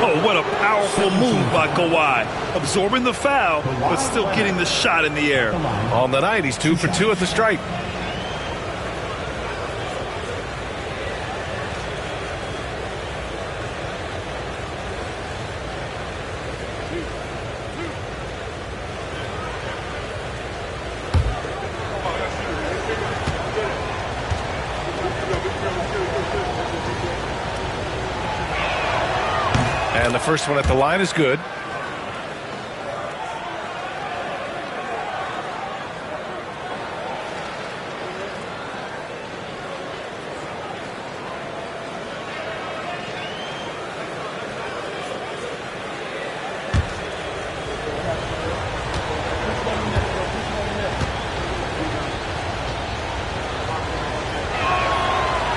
Oh, what a powerful move by Kawhi. Absorbing the foul, but still getting the shot in the air. On the night, he's 2 for 2 at the stripe. And the first one at the line is good.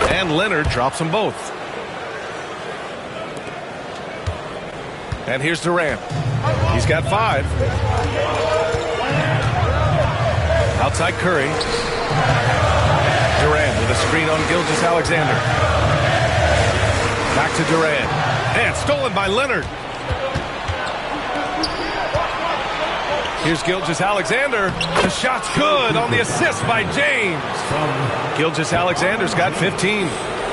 And Leonard drops them both. And here's Durant. He's got 5. Outside Curry. Durant with a screen on Gilgeous-Alexander. Back to Durant. And stolen by Leonard. Here's Gilgeous-Alexander. The shot's good on the assist by James. Gilgeous-Alexander's got 15.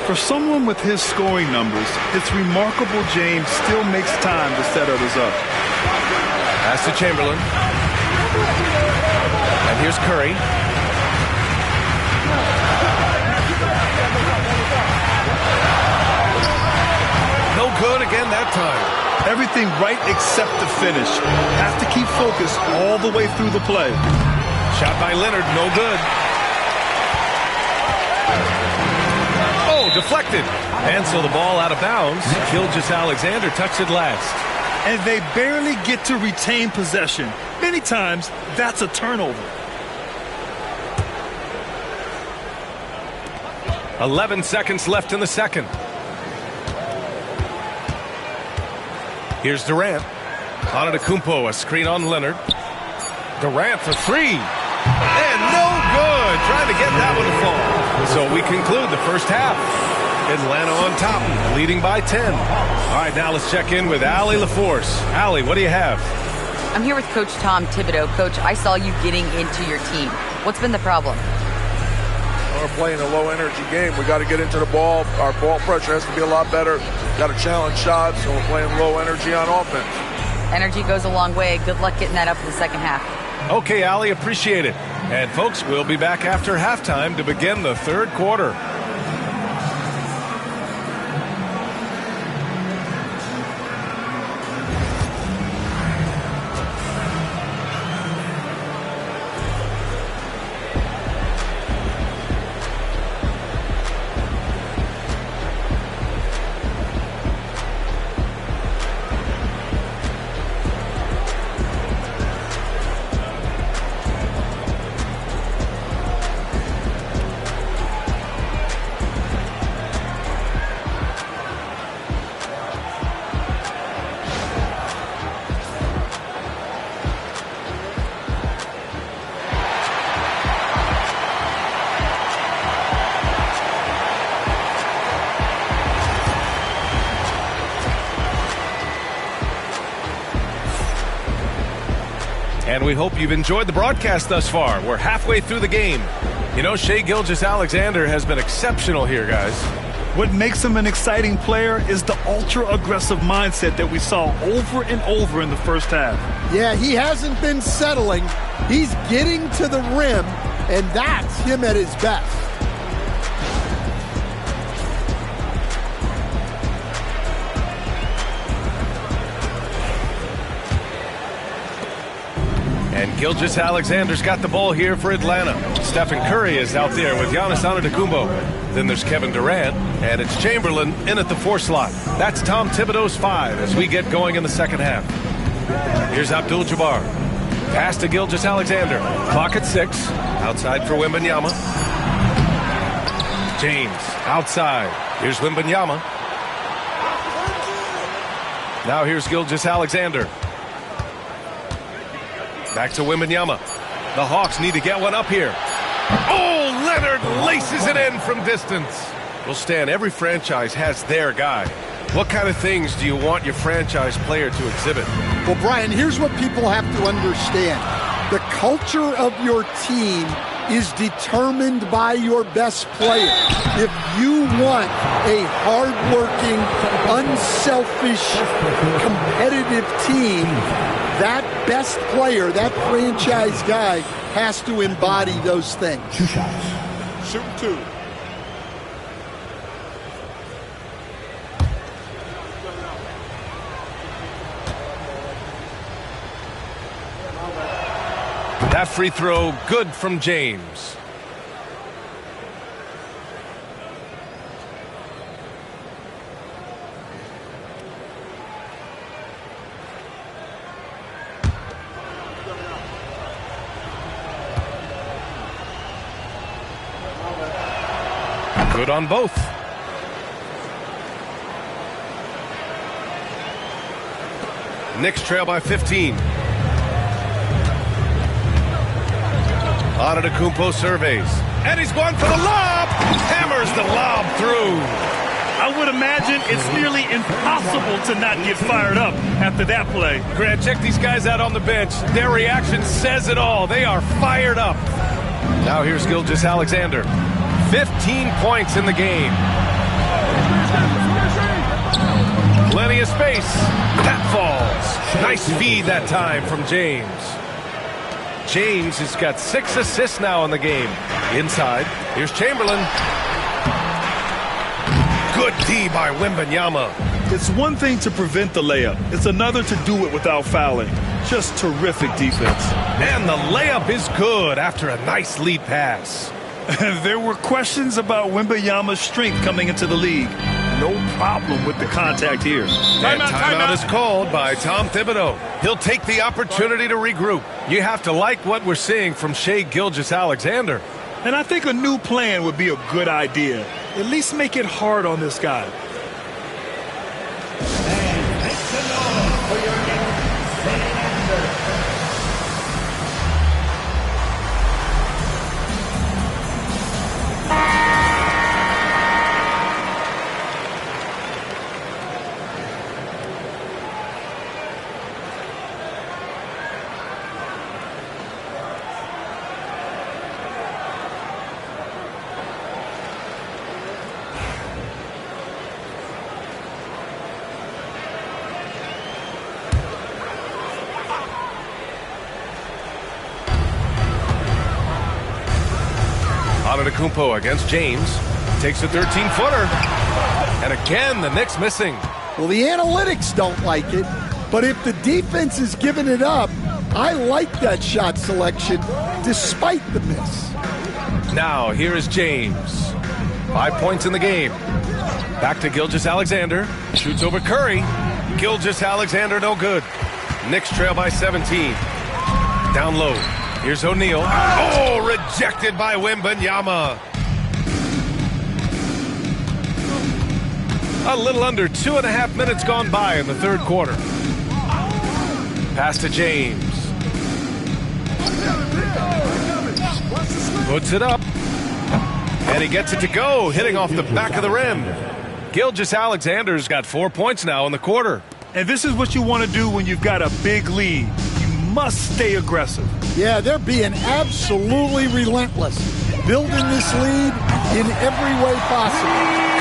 For someone with his scoring numbers, it's remarkable James still makes time to set others up. Pass to Chamberlain. And here's Curry. No good again that time. Everything right except the finish. Have to keep focus all the way through the play. Shot by Leonard, no good. Oh, deflected. And so the ball out of bounds. Gilgeous-Alexander touched it last. And they barely get to retain possession. Many times, that's a turnover. 11 seconds left in the second. Here's Durant. Antetokounmpo, a screen on Leonard. Durant for 3. And no good. Trying to get that one to fall. So we conclude the first half. Atlanta on top, leading by 10. All right, now let's check in with Allie LaForce. Allie, what do you have? I'm here with Coach Tom Thibodeau. Coach, I saw you getting into your team. What's been the problem? We're playing a low-energy game. We got to get into the ball. Our ball pressure has to be a lot better. Got to challenge shots, and we're playing low energy on offense. Energy goes a long way. Good luck getting that up in the second half. Okay, Allie, appreciate it. And, folks, we'll be back after halftime to begin the third quarter. And we hope you've enjoyed the broadcast thus far. We're halfway through the game. You know, Shai Gilgeous-Alexander has been exceptional here, guys. What makes him an exciting player is the ultra-aggressive mindset that we saw over and over in the first half. Yeah, he hasn't been settling. He's getting to the rim, and that's him at his best. And Gilgeous-Alexander's got the ball here for Atlanta. Stephen Curry is out there with Giannis Antetokounmpo. Then there's Kevin Durant, and it's Chamberlain in at the 4 slot. That's Tom Thibodeau's 5 as we get going in the second half. Here's Abdul-Jabbar. Pass to Gilgeous-Alexander. Clock at 6. Outside for Wembanyama. James outside. Here's Wembanyama. Now here's Gilgeous-Alexander. Back to Wembanyama. The Hawks need to get one up here. Oh, Leonard laces it in from distance. Well, Stan, every franchise has their guy. What kind of things do you want your franchise player to exhibit? Well, Brian, here's what people have to understand. The culture of your team is determined by your best player. If you want a hardworking, unselfish, competitive team, that best player, that franchise guy, has to embody those things. 2 shots. Shoot 2. That free throw, good from James. Good on both. Knicks trail by 15. Antetokounmpo surveys. And he's going for the lob. Hammers the lob through. I would imagine it's nearly impossible to not get fired up after that play. Grant, check these guys out on the bench. Their reaction says it all. They are fired up. Now here's Gilgeous-Alexander. 15 points in the game. Plenty of space. That falls. Nice feed that time from James. James has got 6 assists now in the game. Inside, here's Chamberlain. Good D by Wembanyama. It's one thing to prevent the layup. It's another to do it without fouling. Just terrific defense. And the layup is good after a nice lead pass. There were questions about Wembanyama's strength coming into the league. No problem with the contact here. And timeout is called by Tom Thibodeau. He'll take the opportunity to regroup. You have to like what we're seeing from Shai Gilgeous-Alexander. And I think a new plan would be a good idea. At least make it hard on this guy. And make some noise for your next standing answer. Antetokounmpo against James. Takes a 13-footer. And again, the Knicks missing. Well, the analytics don't like it, but if the defense is giving it up, I like that shot selection despite the miss. Now, here is James. 5 points in the game. Back to Gilgeous-Alexander. Shoots over Curry. Gilgeous-Alexander no good. Knicks trail by 17. Down low. Here's O'Neal. Oh, rejected by Wembanyama. A little under 2.5 minutes gone by in the third quarter. Pass to James. Puts it up. And he gets it to go, hitting off the back of the rim. Gilgeous-Alexander's got 4 points now in the quarter. And this is what you want to do when you've got a big lead. You must stay aggressive. Yeah, they're being absolutely relentless, building this lead in every way possible.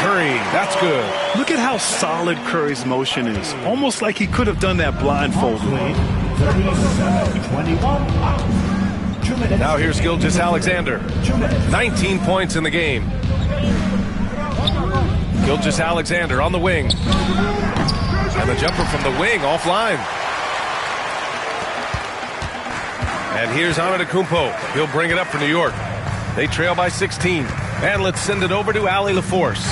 Curry, that's good. Look at how solid Curry's motion is. Almost like he could have done that blindfolded. 37-21. Now here's Gilgeous-Alexander. 19 points in the game. Gilgeous-Alexander on the wing. And the jumper from the wing offline. And here's Antetokounmpo. He'll bring it up for New York. They trail by 16. And let's send it over to Allie LaForce.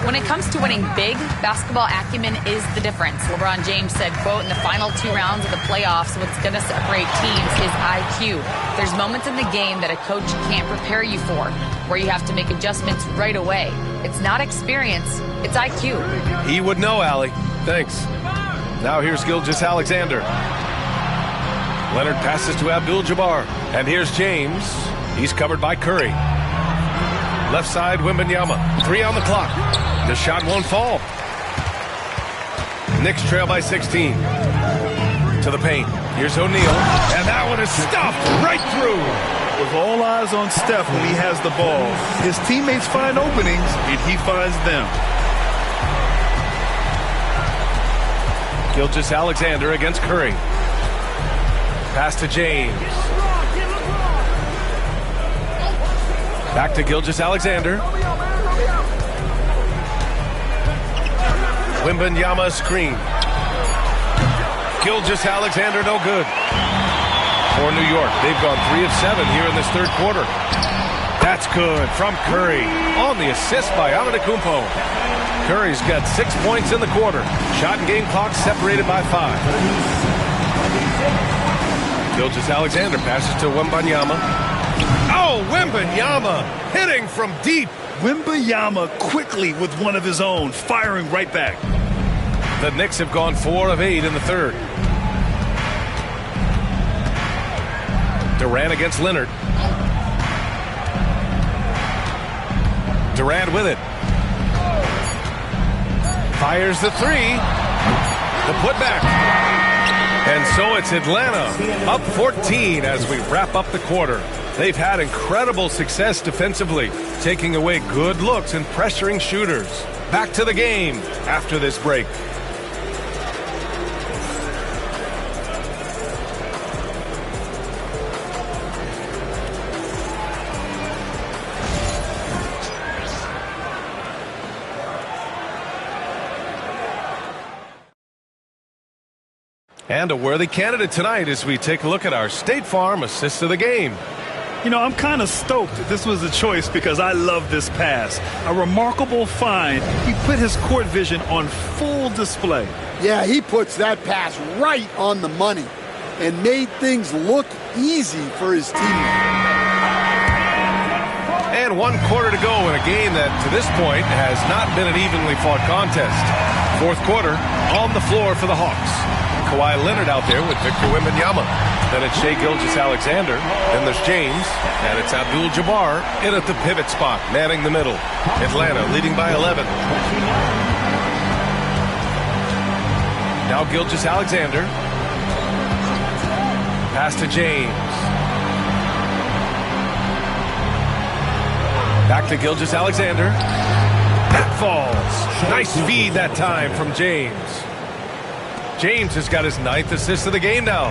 When it comes to winning big, basketball acumen is the difference. LeBron James said, quote, in the final 2 rounds of the playoffs, what's going to separate teams is IQ. There's moments in the game that a coach can't prepare you for, where you have to make adjustments right away. It's not experience, it's IQ. He would know, Allie. Thanks. Now here's Gilgeous-Alexander. Leonard passes to Abdul-Jabbar. And here's James. He's covered by Curry. Left side, Wembanyama. 3 on the clock. The shot won't fall. Knicks trail by 16. To the paint. Here's O'Neal. And that one is stuffed right through. With all eyes on Steph when he has the ball, his teammates find openings and he finds them. Gilgeous-Alexander against Curry. Pass to James. Back to Gilgeous-Alexander. Wembanyama screen. Gilgeous-Alexander no good. For New York, they've gone 3 of 7 here in this third quarter. That's good from Curry on the assist by Antetokounmpo. Curry's got 6 points in the quarter. Shot and game clock separated by 5. Gilgeous-Alexander passes to Wembanyama. Oh, Wembanyama hitting from deep. Wembanyama quickly with one of his own, firing right back. The Knicks have gone 4 of 8 in the third. Durant against Leonard. Durant with it. Fires the 3. The putback. And so it's Atlanta up 14 as we wrap up the quarter. They've had incredible success defensively, taking away good looks and pressuring shooters. Back to the game after this break. And a worthy candidate tonight as we take a look at our State Farm assist of the game. You know, I'm kind of stoked this was a choice because I love this pass. A remarkable find. He put his court vision on full display. Yeah, he puts that pass right on the money and made things look easy for his teammate. And 1 quarter to go in a game that, to this point, has not been an evenly fought contest. Fourth quarter, on the floor for the Hawks. Kawhi Leonard out there with Victor Wembanyama. Then it's Shai Gilgeous-Alexander. Then there's James. And it's Abdul-Jabbar in at the pivot spot, manning the middle. Atlanta leading by 11. Now Gilgeous-Alexander. Pass to James. Back to Gilgeous-Alexander. That falls. Nice feed that time from James. James has got his 9th assist of the game now.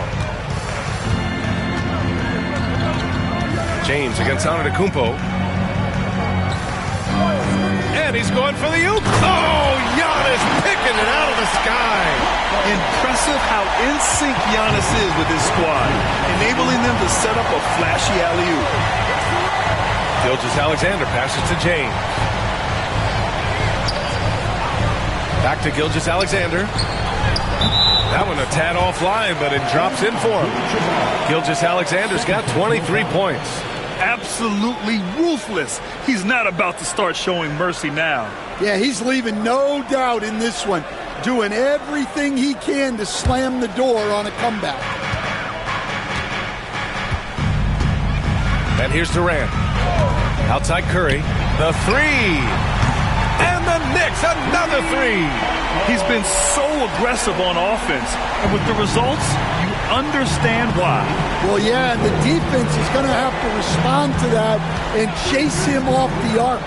James against Antetokounmpo. And he's going for the oop. Oh, Giannis picking it out of the sky. Impressive how in sync Giannis is with his squad, enabling them to set up a flashy alley-oop. Gilgeous-Alexander passes to James. Back to Gilgeous-Alexander. That one a tad offline, but it drops in for him. Gilgeous-Alexander's got 23 points. Absolutely ruthless. He's not about to start showing mercy now. Yeah, he's leaving no doubt in this one, doing everything he can to slam the door on a comeback. And here's Durant. Outside Curry. The 3. And the Knicks, another 3. He's been so aggressive on offense, and with the results, you understand why. Well, yeah, and the defense is going to have to respond to that and chase him off the arc.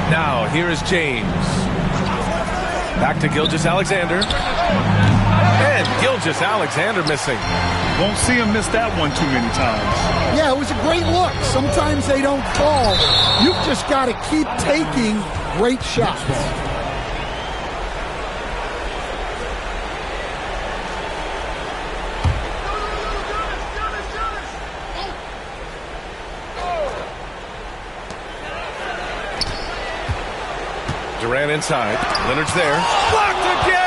Now, here is James. Back to Gilgeous-Alexander. And Gilgeous-Alexander missing. Won't see him miss that one too many times. Yeah, it was a great look. Sometimes they don't fall. You've just got to keep taking great shots. Durant inside. Leonard's there. Blocked again!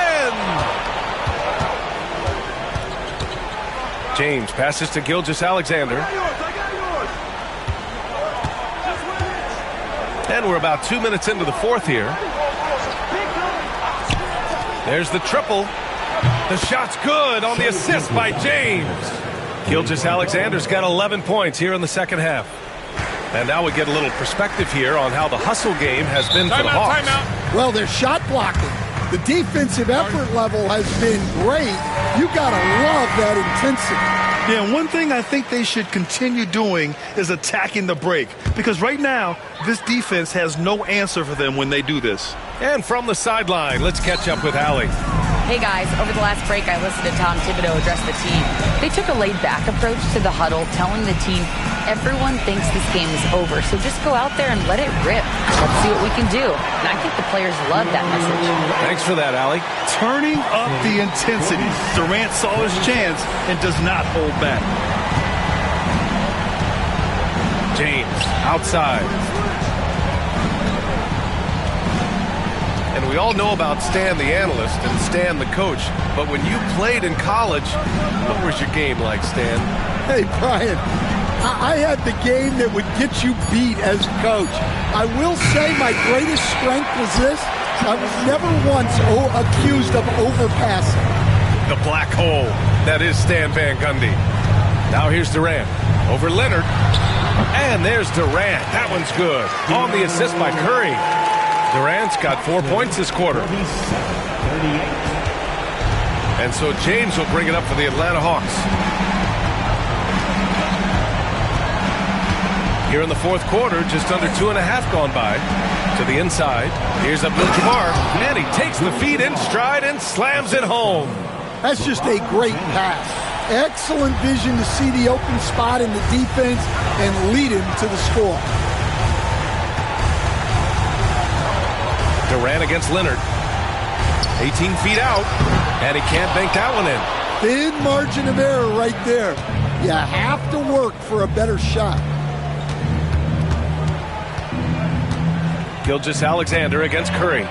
James passes to Gilgeous-Alexander. And we're about 2 minutes into the fourth here. There's the triple. The shot's good on the assist by James. Gilgeous-Alexander's got 11 points here in the second half. And now we get a little perspective here on how the hustle game has been for the Hawks. Timeout. Well, they're shot blocking. The defensive effort level has been great. You got to love that intensity. Yeah, and one thing I think they should continue doing is attacking the break. Because right now, this defense has no answer for them when they do this. And from the sideline, let's catch up with Allie. Hey guys, over the last break I listened to Tom Thibodeau address the team. They took a laid-back approach to the huddle, telling the team, everyone thinks this game is over, so just go out there and let it rip. Let's see what we can do. And I think the players love that message. Thanks for that, Allie. Turning up the intensity. Durant saw his chance and does not hold back. James outside. And we all know about Stan the analyst and Stan the coach, but when you played in college, what was your game like, Stan? Hey, Brian, I had the game that would get you beat as a coach. I will say my greatest strength was this. I was never once accused of overpassing. The black hole. That is Stan Van Gundy. Now here's Durant. Over Leonard. And there's Durant. That one's good. On the assist by Curry. Durant's got 4 points this quarter. And so James will bring it up for the Atlanta Hawks. Here in the fourth quarter, just under 2.5 gone by. To the inside. Here's Abdul-Jabbar. And he takes the feed in stride and slams it home. That's just a great pass. Excellent vision to see the open spot in the defense and lead him to the score. Durant against Leonard. 18 feet out. And he can't bank that one in. Thin margin of error right there. You have to work for a better shot. Gilgeous-Alexander against Curry.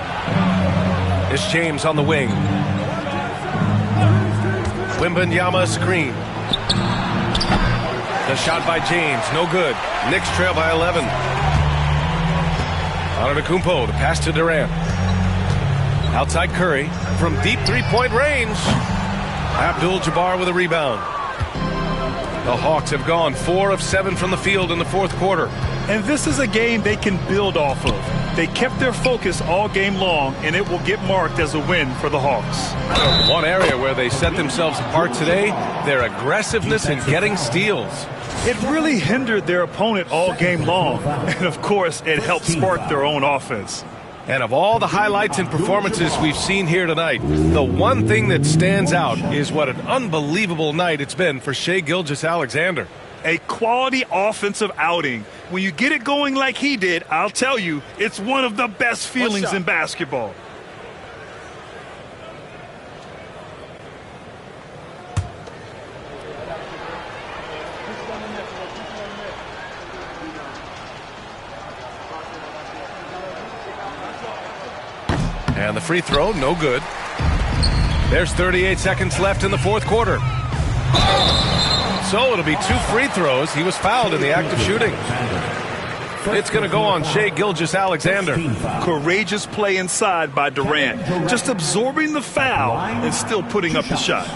It's James on the wing. Wembanyama screen. The shot by James, no good. Knicks trail by 11. Antetokounmpo, the pass to Durant. Outside Curry from deep three-point range. Abdul-Jabbar with a rebound. The Hawks have gone 4 of 7 from the field in the fourth quarter. And this is a game they can build off of. They kept their focus all game long, and it will get marked as a win for the Hawks. One area where they set themselves apart today, their aggressiveness in getting steals. It really hindered their opponent all game long. And, of course, it helped spark their own offense. And of all the highlights and performances we've seen here tonight, the one thing that stands out is what an unbelievable night it's been for Shai Gilgeous-Alexander. A quality offensive outing. When you get it going like he did, I'll tell you, it's one of the best feelings in basketball. And the free throw, no good. There's 38 seconds left in the fourth quarter. So it'll be 2 free throws. He was fouled in the act of shooting. It's going to go on Shai Gilgeous-Alexander. Courageous play inside by Durant. Just absorbing the foul and still putting up the shot.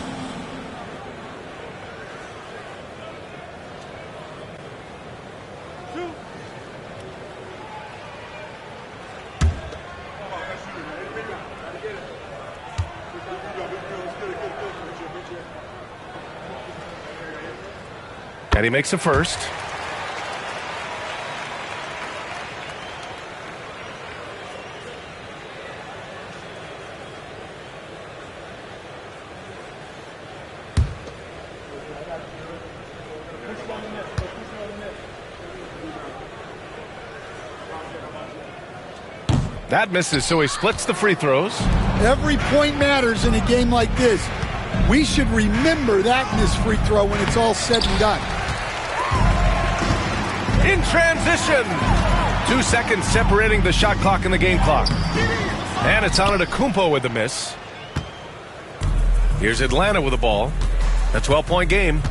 And he makes a first. That misses, so he splits the free throws. Every point matters in a game like this. We should remember that missed free throw when it's all said and done. In transition. 2 seconds separating the shot clock and the game clock. And it's Antetokounmpo with the miss. Here's Atlanta with the ball. A 12-point game.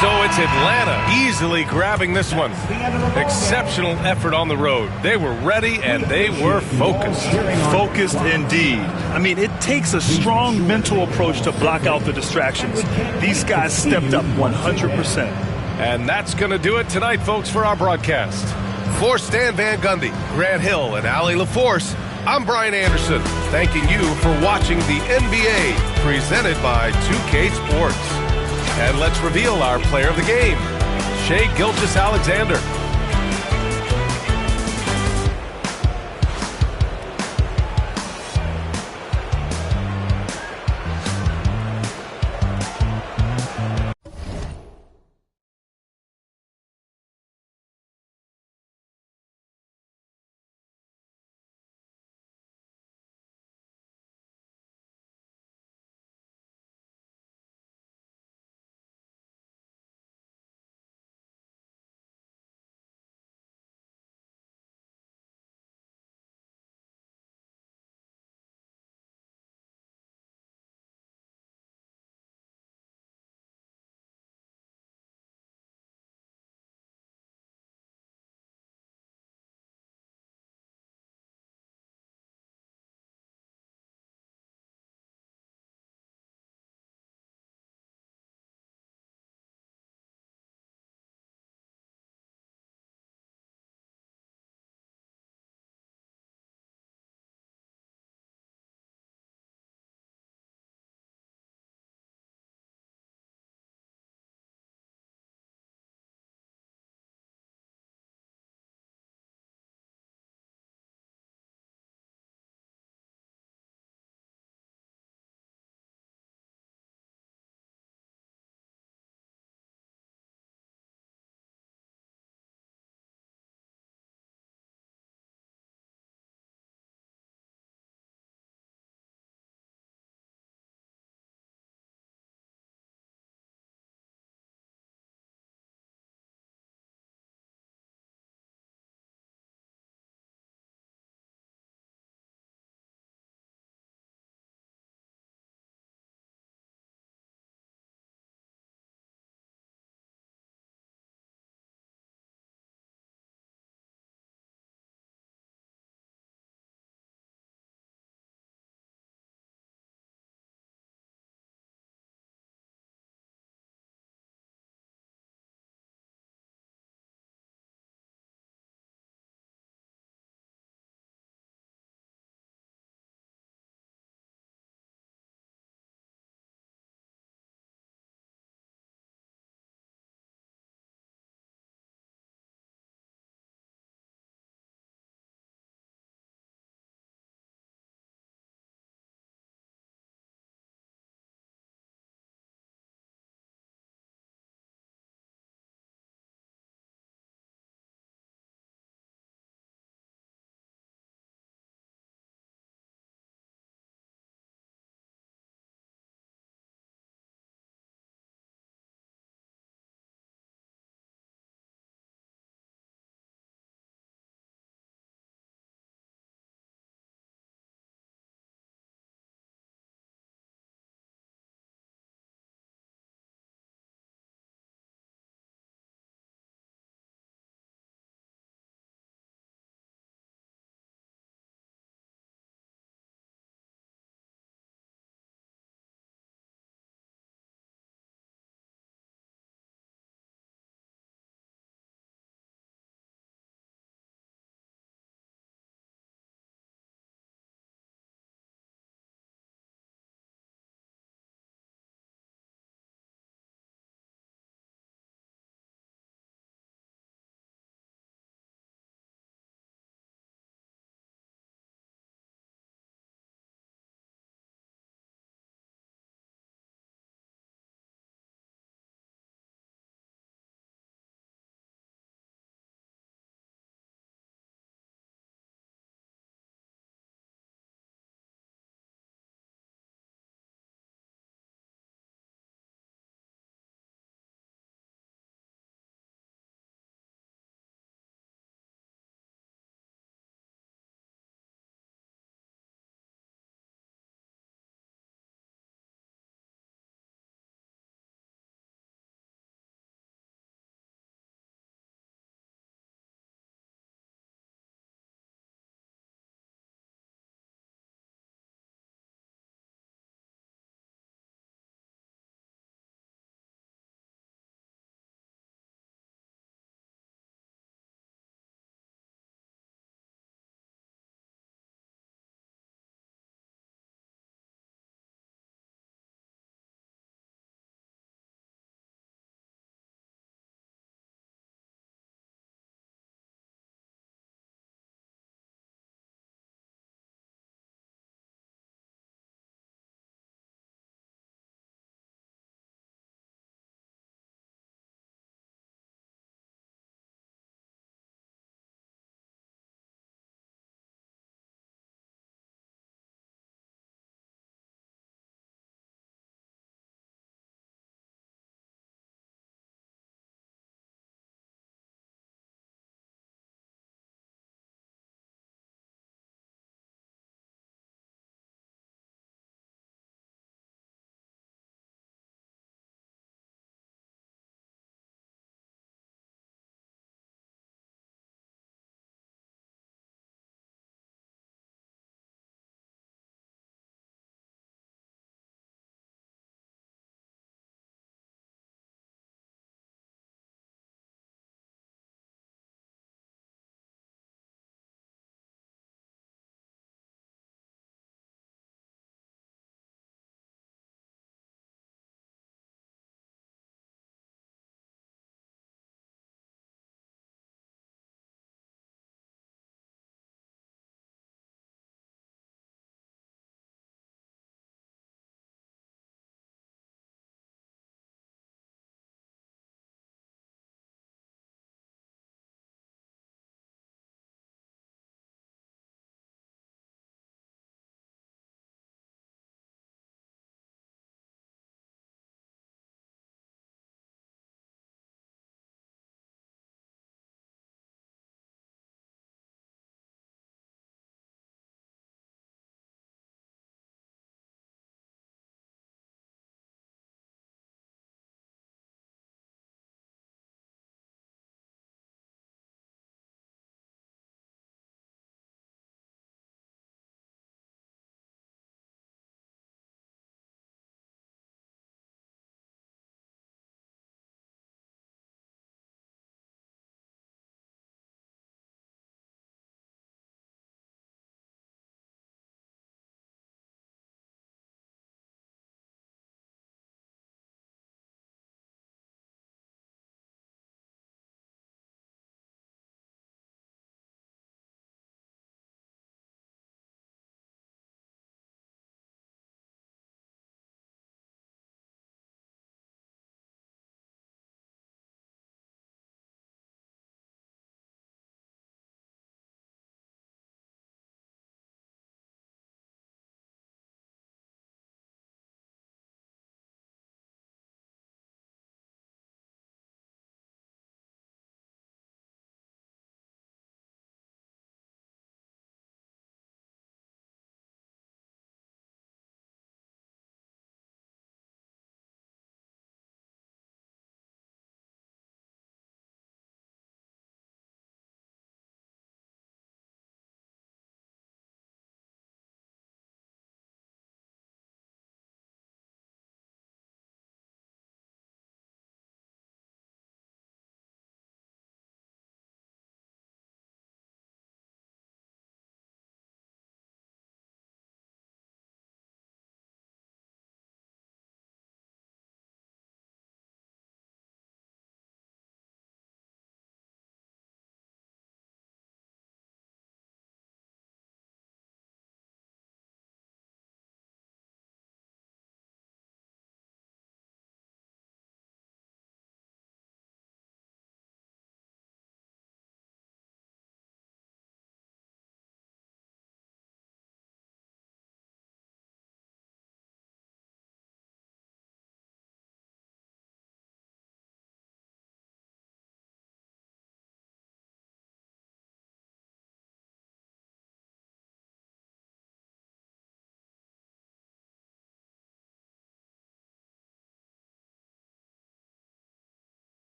So it's Atlanta easily grabbing this one. Exceptional effort on the road. They were ready and they were focused. Focused indeed. I mean, it takes a strong mental approach to block out the distractions. These guys stepped up 100%. And that's going to do it tonight, folks, for our broadcast. For Stan Van Gundy, Grant Hill, and Allie LaForce, I'm Brian Anderson, thanking you for watching the NBA presented by 2K Sports. And let's reveal our player of the game, Shai Gilgeous-Alexander.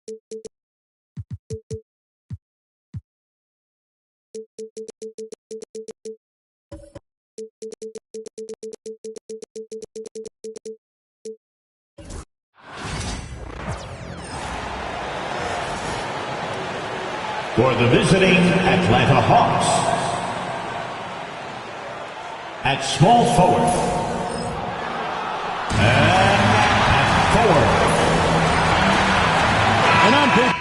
For the visiting Atlanta Hawks, at small forward, and at forward. And on pitch.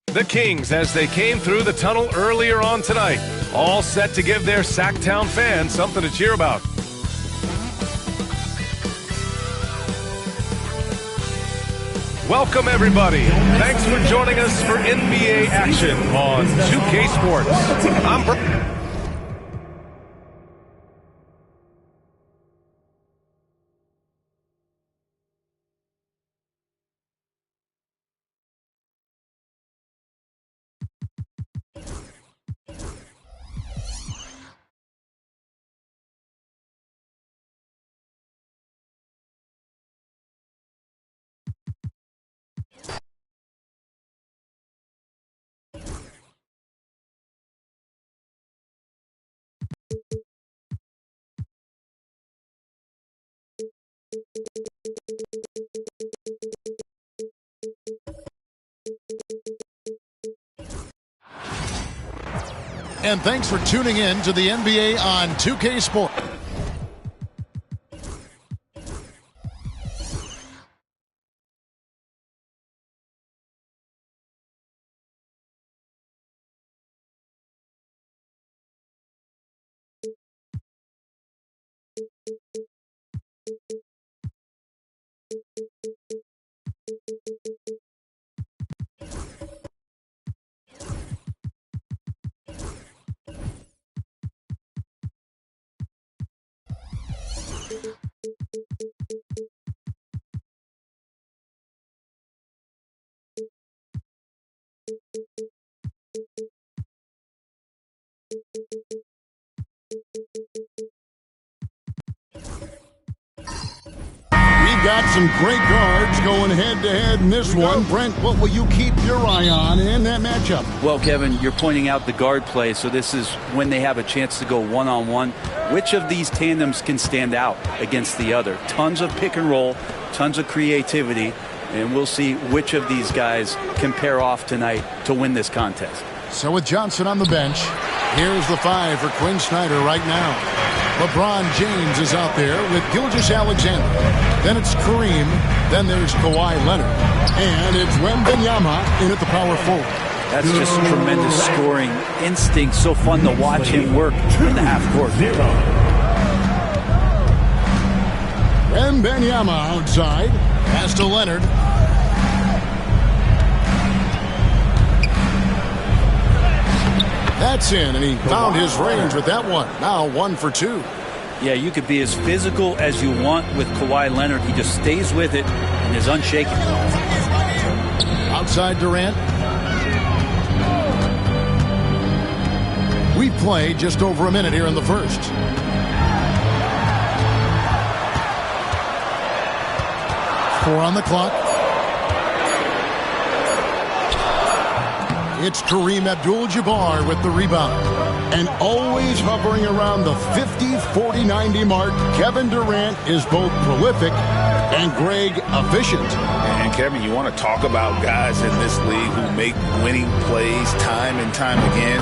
The Kings, as they came through the tunnel earlier on tonight, all set to give their Sacktown fans something to cheer about. Welcome, everybody. Thanks for joining us for NBA action on 2K Sports. I'm Brian. And thanks for tuning in to the NBA on 2K Sports. We've got some great guards going head-to-head in this one. Brent, what will you keep your eye on in that matchup? Well, Kevin, you're pointing out the guard play, so this is when they have a chance to go one-on-one. Which of these tandems can stand out against the other? Tons of pick and roll, tons of creativity, and we'll see which of these guys can pair off tonight to win this contest. So with Johnson on the bench, here's the 5 for Quinn Snyder right now. LeBron James is out there with Gilgeous-Alexander. Then it's Kareem. Then there's Kawhi Leonard. And it's Wembanyama in at the power forward. That's just tremendous scoring instinct. So fun to watch him work in the half court. Wembanyama outside. Pass to Leonard. That's in, and he found his range with that one. Now 1 for 2. Yeah, you could be as physical as you want with Kawhi Leonard. He just stays with it and is unshaken. Outside Durant. We play just over a minute here in the first. Four on the clock. It's Kareem Abdul-Jabbar with the rebound. And always hovering around the 50, 40, 90 mark, Kevin Durant is both prolific and Greg efficient. And Kevin, you want to talk about guys in this league who make winning plays time and time again.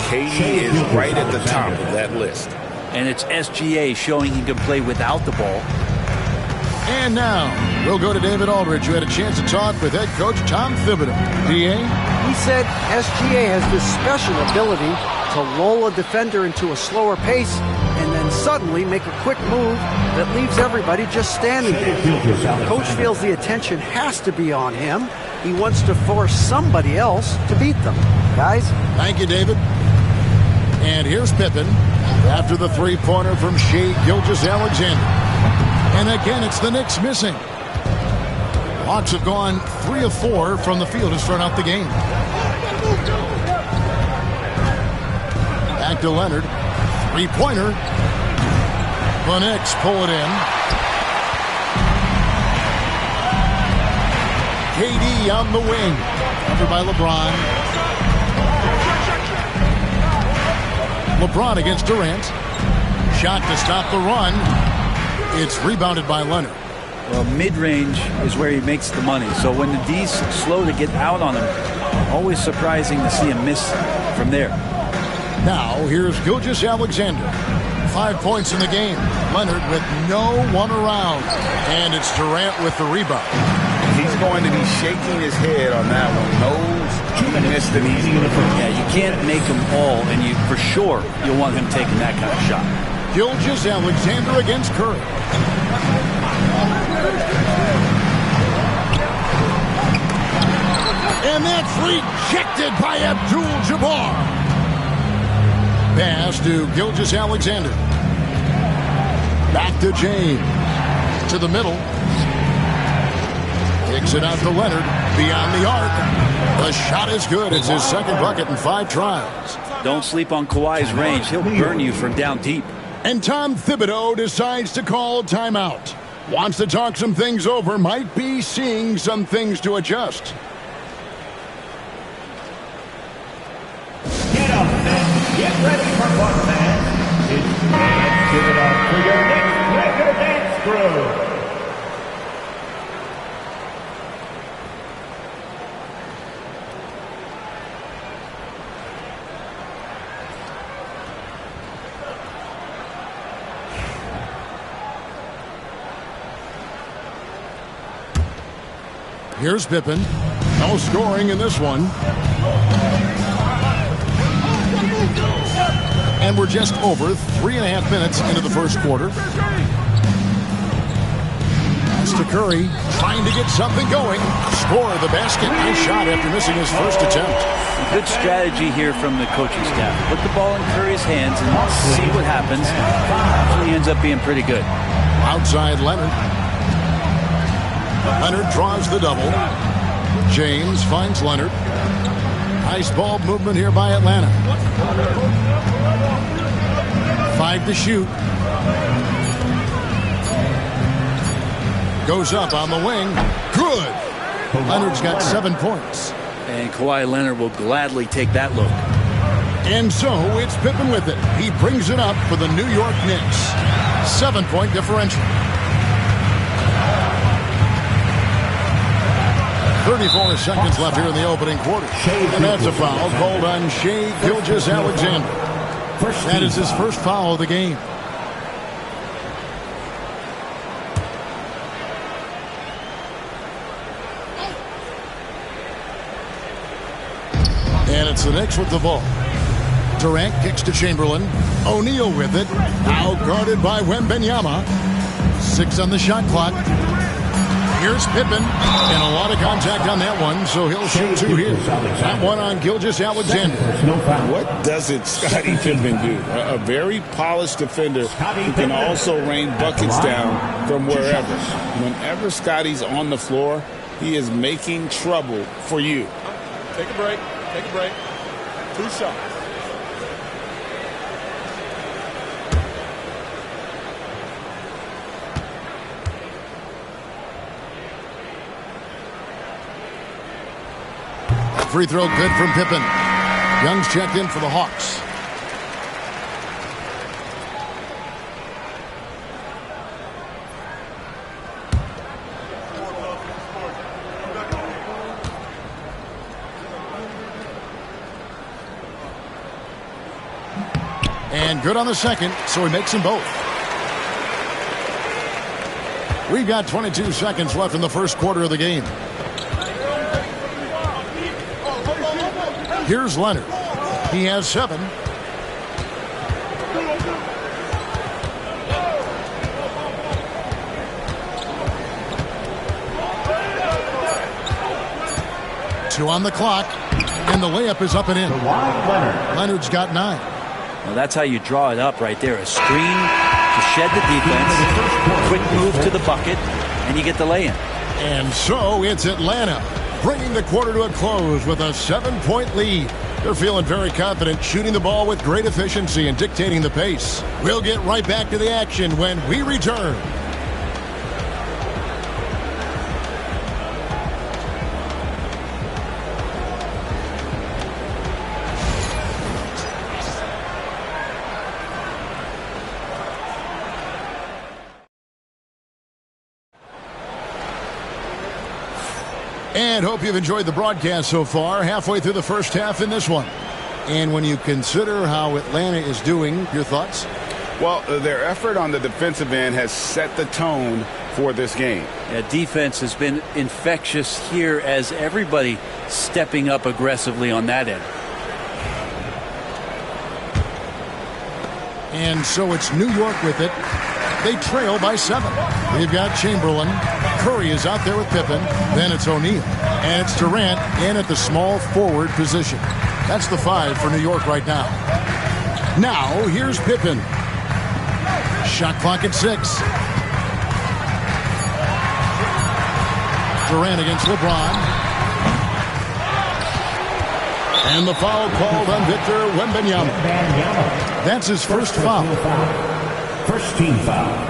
KD is right at the top of that list. And it's SGA showing he can play without the ball. And now, we'll go to David Aldridge, who had a chance to talk with head coach Tom Thibodeau. D.A.? He said SGA has this special ability to lull a defender into a slower pace and then suddenly make a quick move that leaves everybody just standing there. Coach feels the attention has to be on him. He wants to force somebody else to beat them. Guys? Thank you, David. And here's Pippen after the three-pointer from Shai Gilgeous-Alexander. And again, it's the Knicks missing. Hawks have gone 3 of 4 from the field to start out the game. Back to Leonard. Three-pointer. The Knicks pull it in. KD on the wing. Covered by LeBron. LeBron against Durant. Shot to stop the run. It's rebounded by Leonard. Well, mid-range is where he makes the money. So when the D's slow to get out on him, always surprising to see him miss from there. Now, here's Gilgeous-Alexander. 5 points in the game. Leonard with no one around. And it's Durant with the rebound. He's going to be shaking his head on that one. Knows he missed it easy. Yeah, you can't make them all, and you for sure you'll want him taking that kind of shot. Gilgeous-Alexander against Curry. And that's rejected by Abdul-Jabbar. Pass to Gilgeous-Alexander. Back to James. To the middle. Kicks it out to Leonard. Beyond the arc. The shot is good. It's his second bucket in 5 tries. Don't sleep on Kawhi's range. He'll burn you from down deep. And Tom Thibodeau decides to call timeout. Wants to talk some things over. Might be seeing some things to adjust. Get up and get ready for fun, fans. It's Let's Give It Up for your next record dance crew. Here's Pippen. No scoring in this one. And we're just over 3.5 minutes into the first quarter. Pass to Curry, trying to get something going. Score the basket. Nice shot after missing his first attempt. Good strategy here from the coaching staff. Put the ball in Curry's hands and see what happens. Actually ends up being pretty good. Outside Leonard. Leonard draws the double. James finds Leonard. Nice ball movement here by Atlanta. 5 to shoot. Goes up on the wing. Good. Leonard's got 7 points. And Kawhi Leonard will gladly take that look. And so it's Pippen with it. He brings it up for the New York Knicks. 7-point differential. 34 seconds left here in the opening quarter. And that's a foul called on Shai Gilgeous-Alexander. That is his first foul of the game. And it's the Knicks with the ball. Durant kicks to Chamberlain. O'Neal with it. Now guarded by Wembanyama. 6 on the shot clock. Here's Pippen, and a lot of contact on that one, so he'll shoot 2 here. That one on Gilgeous-Alexander. What doesn't Scottie Pippen do? A very polished defender who can also rain buckets down from wherever. Whenever Scottie's on the floor, he is making trouble for you. Take a break. Take a break. 2 shots. Free throw good from Pippen. Young's checked in for the Hawks. And good on the second, so he makes them both. We've got 22 seconds left in the first quarter of the game. Here's Leonard. He has 7. Two on the clock, and the layup is up and in. Leonard's got 9. Well, that's how you draw it up right there. A screen to shed the defense, quick move to the bucket, and you get the lay-in. And so it's Atlanta bringing the quarter to a close with a 7-point lead. They're feeling very confident, shooting the ball with great efficiency and dictating the pace. We'll get right back to the action when we return. And hope you've enjoyed the broadcast so far, halfway through the first half in this one. And when you consider how Atlanta is doing, your thoughts? Well, their effort on the defensive end has set the tone for this game. Yeah, defense has been infectious here as everybody stepping up aggressively on that end. And so it's New York with it. They trail by 7. They've got Chamberlain. Curry is out there with Pippen. Then it's O'Neal. And it's Durant in at the small forward position. That's the 5 for New York right now. Now, here's Pippen. Shot clock at 6. Durant against LeBron. And the foul called on Victor Wembanyama. That's his first foul. First team foul.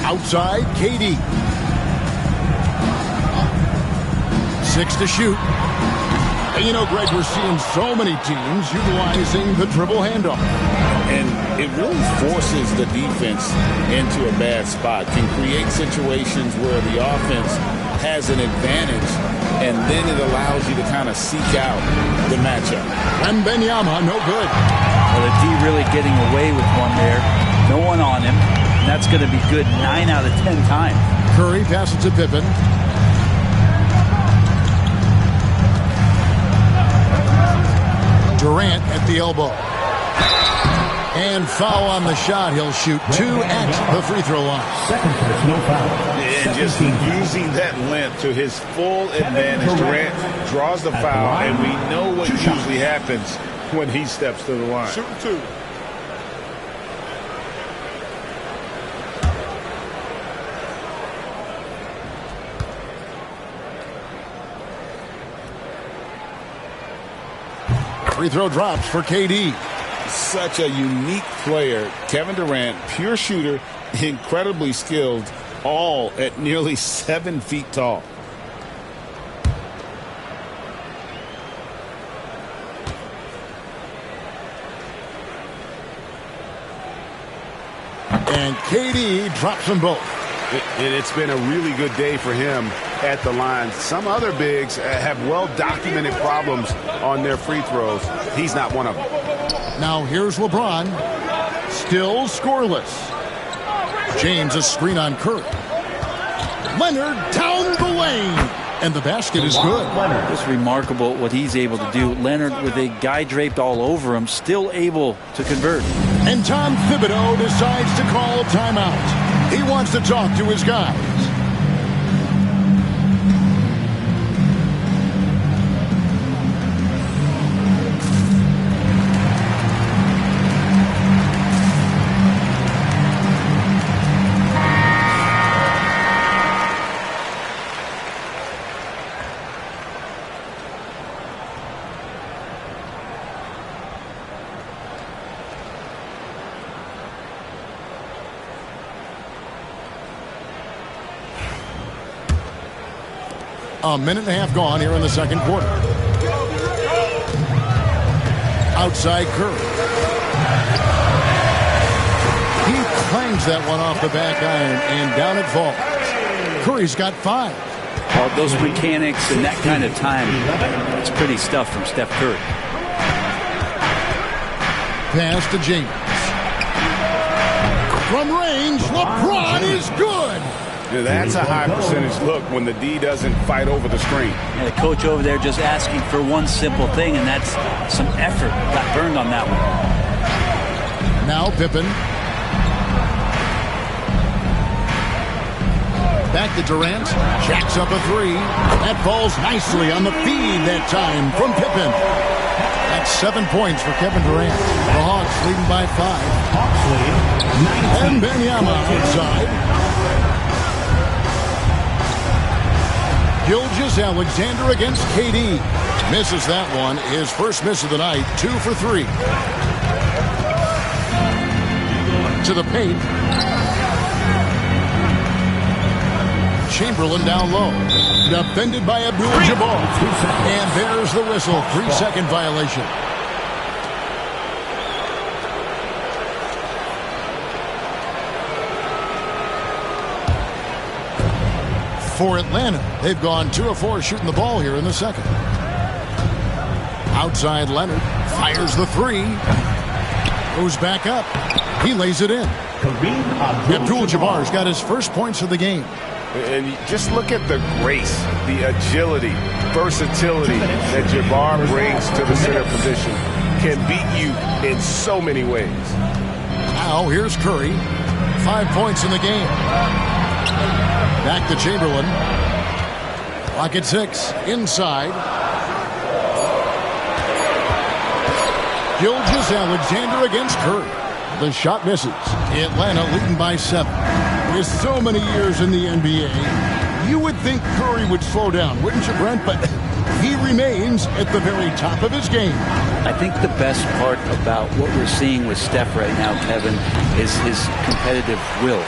Outside, KD. 6 to shoot. And you know, Greg, we're seeing so many teams utilizing the dribble handoff. And it really forces the defense into a bad spot. Can create situations where the offense has an advantage, and then it allows you to kind of seek out the matchup. And Wembanyama, no good. Well, the D really getting away with one there. No one on him. And that's going to be good 9 out of 10 times. Curry passes to Pippen. Durant at the elbow. And foul on the shot. He'll shoot 2 at the free throw line. Second personal foul. And just using that length to his full advantage. Durant draws the foul, and we know what usually happens when he steps to the line. Shoot 2. Free throw drops for KD. Such a unique player. Kevin Durant, pure shooter, incredibly skilled, all at nearly 7 feet tall. And KD drops them both. It's been a really good day for him at the line. Some other bigs have well-documented problems on their free throws. He's not one of them. Now here's LeBron. Still scoreless. James a screen on Curry. Leonard down the lane. And the basket is good. It's remarkable what he's able to do. Leonard, with a guy draped all over him, still able to convert. And Tom Thibodeau decides to call timeout. He wants to talk to his guys. A minute and a half gone here in the second quarter. Outside Curry. He clangs that one off the back iron, and down it falls. Curry's got 5. Well, those mechanics and that kind of time, that's pretty stuff from Steph Curry. Pass to James. From range, LeBron is good. Yeah, that's a high percentage look when the D doesn't fight over the screen. And the coach over there just asking for one simple thing, and that's some effort. Got burned on that one. Now Pippen. Back to Durant. Jacks up a three. That falls nicely on the feed that time from Pippen. That's 7 points for Kevin Durant. The Hawks leading by 5. Hawks lead 19. And Wembanyama outside. Gilgeous-Alexander against KD. Misses that one. His first miss of the night. 2 for 3. To the paint. Chamberlain down low. Defended by Abdul-Jabbar. And there's the whistle. 3-second violation. For Atlanta, they've gone 2 of 4 shooting the ball here in the second. Outside Leonard. Fires the three. Goes back up. He lays it in. Abdul-Jabbar's got his first points of the game. And just look at the grace, the agility, versatility that Jabbar brings to the center position. Can beat you in so many ways. Now here's Curry. 5 points in the game. Back to Chamberlain. Clock at 6. Inside. Gilgeous-Alexander against Curry. The shot misses. Atlanta leading by 7. With so many years in the NBA, you would think Curry would slow down, wouldn't you, Brent? But he remains at the very top of his game. I think the best part about what we're seeing with Steph right now, Kevin, is his competitive will.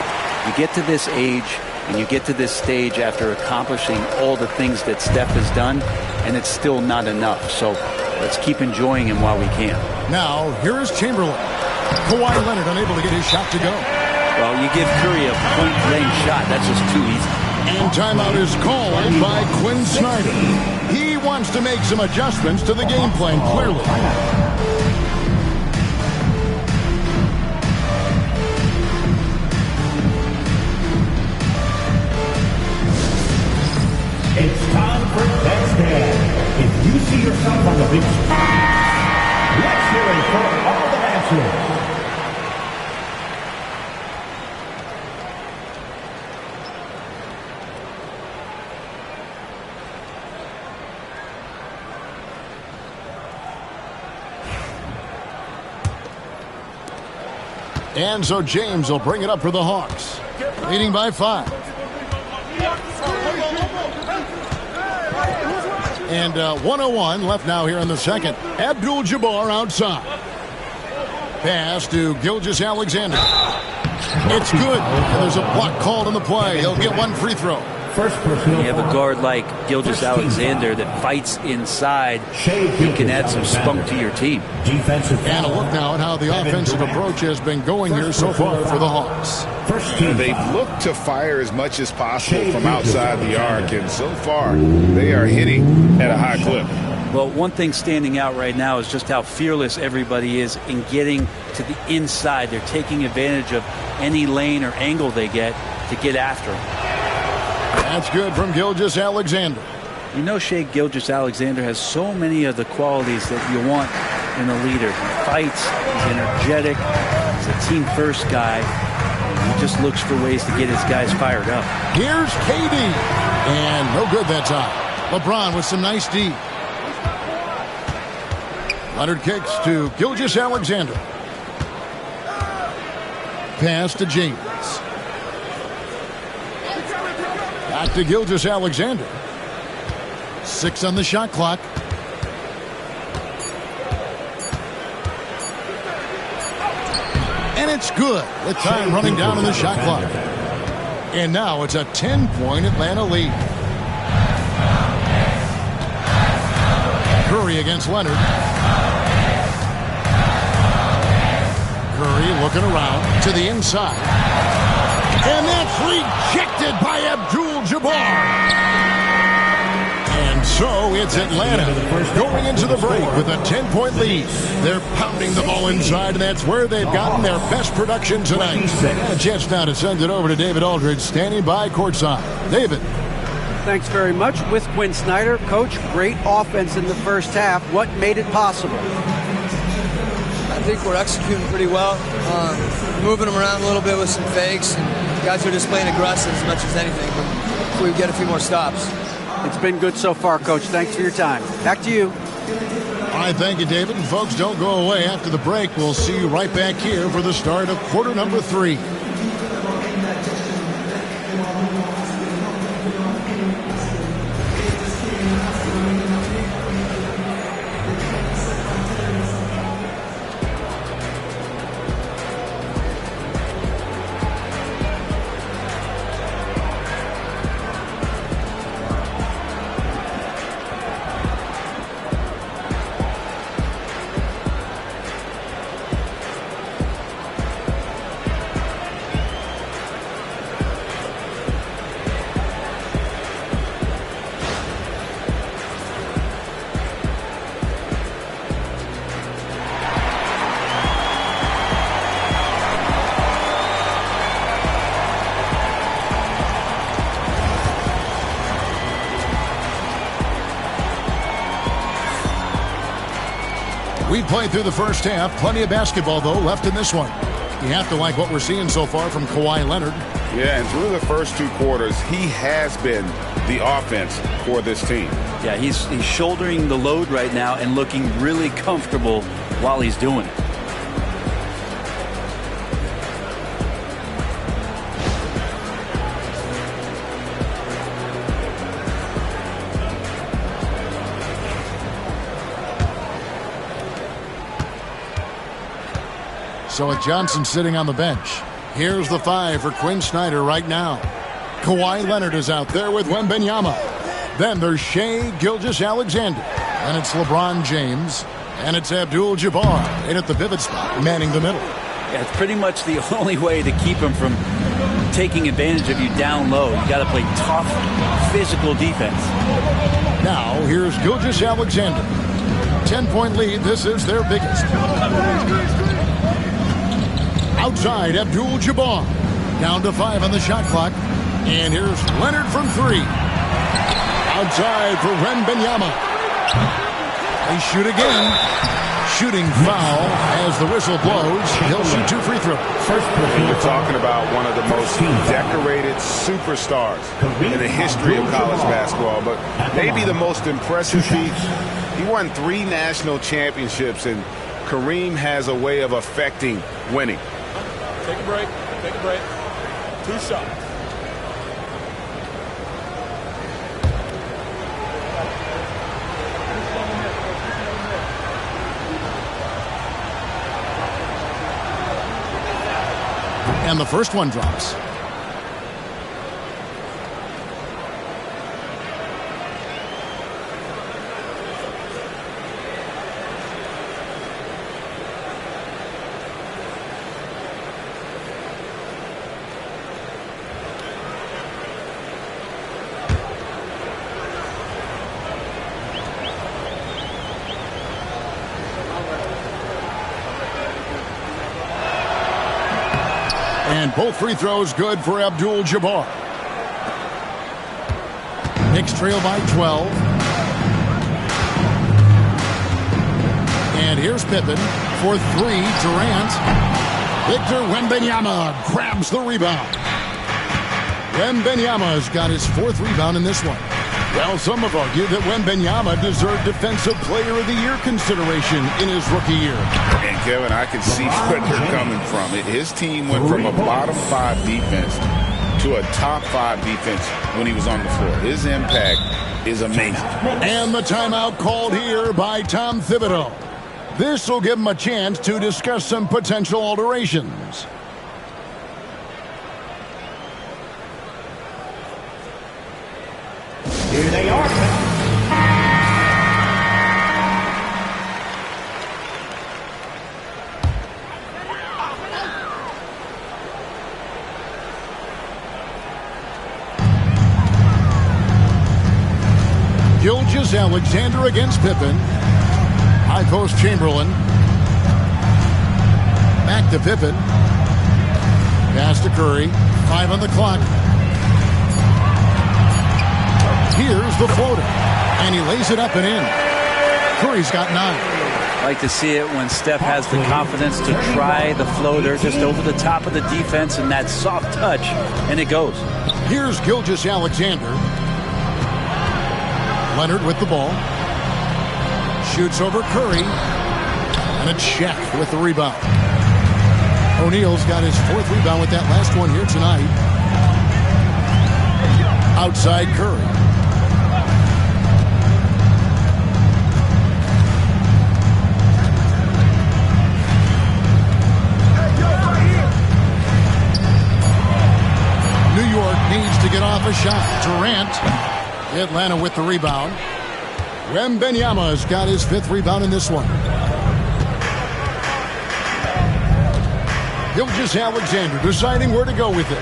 You get to this age and you get to this stage after accomplishing all the things that Steph has done, and it's still not enough. So let's keep enjoying him while we can. Now, here is Chamberlain. Kawhi Leonard unable to get his shot to go. Well, you give Curry a point-blank shot. That's just too easy. And timeout is called by Quinn Snyder. He wants to make some adjustments to the game plan, clearly. It's time for Next Stand. If you see yourself on the big screen, let's hear it for all the answers. And so James will bring it up for the Hawks. Leading by 5. And 1:01 left now here in the second. Abdul-Jabbar outside. Pass to Gilgeous-Alexander. It's good. And there's a block called on the play. He'll get 1 free throw. You have a guard like Gilgeous-Alexander that fights inside. He can add some spunk to your team. And a look now at how the offensive approach has been going here so far for the Hawks. They've looked to fire as much as possible from outside the arc, and so far they are hitting at a high clip. Well, one thing standing out right now is just how fearless everybody is in getting to the inside. They're taking advantage of any lane or angle they get to get after them. That's good from Gilgeous-Alexander. You know, Shai Gilgeous-Alexander has so many of the qualities that you want in a leader. He fights, he's energetic, he's a team-first guy. He just looks for ways to get his guys fired up. Here's KD. And no good that time. LeBron with some nice D. Leonard kicks to Gilgeous-Alexander. Pass to James. Back to Gilgeous-Alexander. 6 on the shot clock. And it's good with time running down on the shot clock. And now it's a 10-point Atlanta lead. Curry against Leonard. Curry looking around to the inside. And that's rejected by Abdul-Jabbar. And so it's Atlanta going into the break with a 10-point lead. They're pounding the ball inside, and that's where they've gotten their best production tonight. A chance now to send it over to David Aldridge, standing by courtside. David. Thanks very much. With Quinn Snyder, Coach, great offense in the first half. What made it possible? I think we're executing pretty well, moving them around a little bit with some fakes, and guys are just playing aggressive as much as anything, but if we get a few more stops. It's been good so far, Coach. Thanks for your time. Back to you. All right, thank you, David. And folks, don't go away. After the break, we'll see you right back here for the start of quarter number 3. We played through the first half. Plenty of basketball, though, left in this one. You have to like what we're seeing so far from Kawhi Leonard. Yeah, and through the first 2 quarters, he has been the offense for this team. Yeah, he's shouldering the load right now and looking really comfortable while he's doing it. So with Johnson sitting on the bench, here's the 5 for Quinn Snyder right now. Kawhi Leonard is out there with Wembanyama. Then there's Shai Gilgeous-Alexander. And it's LeBron James. And it's Abdul-Jabbar in at the pivot spot, manning the middle. Yeah, it's pretty much the only way to keep him from taking advantage of you down low. You got to play tough, physical defense. Now, here's Gilgeous-Alexander. 10-point lead. This is their biggest. Outside, Abdul-Jabbar. Down to 5 on the shot clock. And here's Leonard from 3. Outside for Wembanyama. They shoot again. Shooting foul as the whistle blows. He'll shoot 2 free throws. And you're talking about one of the most decorated superstars in the history of college basketball, but maybe the most impressive feat. He won 3 national championships, and Kareem has a way of affecting winning. Take a break. Take a break. 2 shots. And the first one drops. And both free throws good for Abdul-Jabbar. Knicks trail by 12. And here's Pippen for 3. Durant. Victor Wembanyama grabs the rebound. Wembanyama's got his 4th rebound in this one. Well, some have argued that Wembanyama deserved Defensive Player of the Year consideration in his rookie year. And, Kevin, I can see where they're coming from. His team went from a bottom 5 defense to a top 5 defense when he was on the floor. His impact is amazing. And the timeout called here by Tom Thibodeau. This will give him a chance to discuss some potential alterations. Here they are. Gilgeous-Alexander against Pippen. High post Chamberlain. Back to Pippen. Pass to Curry. 5 on the clock. Here's the floater. And he lays it up and in. Curry's got 9. I like to see it when Steph has the confidence to try the floater just over the top of the defense and that soft touch, and it goes. Here's Gilgeous-Alexander. Leonard with the ball. Shoots over Curry. And a check with the rebound. O'Neal's got his 4th rebound with that last one here tonight. Outside Curry. New York needs to get off a shot. Durant. Atlanta with the rebound. Wembanyama's got his 5th rebound in this one. Gilgeous-Alexander deciding where to go with it.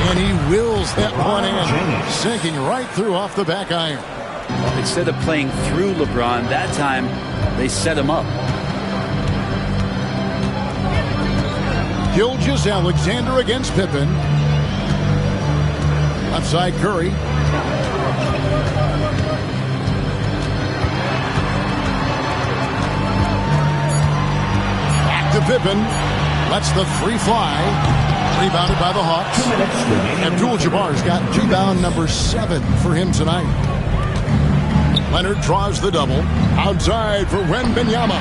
And he wills that one in, sinking right through off the back iron. Well, instead of playing through LeBron, that time they set him up. Gilgeous-Alexander against Pippen. Left side Curry. Back to Pippen. Lets the 3 fly. Rebounded by the Hawks. Abdul-Jabbar's got rebound number 7 for him tonight. Leonard draws the double. Outside for Wembanyama.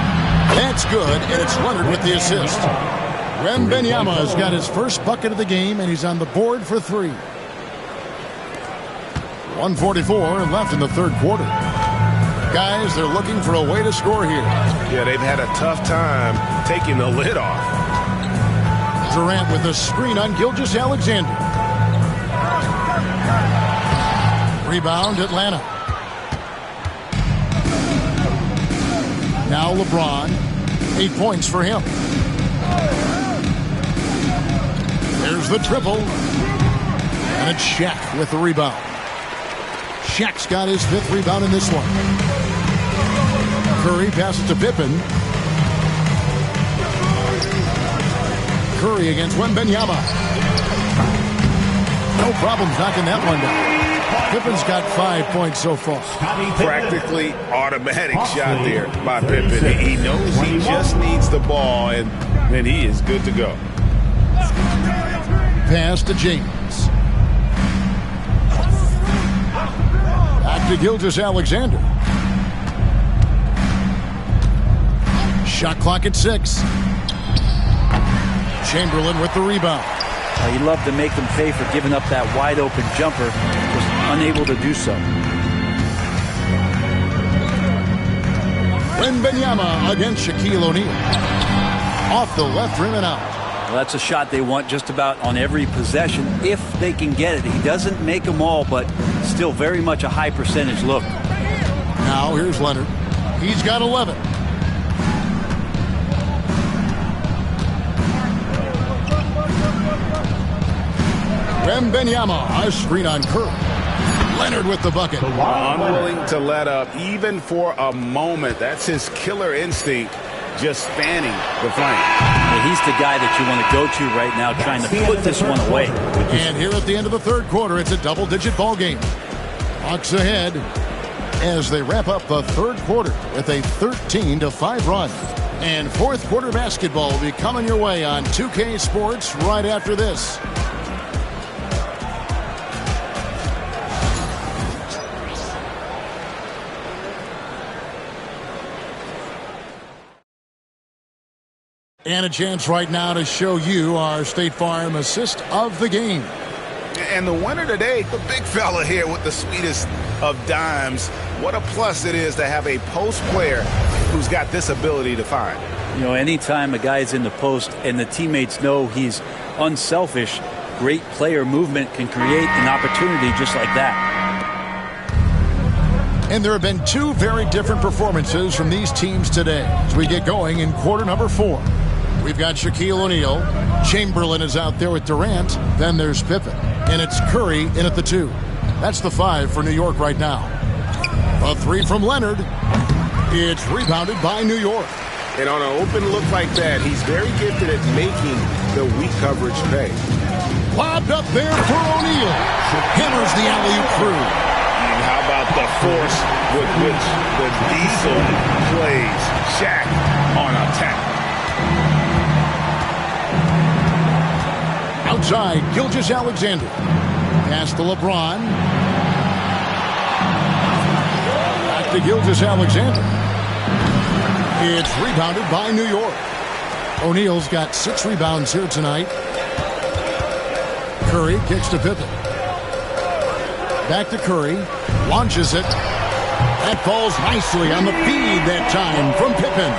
That's good, and it's Leonard with the assist. Wembanyama's got his first bucket of the game, and he's on the board for 3. 1:44 left in the 3rd quarter. Guys, they're looking for a way to score here. Yeah, they've had a tough time taking the lid off. Durant with a screen on Gilgeous-Alexander. Rebound Atlanta. Now LeBron. 8 points for him. There's the triple. And a check with the rebound. Shaq's got his 5th rebound in this one. Curry passes to Pippen. Curry against Wembanyama. No problems knocking that one down. Pippen's got 5 points so far. Practically automatic shot there by Pippen. He knows he just needs the ball, and then he is good to go. Pass to James. Back to Gilgeous-Alexander. Shot clock at 6. Chamberlain with the rebound. He'd love to make them pay for giving up that wide open jumper. Was unable to do so. Wembanyama against Shaquille O'Neal. Off the left rim and out. Well, that's a shot they want just about on every possession if they can get it. He doesn't make them all, but still very much a high percentage look. Now here's Leonard. He's got 11. Wembanyama, a screen on Curry. Leonard with the bucket. Unwilling to let up even for a moment. That's his killer instinct, just fanning the flame. Well, he's the guy that you want to go to right now, trying to put this one away. And here at the end of the 3rd quarter, it's a double-digit ball game. Hawks ahead as they wrap up the 3rd quarter with a 13-5 run. And 4th quarter basketball will be coming your way on 2K Sports right after this. And a chance right now to show you our State Farm assist of the game. And the winner today, the big fella here with the sweetest of dimes. What a plus it is to have a post player who's got this ability to find. You know, anytime a guy's in the post and the teammates know he's unselfish, great player movement can create an opportunity just like that. And there have been 2 very different performances from these teams today as we get going in quarter number 4. We've got Shaquille O'Neal. Chamberlain is out there with Durant. Then there's Pippen. And it's Curry in at the 2. That's the 5 for New York right now. A three from Leonard. It's rebounded by New York. And on an open look like that, he's very gifted at making the weak coverage pay. Lobbed up there for O'Neal. Hammers the alley-oop through. And how about the force with which the Diesel plays Shaq on attack? Outside, Gilgeous-Alexander. Pass to LeBron. Back to Gilgeous-Alexander. It's rebounded by New York. O'Neal's got 6 rebounds here tonight. Curry kicks to Pippen. Back to Curry. Launches it. That falls nicely on the feed that time from Pippen.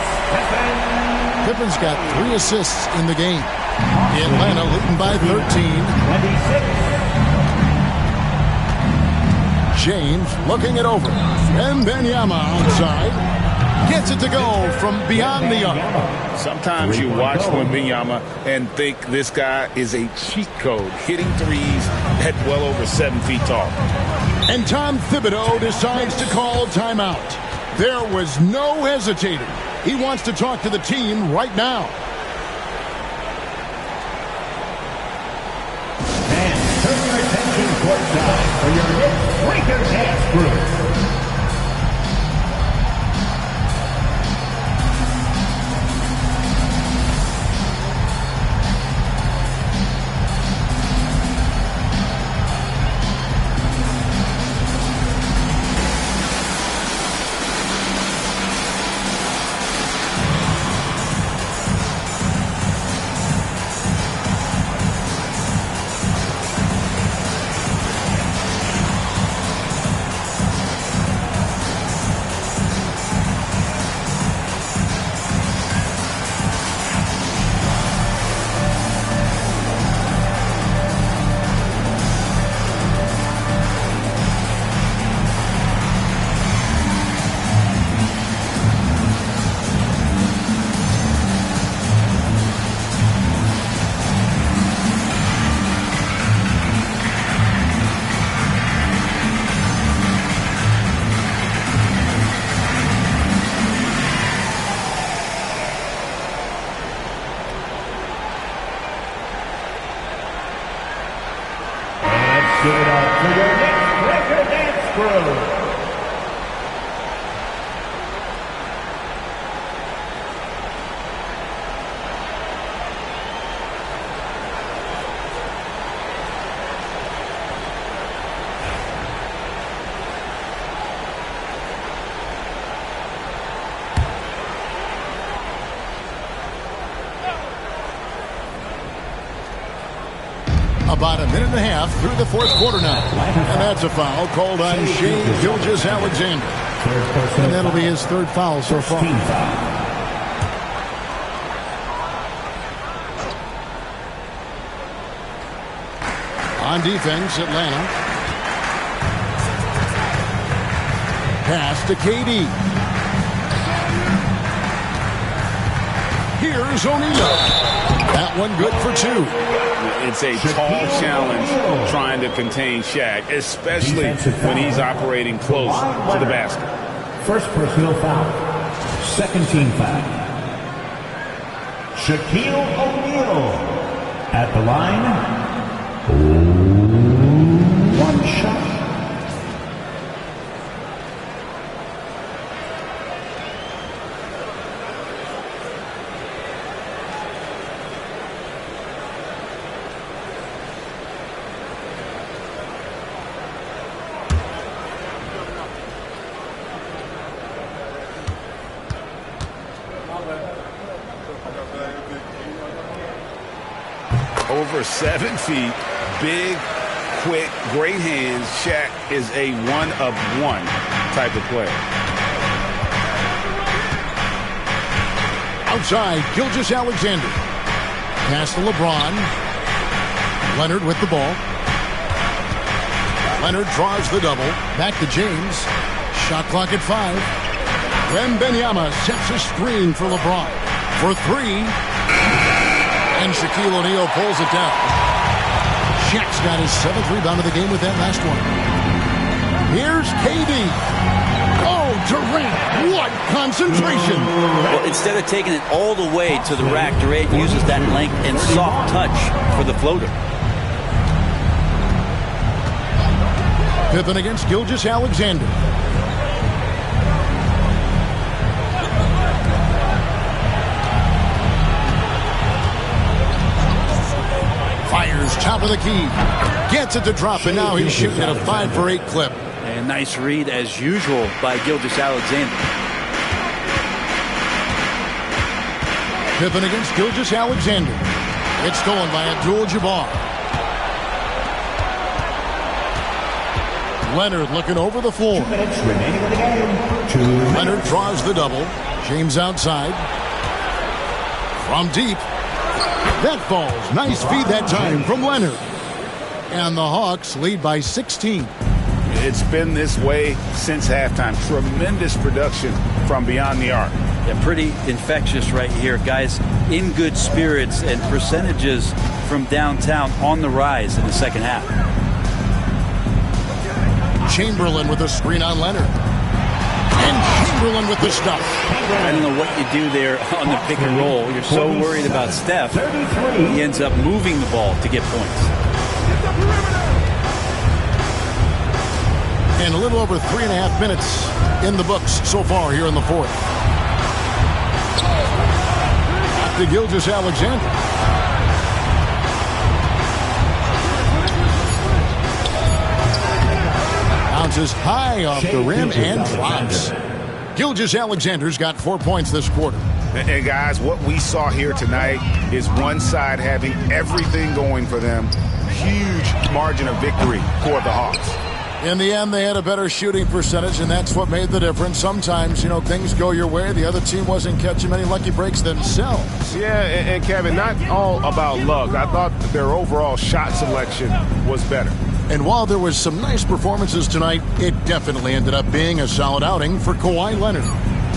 Pippen's got 3 assists in the game. Atlanta leading by 13. James looking it over. Wembanyama outside. Gets it to go from beyond the arc. Sometimes you watch Wembanyama and think this guy is a cheat code, hitting threes at well over 7 feet tall. And Tom Thibodeau decides to call timeout. There was no hesitating. He wants to talk to the team right now. And turn your attention courtside for your next Breaker Dance Crew. Give it up for your next Breaker Dance Crew. About a minute and a half through the fourth quarter now. And that's a foul called on Shai Gilgeous-Alexander. And that'll be his 3rd foul so far. On defense, Atlanta. Pass to KD. Here's O'Neal. That one good for 2. It's a tall challenge trying to contain Shaq, especially when he's operating close to the basket. First personal foul. Second team foul. Shaquille O'Neal at the line. 1 shot. Over 7 feet, big, quick, great hands. Shaq is a one-of-one type of player. Outside, Gilgeous-Alexander. Pass to LeBron. Leonard with the ball. Leonard draws the double. Back to James. Shot clock at 5. Wembanyama sets a screen for LeBron. For 3. And Shaquille O'Neal pulls it down. Shaq's got his 7th rebound of the game with that last one. Here's KD. Durant, what concentration! Well, instead of taking it all the way to the rack, Durant uses that length and soft touch for the floater. Pippen against Gilgeous-Alexander. Fires top of the key. Gets it to drop, and now he's shooting at a 5-for-8 clip. And nice read, as usual, by Gilgeous-Alexander. Pippen against Gilgeous-Alexander. It's stolen by Abdul-Jabbar. Leonard looking over the floor. 2 minutes remaining in the game. Leonard draws the double. James outside. From deep. That falls. Nice feed that time from Leonard. And the Hawks lead by 16. It's been this way since halftime. Tremendous production from beyond the arc. Yeah, pretty infectious right here. Guys in good spirits, and percentages from downtown on the rise in the second half. Chamberlain with a screen on Leonard. And Chamberlain with the stuff. I don't know what you do there on the pick and roll. You're so worried about Steph. He ends up moving the ball to get points. And a little over 3.5 minutes in the books so far here in the fourth. Back to Gilgeous-Alexander. Bounces high off the rim and drops. Gilgeous-Alexander's got 4 points this quarter. And guys, what we saw here tonight is one side having everything going for them. Huge margin of victory for the Hawks. In the end, they had a better shooting percentage, and that's what made the difference. Sometimes, you know, things go your way. The other team wasn't catching many lucky breaks themselves. Yeah, and Kevin, not all about luck. I thought that their overall shot selection was better. And while there was some nice performances tonight, it definitely ended up being a solid outing for Kawhi Leonard.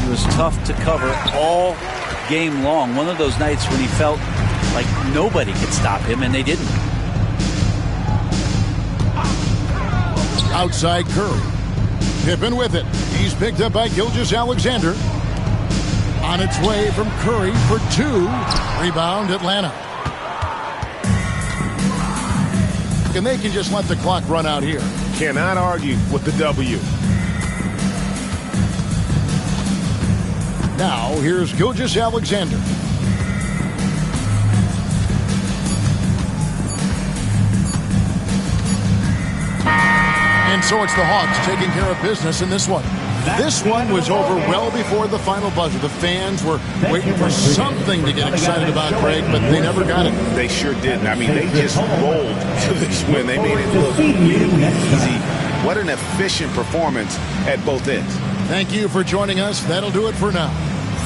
It was tough to cover all game long. One of those nights when he felt like nobody could stop him, and they didn't. Outside Curry. Pippen with it. He's picked up by Gilgeous-Alexander. On its way from Curry for 2. Rebound Atlanta. And they can just let the clock run out here. Cannot argue with the W. Now, here's Gilgeous-Alexander. And so it's the Hawks taking care of business in this one. This one was over well before the final buzzer. The fans were waiting for something to get excited about, Greg, but they never got it. They sure didn't. I mean, they just rolled to this win. They made it look really easy. What an efficient performance at both ends. Thank you for joining us. That'll do it for now.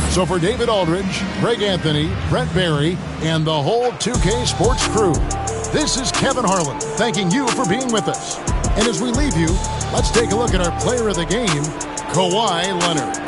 So for David Aldridge, Greg Anthony, Brent Barry, and the whole 2K Sports crew, this is Kevin Harlan thanking you for being with us. And as we leave you, let's take a look at our player of the game, Kawhi Leonard.